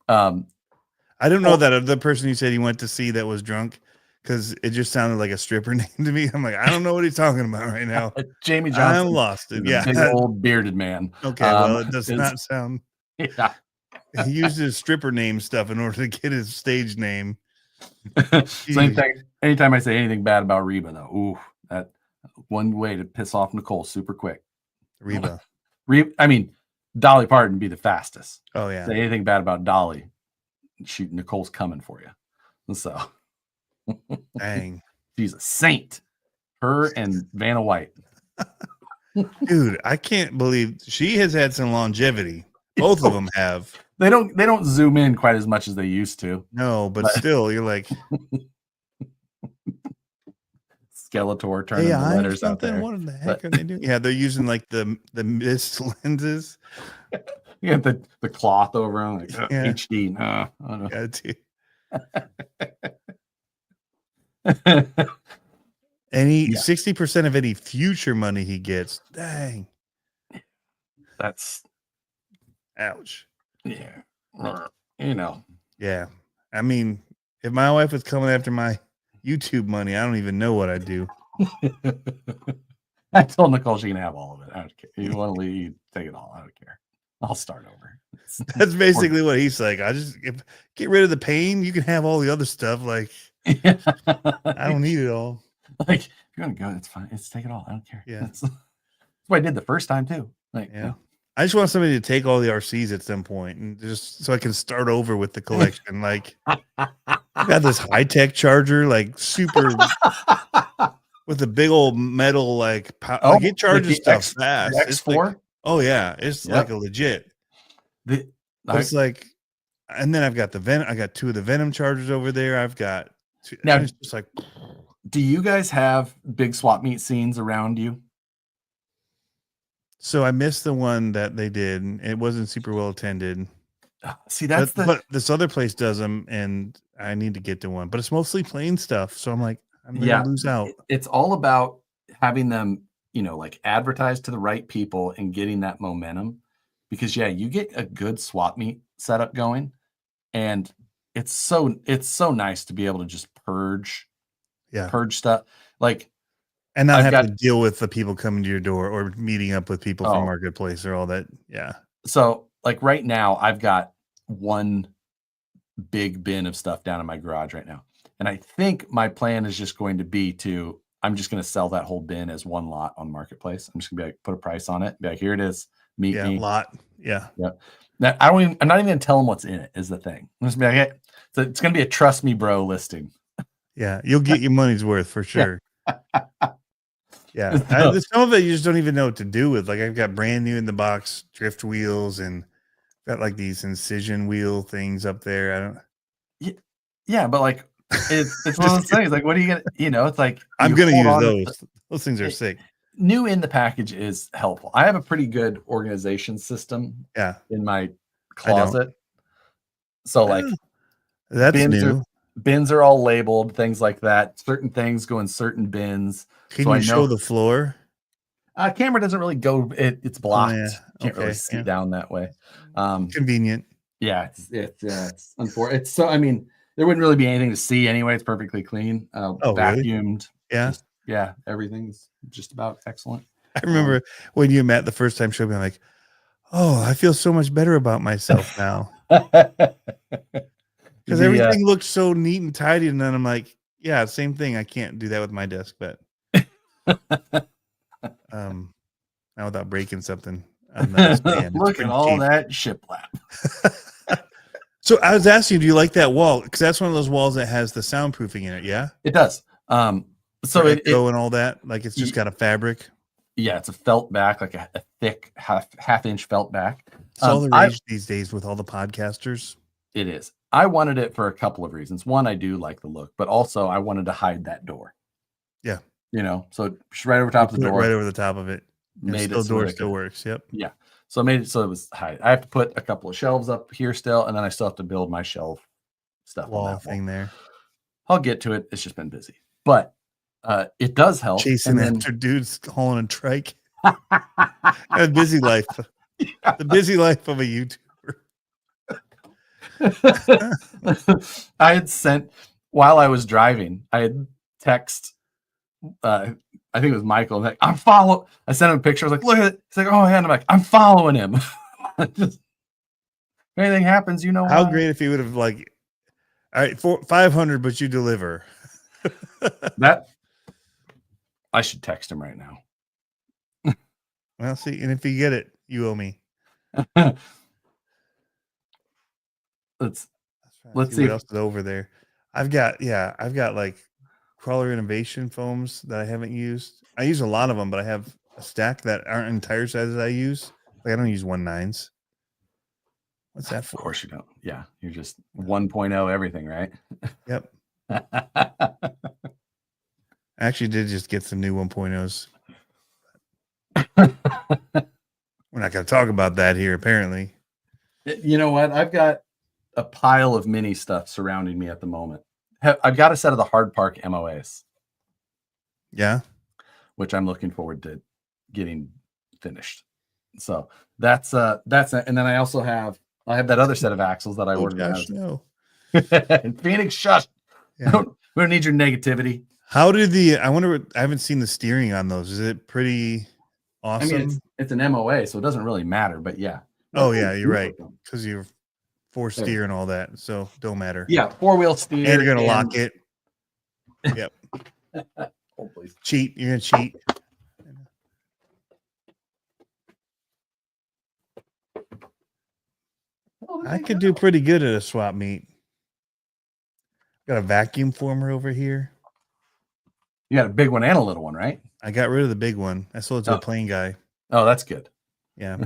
[SPEAKER 1] I don't know that other person you said he went to see that was drunk, because it just sounded like a stripper name to me. I'm like, I don't know what he's talking about right now.
[SPEAKER 2] Jamie Johnson.
[SPEAKER 1] I'm lost. Yeah,
[SPEAKER 2] big old bearded man.
[SPEAKER 1] Okay, well, it does not sound.
[SPEAKER 2] Yeah.
[SPEAKER 1] He used his stripper name stuff in order to get his stage name.
[SPEAKER 2] So anytime I say anything bad about Reba, though, that one way to piss off Nicole super quick.
[SPEAKER 1] Reba.
[SPEAKER 2] I mean, Dolly Parton be the fastest.
[SPEAKER 1] Oh yeah.
[SPEAKER 2] Say anything bad about Dolly, Nicole's coming for you. So,
[SPEAKER 1] dang,
[SPEAKER 2] she's a saint. Her and Vanna White.
[SPEAKER 1] Dude, I can't believe she has had some longevity. Both of them have.
[SPEAKER 2] They don't zoom in quite as much as they used to.
[SPEAKER 1] No, but still, you're like
[SPEAKER 2] Skeletor turning the letters out there.
[SPEAKER 1] What the heck are they doing? Yeah, they're using like the mist lenses.
[SPEAKER 2] You got the cloth over them, like HD. No, I don't know.
[SPEAKER 1] Any 60% of any future money he gets. Dang.
[SPEAKER 2] That's
[SPEAKER 1] ouch.
[SPEAKER 2] Yeah.
[SPEAKER 1] Yeah. I mean, if my wife was coming after my YouTube money, I don't even know what I'd do.
[SPEAKER 2] I told Nicole she can have all of it. I don't care. You want to leave, take it all. I don't care. I'll start over.
[SPEAKER 1] That's basically what he's like. Get rid of the pain. You can have all the other stuff. Like, I don't need it all.
[SPEAKER 2] Like, if you're gonna go, it's fine. It's take it all. I don't care.
[SPEAKER 1] Yeah.
[SPEAKER 2] That's what I did the first time too. Like,
[SPEAKER 1] I just want somebody to take all the RCs at some point, and just so I can start over with the collection. Like, I got this high-tech charger, like super with a big old metal like it charges stuff fast.
[SPEAKER 2] X4.
[SPEAKER 1] It's like, oh yeah, it's like a legit.
[SPEAKER 2] It's
[SPEAKER 1] like And then I've got I got 2 of the Venom chargers over there. I've got 2.
[SPEAKER 2] Now,
[SPEAKER 1] it's just like,
[SPEAKER 2] do you guys have big swap meet scenes around you?
[SPEAKER 1] so I missed the one that they did. It wasn't super well attended.
[SPEAKER 2] See, but
[SPEAKER 1] this other place does them, and I need to get to one. But it's mostly plain stuff, so I'm like, I'm gonna lose out.
[SPEAKER 2] It's all about having them, like advertised to the right people and getting that momentum. Because you get a good swap meet setup going, and it's so nice to be able to just purge stuff, like,
[SPEAKER 1] and not have to deal with the people coming to your door or meeting up with people from Marketplace or all that. Yeah.
[SPEAKER 2] So like right now, I've got one big bin of stuff down in my garage right now. And I think my plan is just going to be I'm just going to sell that whole bin as one lot on Marketplace. I'm just gonna be like, put a price on it. Be like, here it is. Meet me.
[SPEAKER 1] Lot. Yeah.
[SPEAKER 2] Yeah. Now, I'm not even going to tell them what's in it is the thing. I'm just gonna be like, hey. So it's going to be a trust me, bro listing.
[SPEAKER 1] Yeah. You'll get your money's worth for sure. Yeah. Some of it you just don't even know what to do with. Like I've got brand new in the box drift wheels and got like these incision wheel things up there. I don't.
[SPEAKER 2] Yeah, but like it's one of those things. Like, what are you gonna? It's like
[SPEAKER 1] I'm gonna use those. Those things are sick.
[SPEAKER 2] New in the package is helpful. I have a pretty good organization system.
[SPEAKER 1] Yeah.
[SPEAKER 2] In my closet. So like
[SPEAKER 1] that's new.
[SPEAKER 2] Bins are all labeled, things like that. Certain things go in certain bins.
[SPEAKER 1] Can you show the floor?
[SPEAKER 2] Camera doesn't really go. It's blocked. Can't really see down that way.
[SPEAKER 1] Convenient.
[SPEAKER 2] Yeah, it's unfortunate. It's so. I mean, there wouldn't really be anything to see anyway. It's perfectly clean. Vacuumed.
[SPEAKER 1] Really?
[SPEAKER 2] Yeah. Everything's just about excellent.
[SPEAKER 1] I remember when you met the first time, showed me, I'm like, oh, I feel so much better about myself now. Because everything looks so neat and tidy, and then I'm like, yeah, same thing. I can't do that with my desk, but now without breaking something.
[SPEAKER 2] Look at all that shiplap.
[SPEAKER 1] So I was asking you, do you like that wall? Because that's one of those walls that has the soundproofing in it. Yeah,
[SPEAKER 2] it does. So it
[SPEAKER 1] and all that, like it's just got a fabric.
[SPEAKER 2] Yeah, it's a felt back, like a thick half-inch felt back.
[SPEAKER 1] It's all the rage these days with all the podcasters.
[SPEAKER 2] It is. I wanted it for a couple of reasons. One, I do like the look, but also I wanted to hide that door.
[SPEAKER 1] Yeah.
[SPEAKER 2] So right over top of the door.
[SPEAKER 1] Right over the top of it.
[SPEAKER 2] Made
[SPEAKER 1] it door still works. Yep.
[SPEAKER 2] Yeah. So I made it so it was hide. I have to put a couple of shelves up here still, and then I still have to build my shelf stuff.
[SPEAKER 1] Wall thing there.
[SPEAKER 2] I'll get to it. It's just been busy. But it does help.
[SPEAKER 1] Chasing after dudes hauling a trike. A busy life. Yeah. The busy life of a YouTuber.
[SPEAKER 2] I had sent, while I was driving, I had text, I think it was Michael, like, I sent him a picture. I was like, look at it. He's like, oh, yeah. And I'm like, I'm following him. Just, if anything happens,
[SPEAKER 1] how great if he would have like, all right, 500, but you deliver.
[SPEAKER 2] That I should text him right now.
[SPEAKER 1] Well, see, and if you get it, you owe me.
[SPEAKER 2] Let's
[SPEAKER 1] see what else is over there. I've got like crawler innovation foams that I haven't used. I use a lot of them, but I have a stack that aren't entire sizes I use. Like I don't use 1.9s. What's that for?
[SPEAKER 2] Of course you don't. Yeah, you're just 1.0 everything, right?
[SPEAKER 1] Yep. I actually did just get some new 1.0s. We're not going to talk about that here, apparently.
[SPEAKER 2] You know what? I've got a pile of mini stuff surrounding me at the moment. I've got a set of the Hard Park MOAs.
[SPEAKER 1] Yeah.
[SPEAKER 2] Which I'm looking forward to getting finished. So that's it. And then I have that other set of axles that I ordered.
[SPEAKER 1] Gosh, no.
[SPEAKER 2] Phoenix, shush. Yeah. We don't need your negativity.
[SPEAKER 1] How did I haven't seen the steering on those. Is it pretty awesome?
[SPEAKER 2] I mean, it's an MOA, so it doesn't really matter, but yeah.
[SPEAKER 1] Oh yeah, you're right. Because you're force steer and all that. So don't matter.
[SPEAKER 2] Yeah, 4-wheel steer.
[SPEAKER 1] And you're gonna lock it. Yep.
[SPEAKER 2] Oh, please.
[SPEAKER 1] Cheat. You're gonna cheat. I could do pretty good at a swap meet. Got a vacuum former over here.
[SPEAKER 2] You got a big one and a little one, right?
[SPEAKER 1] I got rid of the big one. I sold it to a plain guy.
[SPEAKER 2] Oh, that's good.
[SPEAKER 1] Yeah.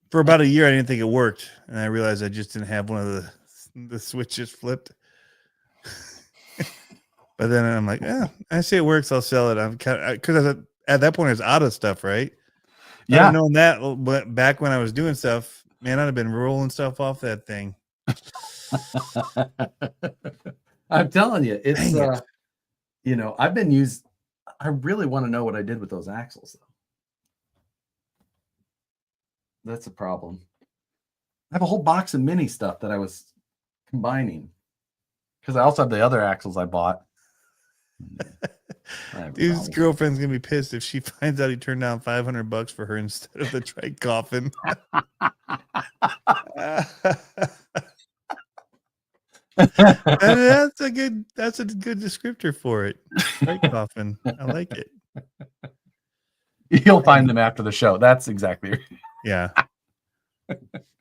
[SPEAKER 1] For about a year, I didn't think it worked. And I realized I just didn't have one of the the switch just flipped. But then I'm like, yeah, I see it works. I'll sell it. I'm kind of, because at that point I was out of stuff, right?
[SPEAKER 2] Yeah.
[SPEAKER 1] I'd known that, but back when I was doing stuff, man, I'd have been rolling stuff off that thing.
[SPEAKER 2] I'm telling you, it's you know, I've been used. I really want to know what I did with those axles, though. That's a problem. I have a whole box of mini stuff that I was combining because I also have the other axles I bought.
[SPEAKER 1] Dude's girlfriend's gonna be pissed if she finds out he turned down $500 for her instead of the trike coffin. That's a good descriptor for it. Trike coffin. I like it.
[SPEAKER 2] You'll find them after the show. That's exactly.
[SPEAKER 1] Yeah.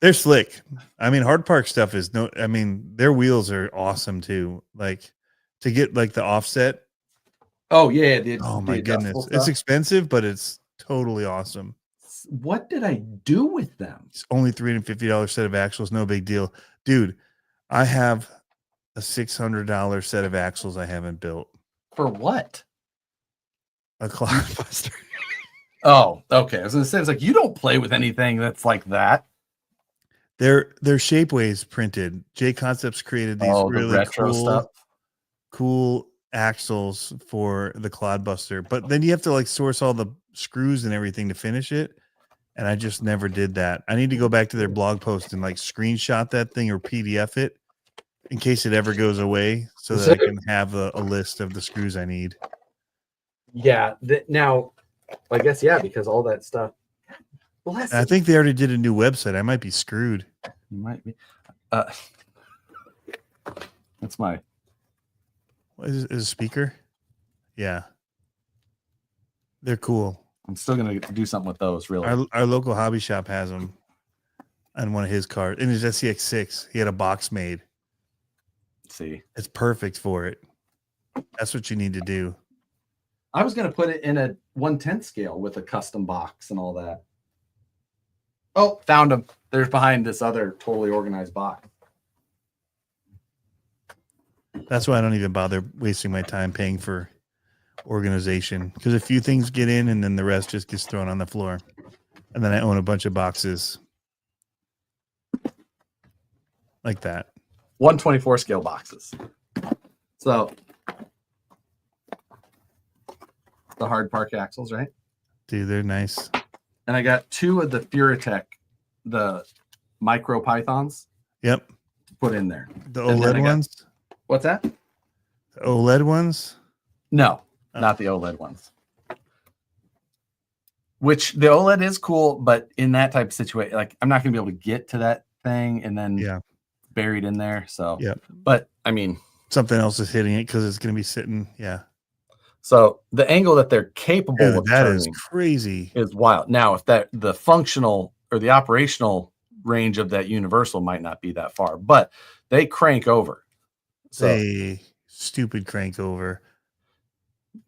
[SPEAKER 1] They're slick. I mean, Hard Park stuff is their wheels are awesome too. Like to get like the offset.
[SPEAKER 2] Oh yeah.
[SPEAKER 1] Oh my goodness. It's expensive, but it's totally awesome.
[SPEAKER 2] What did I do with them?
[SPEAKER 1] It's only $350 set of axles. No big deal. Dude, I have a $600 set of axles I haven't built.
[SPEAKER 2] For what?
[SPEAKER 1] A cloudbuster.
[SPEAKER 2] Oh, okay. I was gonna say, it's like you don't play with anything that's like that.
[SPEAKER 1] They're Shapeways printed. J Concepts created these really
[SPEAKER 2] retro stuff.
[SPEAKER 1] Cool axles for the clodbuster, but then you have to like source all the screws and everything to finish it. And I just never did that. I need to go back to their blog post and like screenshot that thing or PDF it in case it ever goes away, so that I can have a list of the screws I need.
[SPEAKER 2] Yeah. Now, I guess because all that stuff.
[SPEAKER 1] I think they already did a new website. I might be screwed.
[SPEAKER 2] You might be. That's my.
[SPEAKER 1] What is a speaker? Yeah, they're cool.
[SPEAKER 2] I'm still gonna do something with those. Really,
[SPEAKER 1] our local hobby shop has them on one of his cars. In his SCX6, he had a box made.
[SPEAKER 2] See,
[SPEAKER 1] it's perfect for it. That's what you need to do.
[SPEAKER 2] I was gonna put it in a 1/10 scale with a custom box and all that. Oh, found them. They're behind this other totally organized box.
[SPEAKER 1] That's why I don't even bother wasting my time paying for organization, because a few things get in and then the rest just gets thrown on the floor. And then I own a bunch of boxes like that.
[SPEAKER 2] 1/24 scale boxes. So the Hard Park axles, right?
[SPEAKER 1] Dude, they're nice.
[SPEAKER 2] And I got 2 of the Furatech, the micro pythons.
[SPEAKER 1] Yep.
[SPEAKER 2] To put in there.
[SPEAKER 1] The OLED ones?
[SPEAKER 2] What's that?
[SPEAKER 1] The OLED ones?
[SPEAKER 2] No, not the OLED ones. Which the OLED is cool, but in that type of situation, like I'm not going to be able to get to that thing and then buried in there. So, but I mean,
[SPEAKER 1] something else is hitting it because it's going to be sitting. Yeah.
[SPEAKER 2] So the angle that they're capable of
[SPEAKER 1] that is crazy.
[SPEAKER 2] Is wild. Now, if the functional or the operational range of that universal might not be that far, but they crank over. So
[SPEAKER 1] they stupid crank over.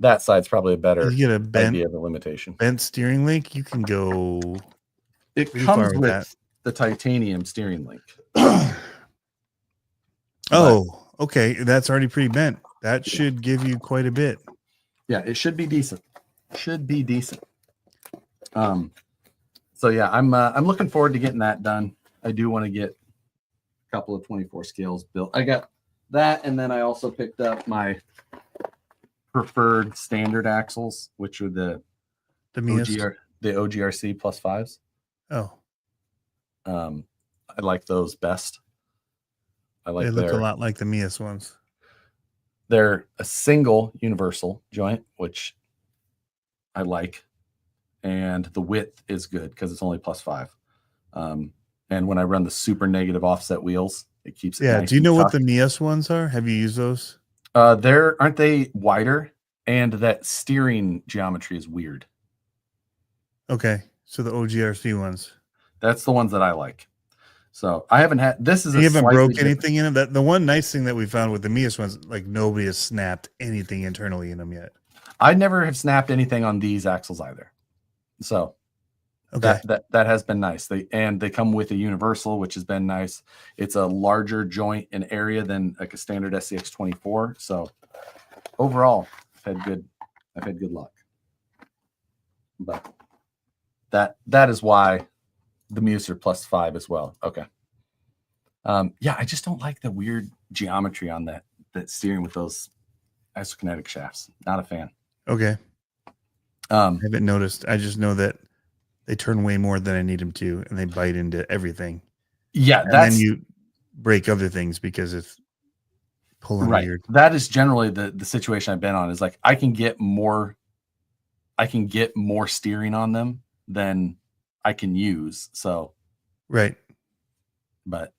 [SPEAKER 2] That side's probably a better
[SPEAKER 1] idea of the
[SPEAKER 2] limitation.
[SPEAKER 1] Bent steering link, you can go.
[SPEAKER 2] It comes with the titanium steering link.
[SPEAKER 1] Oh, okay. That's already pretty bent. That should give you quite a bit.
[SPEAKER 2] Yeah, it should be decent. Should be decent. So yeah, I'm looking forward to getting that done. I do want to get a couple of 24 scales built. I got that, and then I also picked up my preferred standard axles, which are the OGRC +5s.
[SPEAKER 1] Oh.
[SPEAKER 2] I like those best. They look
[SPEAKER 1] a lot like the Mias ones.
[SPEAKER 2] They're a single universal joint, which I like. And the width is good because it's only +5. And when I run the super negative offset wheels, it keeps it nice.
[SPEAKER 1] Do you know what the Mias ones are? Have you used those?
[SPEAKER 2] Aren't they wider? And that steering geometry is weird.
[SPEAKER 1] Okay. So the OGRC ones.
[SPEAKER 2] That's the ones that I like. So I haven't had
[SPEAKER 1] you haven't broke anything in them. That the one nice thing that we found with the Mias ones, like nobody has snapped anything internally in them yet.
[SPEAKER 2] I never have snapped anything on these axles either. So
[SPEAKER 1] Okay.
[SPEAKER 2] That has been nice. They come with a universal, which has been nice. It's a larger joint and area than like a standard SCX 24. So overall, I've had good luck. But that is why the Muser +5 as well. Okay. Yeah, I just don't like the weird geometry on that steering with those isokinetic shafts. Not a fan.
[SPEAKER 1] Okay. I haven't noticed. I just know that they turn way more than I need them to, and they bite into everything.
[SPEAKER 2] Yeah,
[SPEAKER 1] and then you break other things because it's pulling weird.
[SPEAKER 2] That is generally the situation I've been on. Is like I can get more steering on them than I can use. So
[SPEAKER 1] right.
[SPEAKER 2] But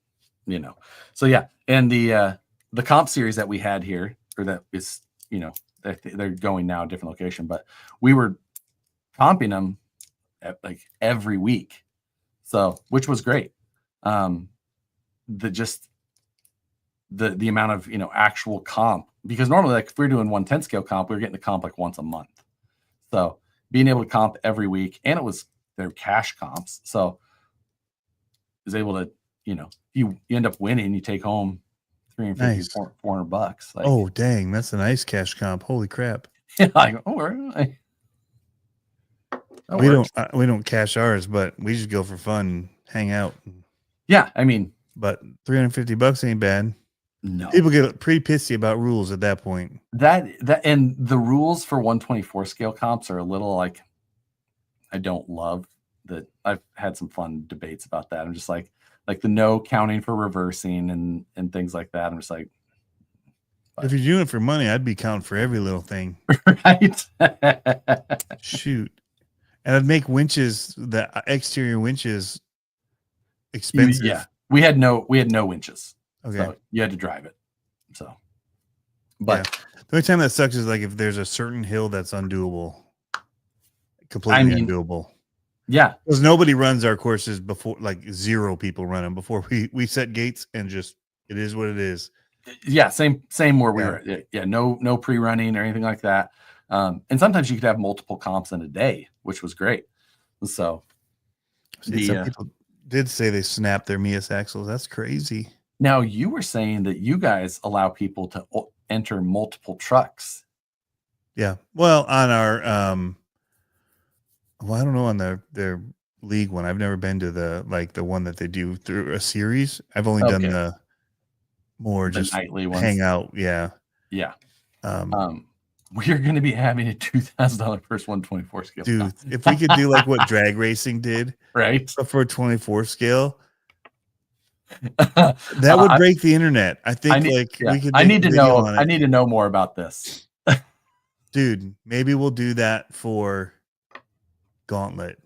[SPEAKER 2] so yeah, and the comp series that we had here, or that is they're going now a different location, but we were comping them like every week, so which was great. The amount of actual comp, because normally like if we're doing 1/10 scale comp, we were getting the comp like once a month. So being able to comp every week, and they're cash comps, so is able to you end up winning, you take home $350, $400. Like,
[SPEAKER 1] oh dang, that's a nice cash comp. Holy crap!
[SPEAKER 2] Like,
[SPEAKER 1] we don't cash ours, but we just go for fun, hang out.
[SPEAKER 2] Yeah, I mean,
[SPEAKER 1] but $350 ain't bad.
[SPEAKER 2] No,
[SPEAKER 1] people get pretty pissy about rules at that point.
[SPEAKER 2] That and the rules for 1/24 scale comps are a little like, I don't love that. I've had some fun debates about that. I'm just like the no counting for reversing and things like that. I'm just like,
[SPEAKER 1] if you're doing it for money, I'd be counting for every little thing.
[SPEAKER 2] Right.
[SPEAKER 1] Shoot. And I'd make winches, the exterior winches, expensive.
[SPEAKER 2] Yeah. We had no winches.
[SPEAKER 1] Okay.
[SPEAKER 2] So you had to drive it. So, but
[SPEAKER 1] yeah. The only time that sucks is like if there's a certain hill that's undoable. Completely undoable.
[SPEAKER 2] Yeah.
[SPEAKER 1] Because nobody runs our courses before, like 0 people run them before we set gates, and just it is what it is.
[SPEAKER 2] Yeah, same where we were. Yeah, no pre-running or anything like that. And sometimes you could have multiple comps in a day, which was great. So
[SPEAKER 1] some people did say they snapped their Mias axles. That's crazy.
[SPEAKER 2] Now you were saying that you guys allow people to enter multiple trucks.
[SPEAKER 1] Yeah. Well, on our I don't know on their league one. I've never been to the one that they do through a series. I've only done the more just
[SPEAKER 2] nightly ones.
[SPEAKER 1] Hang out. Yeah.
[SPEAKER 2] Yeah. We're going to be having a $2,000 first 1/24 scale.
[SPEAKER 1] Dude, if we could do like what drag racing did,
[SPEAKER 2] right?
[SPEAKER 1] For a 24 scale, that would break the internet. I think we could.
[SPEAKER 2] I need to know. I need to know more about this.
[SPEAKER 1] Dude, maybe we'll do that for Gauntlet.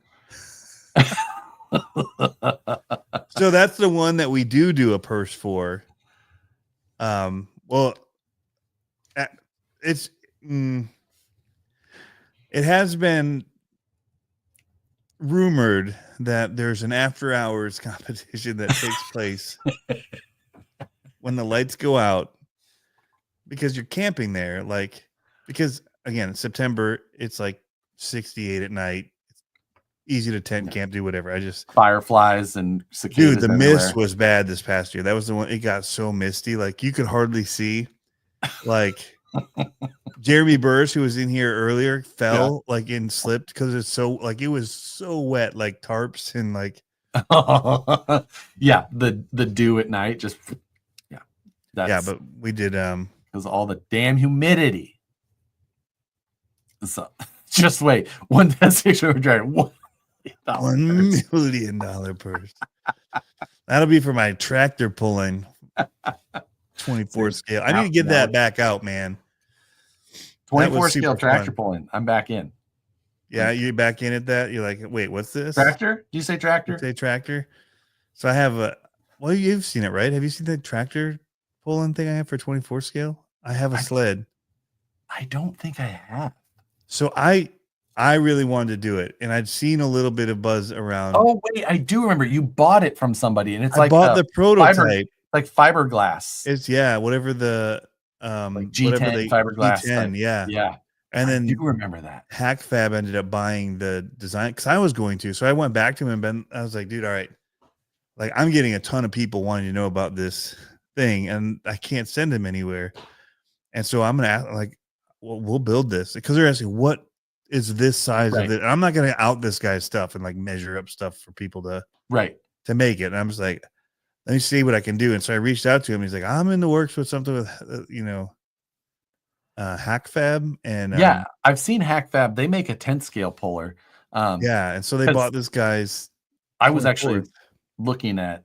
[SPEAKER 1] So that's the one that we do a purse for. Well, it has been rumored that there's an after hours competition that takes place when the lights go out, because you're camping there, because again, September, it's like 68 at night. It's easy to tent camp, do whatever.
[SPEAKER 2] Fireflies and cicadas.
[SPEAKER 1] Dude, the mist was bad this past year. That was the one. It got so misty, like you could hardly see. Like Jeremy Burris, who was in here earlier, fell and slipped because it's so it was so wet, like tarps and
[SPEAKER 2] yeah, the dew at night just
[SPEAKER 1] but we did
[SPEAKER 2] because all the damn humidity. So just wait, one destination we're driving
[SPEAKER 1] $1 million purse. That'll be for my tractor pulling 24 scale. I need to get that back out, man.
[SPEAKER 2] 24 scale tractor pulling. I'm back in.
[SPEAKER 1] Yeah, you're back in at that. You're like, wait, what's this?
[SPEAKER 2] Tractor? Do you say tractor?
[SPEAKER 1] Say tractor. So I have well, you've seen it, right? Have you seen the tractor pulling thing I have for 24 scale? I have a sled.
[SPEAKER 2] I don't think I have.
[SPEAKER 1] So I really wanted to do it, and I'd seen a little bit of buzz around.
[SPEAKER 2] Oh wait, I do remember you bought it from somebody, and it's
[SPEAKER 1] I bought the prototype,
[SPEAKER 2] like fiberglass.
[SPEAKER 1] It's whatever the
[SPEAKER 2] like G10 fiberglass.
[SPEAKER 1] G10, yeah. And then
[SPEAKER 2] I do remember that.
[SPEAKER 1] HackFab ended up buying the design because I was going to. So I went back to him and I was like, dude, all right. Like, I'm getting a ton of people wanting to know about this thing, and I can't send them anywhere. And so I'm going to ask, like, well, we'll build this because they're asking, what is this size of it? And I'm not going to out this guy's stuff and like measure up stuff for people to make it. And I'm just like, let me see what I can do. And so I reached out to him. He's like, I'm in the works with something with, HackFab. And
[SPEAKER 2] I've seen HackFab. They make a 10 scale puller.
[SPEAKER 1] And so they bought this guy's.
[SPEAKER 2] I was actually looking at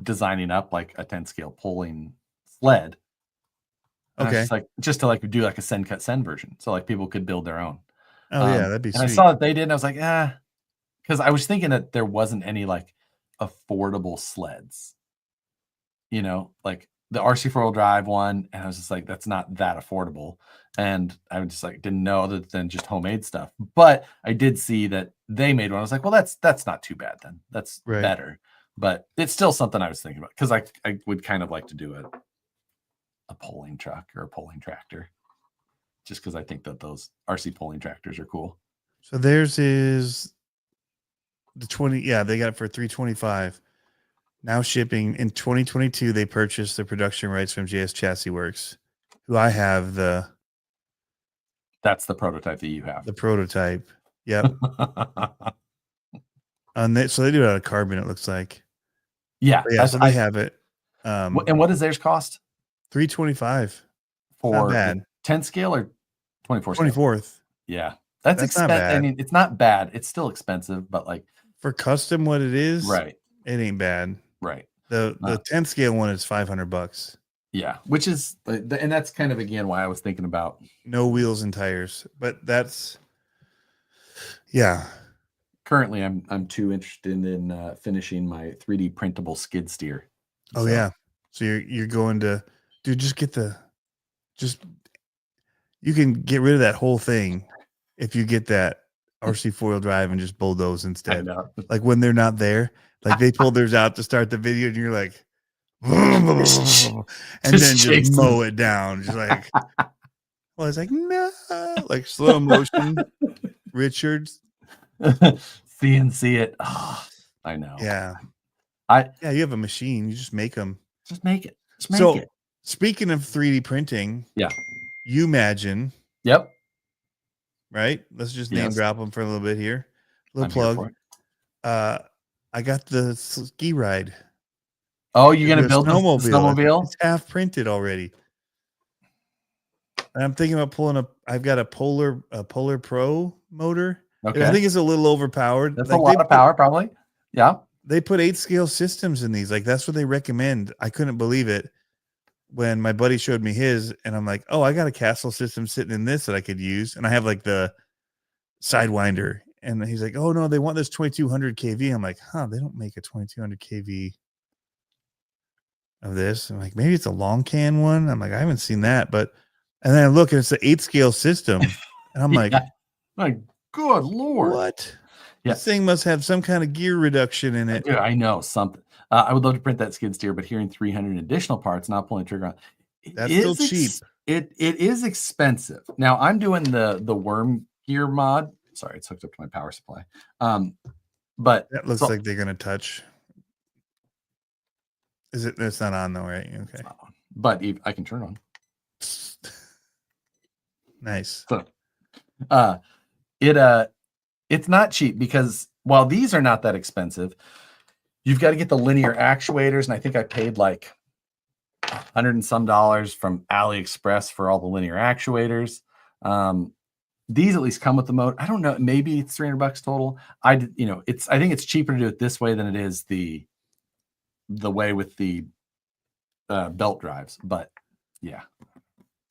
[SPEAKER 2] designing up like a 10 scale pulling sled. Okay. Just to like do like a send cut send version. So like people could build their own.
[SPEAKER 1] Oh yeah, that'd be sweet.
[SPEAKER 2] And I saw that they did, and I was like, because I was thinking that there wasn't any like affordable sleds. Like the RC 4-wheel drive one, and I was just like, that's not that affordable. And I was just like, didn't know other than just homemade stuff. But I did see that they made one. I was like, well, that's not too bad then. That's better. But it's still something I was thinking about because I would kind of like to do a pulling truck or a pulling tractor, just because I think that those RC pulling tractors are cool.
[SPEAKER 1] So theirs is the 20. Yeah, they got it for $325. Now shipping in 2022. They purchased the production rights from JS Chassis Works, who I have the.
[SPEAKER 2] That's the prototype that you have.
[SPEAKER 1] The prototype. Yep. So they do it out of carbon. It looks like.
[SPEAKER 2] Yeah.
[SPEAKER 1] So they have it.
[SPEAKER 2] And what does theirs cost?
[SPEAKER 1] $325
[SPEAKER 2] for
[SPEAKER 1] not bad.
[SPEAKER 2] 10 scale or 24 scale?
[SPEAKER 1] 24th.
[SPEAKER 2] Yeah, that's expensive. I mean, it's not bad. It's still expensive, but like
[SPEAKER 1] for custom, what it is,
[SPEAKER 2] right?
[SPEAKER 1] It ain't bad.
[SPEAKER 2] Right.
[SPEAKER 1] The 10th scale one is $500.
[SPEAKER 2] Yeah, which is, and that's kind of again why I was thinking about
[SPEAKER 1] no wheels and tires, but that's
[SPEAKER 2] Currently, I'm too interested in finishing my 3D printable skid steer.
[SPEAKER 1] Oh yeah, so you're going to, dude, you can get rid of that whole thing if you get that RC 4-wheel drive and just bulldoze instead. Like when they're not there, like they pulled theirs out to start the video, and you're like, and then just mow it down, just like. Well, it's like no, like slow motion, Richards.
[SPEAKER 2] CNC it. Oh, I know.
[SPEAKER 1] Yeah. You have a machine. You just make them.
[SPEAKER 2] Just make it. Just make it.
[SPEAKER 1] Speaking of 3D printing, you imagine.
[SPEAKER 2] Yep.
[SPEAKER 1] Right. Let's just name drop them for a little bit here. Little plug. I got the ski ride.
[SPEAKER 2] Oh, you're gonna build the snowmobile?
[SPEAKER 1] It's half printed already. And I'm thinking about pulling up. I've got a Polar Pro motor.
[SPEAKER 2] Okay.
[SPEAKER 1] I think it's a little overpowered.
[SPEAKER 2] That's like a lot of power, probably. Yeah.
[SPEAKER 1] They put 8 scale systems in these. Like that's what they recommend. I couldn't believe it when my buddy showed me his, and I'm like, oh, I got a Castle system sitting in this that I could use, and I have like the Sidewinder, and he's like, oh no, they want this 2200 kV. I'm like, they don't make a 2200 kV of this. I'm like, maybe it's a long can one. I'm like, I haven't seen that, but and then I look and it's the 8 scale system, and I'm like,
[SPEAKER 2] my good Lord,
[SPEAKER 1] what? Yeah. This thing must have some kind of gear reduction in it.
[SPEAKER 2] Dude, I know something. I would love to print that skid steer, but hearing 300 additional parts, not pulling the trigger on,
[SPEAKER 1] that's still cheap.
[SPEAKER 2] It is expensive. Now I'm doing the worm gear mod. Sorry, it's hooked up to my power supply. But
[SPEAKER 1] that looks like they're gonna touch. Is it? It's not on though, right? Okay.
[SPEAKER 2] But I can turn on.
[SPEAKER 1] Nice.
[SPEAKER 2] So, it's not cheap because while these are not that expensive, you've got to get the linear actuators, and I think I paid like $100 and some from AliExpress for all the linear actuators. These at least come with the motor. I don't know, maybe it's $300 total. I think it's cheaper to do it this way than it is the way with the belt drives, but yeah,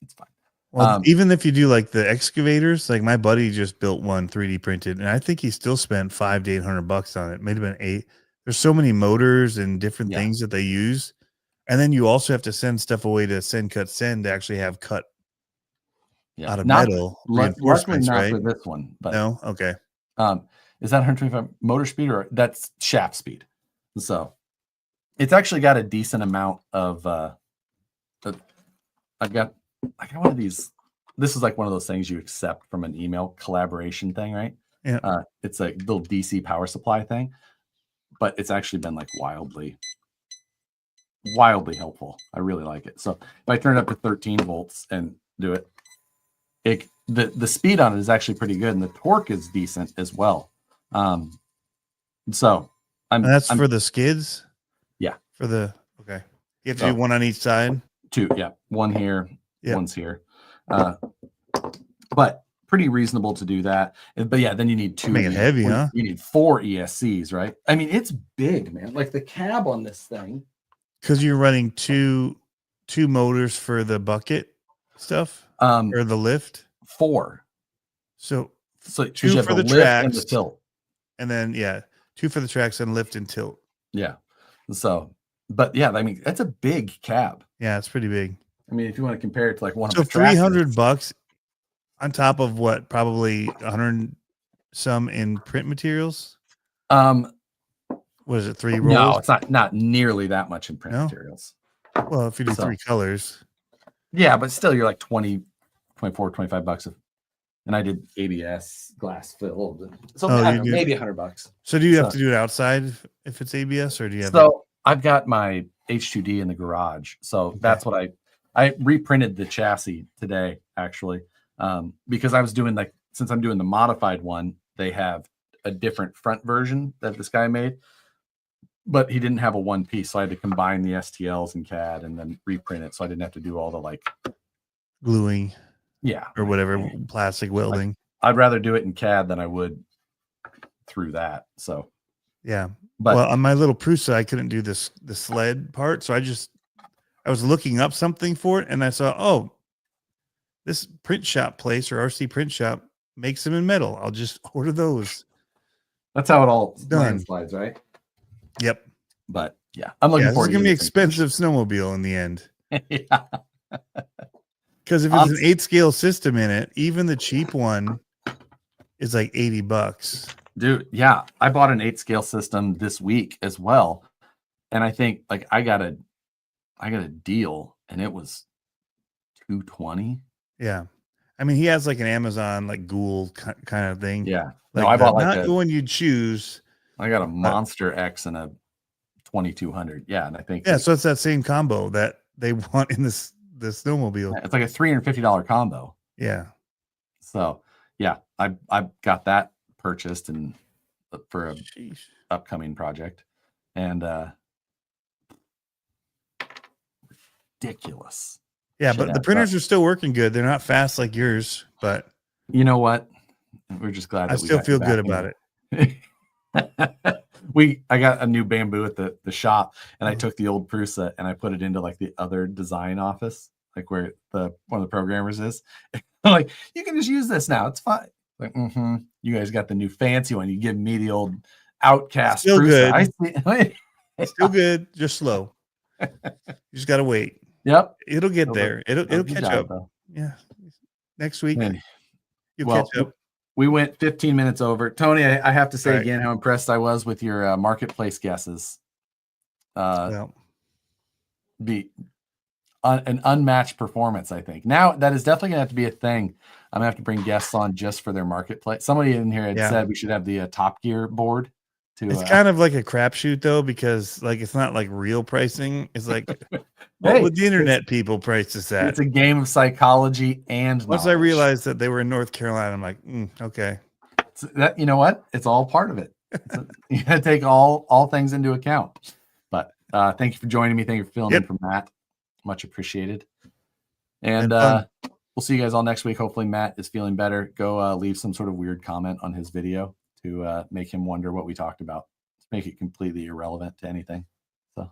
[SPEAKER 2] it's fine.
[SPEAKER 1] Well, even if you do like the excavators, like my buddy just built one 3D printed, and I think he still spent $500 to $800 on it. Maybe been $800. There's so many motors and different things that they use, and then you also have to send stuff away to send to actually have cut out of metal reinforcements, right?
[SPEAKER 2] Not for this one, but
[SPEAKER 1] no, okay.
[SPEAKER 2] Is that 125 motor speed or that's shaft speed? So it's actually got a decent amount of. I got one of these this is like one of those things you accept from an email collaboration thing, right?
[SPEAKER 1] Yeah.
[SPEAKER 2] It's a little DC power supply thing, but it's actually been like wildly helpful. I really like it. So if I turn it up to 13 volts and do it, the speed on it is actually pretty good, and the torque is decent as well. So
[SPEAKER 1] that's for the skids.
[SPEAKER 2] Yeah.
[SPEAKER 1] Okay. You have to do one on each side.
[SPEAKER 2] Two. Yeah. One here. Yep. One's here. But pretty reasonable to do that. But yeah, then you need two.
[SPEAKER 1] Make it heavy, huh?
[SPEAKER 2] You need 4 ESCs, right? I mean, it's big, man. Like the cab on this thing.
[SPEAKER 1] Because you're running two motors for the bucket stuff, or the lift.
[SPEAKER 2] 4.
[SPEAKER 1] So
[SPEAKER 2] 2 for the tracks and the tilt,
[SPEAKER 1] and then 2 for the tracks and lift and tilt.
[SPEAKER 2] Yeah. So, but yeah, I mean, that's a big cab.
[SPEAKER 1] Yeah, it's pretty big.
[SPEAKER 2] I mean, if you want to compare it to like one of
[SPEAKER 1] the $300 on top of what, probably 100 some in print materials. What is it, 3 rolls?
[SPEAKER 2] No, it's not nearly that much in print materials.
[SPEAKER 1] Well, if you do 3 colors.
[SPEAKER 2] Yeah, but still you're like 20, 24, $25. And I did ABS glass filled. So maybe $100.
[SPEAKER 1] So do you have to do it outside if it's ABS, or do you have?
[SPEAKER 2] So I've got my H2D in the garage. So that's what I reprinted the chassis today, actually, because I was doing since I'm doing the modified one, they have a different front version that this guy made, but he didn't have a one piece. So I had to combine the STLs and CAD and then reprint it. So I didn't have to do all the
[SPEAKER 1] gluing.
[SPEAKER 2] Yeah.
[SPEAKER 1] Or whatever, plastic welding.
[SPEAKER 2] I'd rather do it in CAD than I would through that. So,
[SPEAKER 1] yeah. But on my little Prusa, I couldn't do the sled part. So I was looking up something for it, and I saw, this print shop place or RC print shop makes them in metal. I'll just order those.
[SPEAKER 2] That's how it all slides, right?
[SPEAKER 1] Yep.
[SPEAKER 2] But yeah, I'm looking forward to it.
[SPEAKER 1] It's going to be expensive snowmobile in the end. Yeah. Because if it's an 8-scale system in it, even the cheap one is like $80.
[SPEAKER 2] Dude, yeah. I bought an 8-scale system this week as well. And I think I got a deal, and it was $220.
[SPEAKER 1] Yeah. I mean, he has like an Amazon Ghoul kind of thing.
[SPEAKER 2] Yeah.
[SPEAKER 1] No, I bought not the one you'd choose.
[SPEAKER 2] I got a Monster X and a 2200. Yeah. And I think
[SPEAKER 1] so it's that same combo that they want in the snowmobile.
[SPEAKER 2] It's like a $350 combo.
[SPEAKER 1] Yeah.
[SPEAKER 2] So yeah, I got that purchased and for a upcoming project, and ridiculous.
[SPEAKER 1] Yeah, but the printers are still working good. They're not fast like yours, but
[SPEAKER 2] you know what? We're just glad that
[SPEAKER 1] I still feel good about it.
[SPEAKER 2] I got a new bamboo at the shop, and I took the old Prusa and I put it into the other design office, where one of the programmers is. I'm like, you can just use this now. It's fine. You guys got the new fancy one. You give me the old Outcast.
[SPEAKER 1] Still
[SPEAKER 2] Prusa.
[SPEAKER 1] good. Still good. Just slow. You just gotta wait.
[SPEAKER 2] Yep.
[SPEAKER 1] It'll get there. It'll catch up. Though. Yeah. Next week. You'll catch up.
[SPEAKER 2] We went 15 minutes over. Tony, I have to say again how impressed I was with your marketplace guesses. An unmatched performance, I think. Now that is definitely gonna have to be a thing. I'm gonna have to bring guests on just for their marketplace. Somebody in here had said we should have the Top Gear board.
[SPEAKER 1] It's kind of like a crapshoot though, because it's not real pricing. It's what would the internet people price this at?
[SPEAKER 2] It's a game of psychology and
[SPEAKER 1] once I realized that they were in North Carolina, I'm like, okay.
[SPEAKER 2] So you know what? It's all part of it. You gotta take all things into account. But thank you for joining me. Thank you for filling in for Matt. Much appreciated. And we'll see you guys all next week. Hopefully Matt is feeling better. Go leave some sort of weird comment on his video to make him wonder what we talked about. Make it completely irrelevant to anything. So, all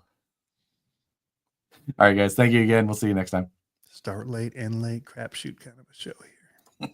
[SPEAKER 2] right, guys. Thank you again. We'll see you next time.
[SPEAKER 1] Start late, end late, crapshoot kind of a show here.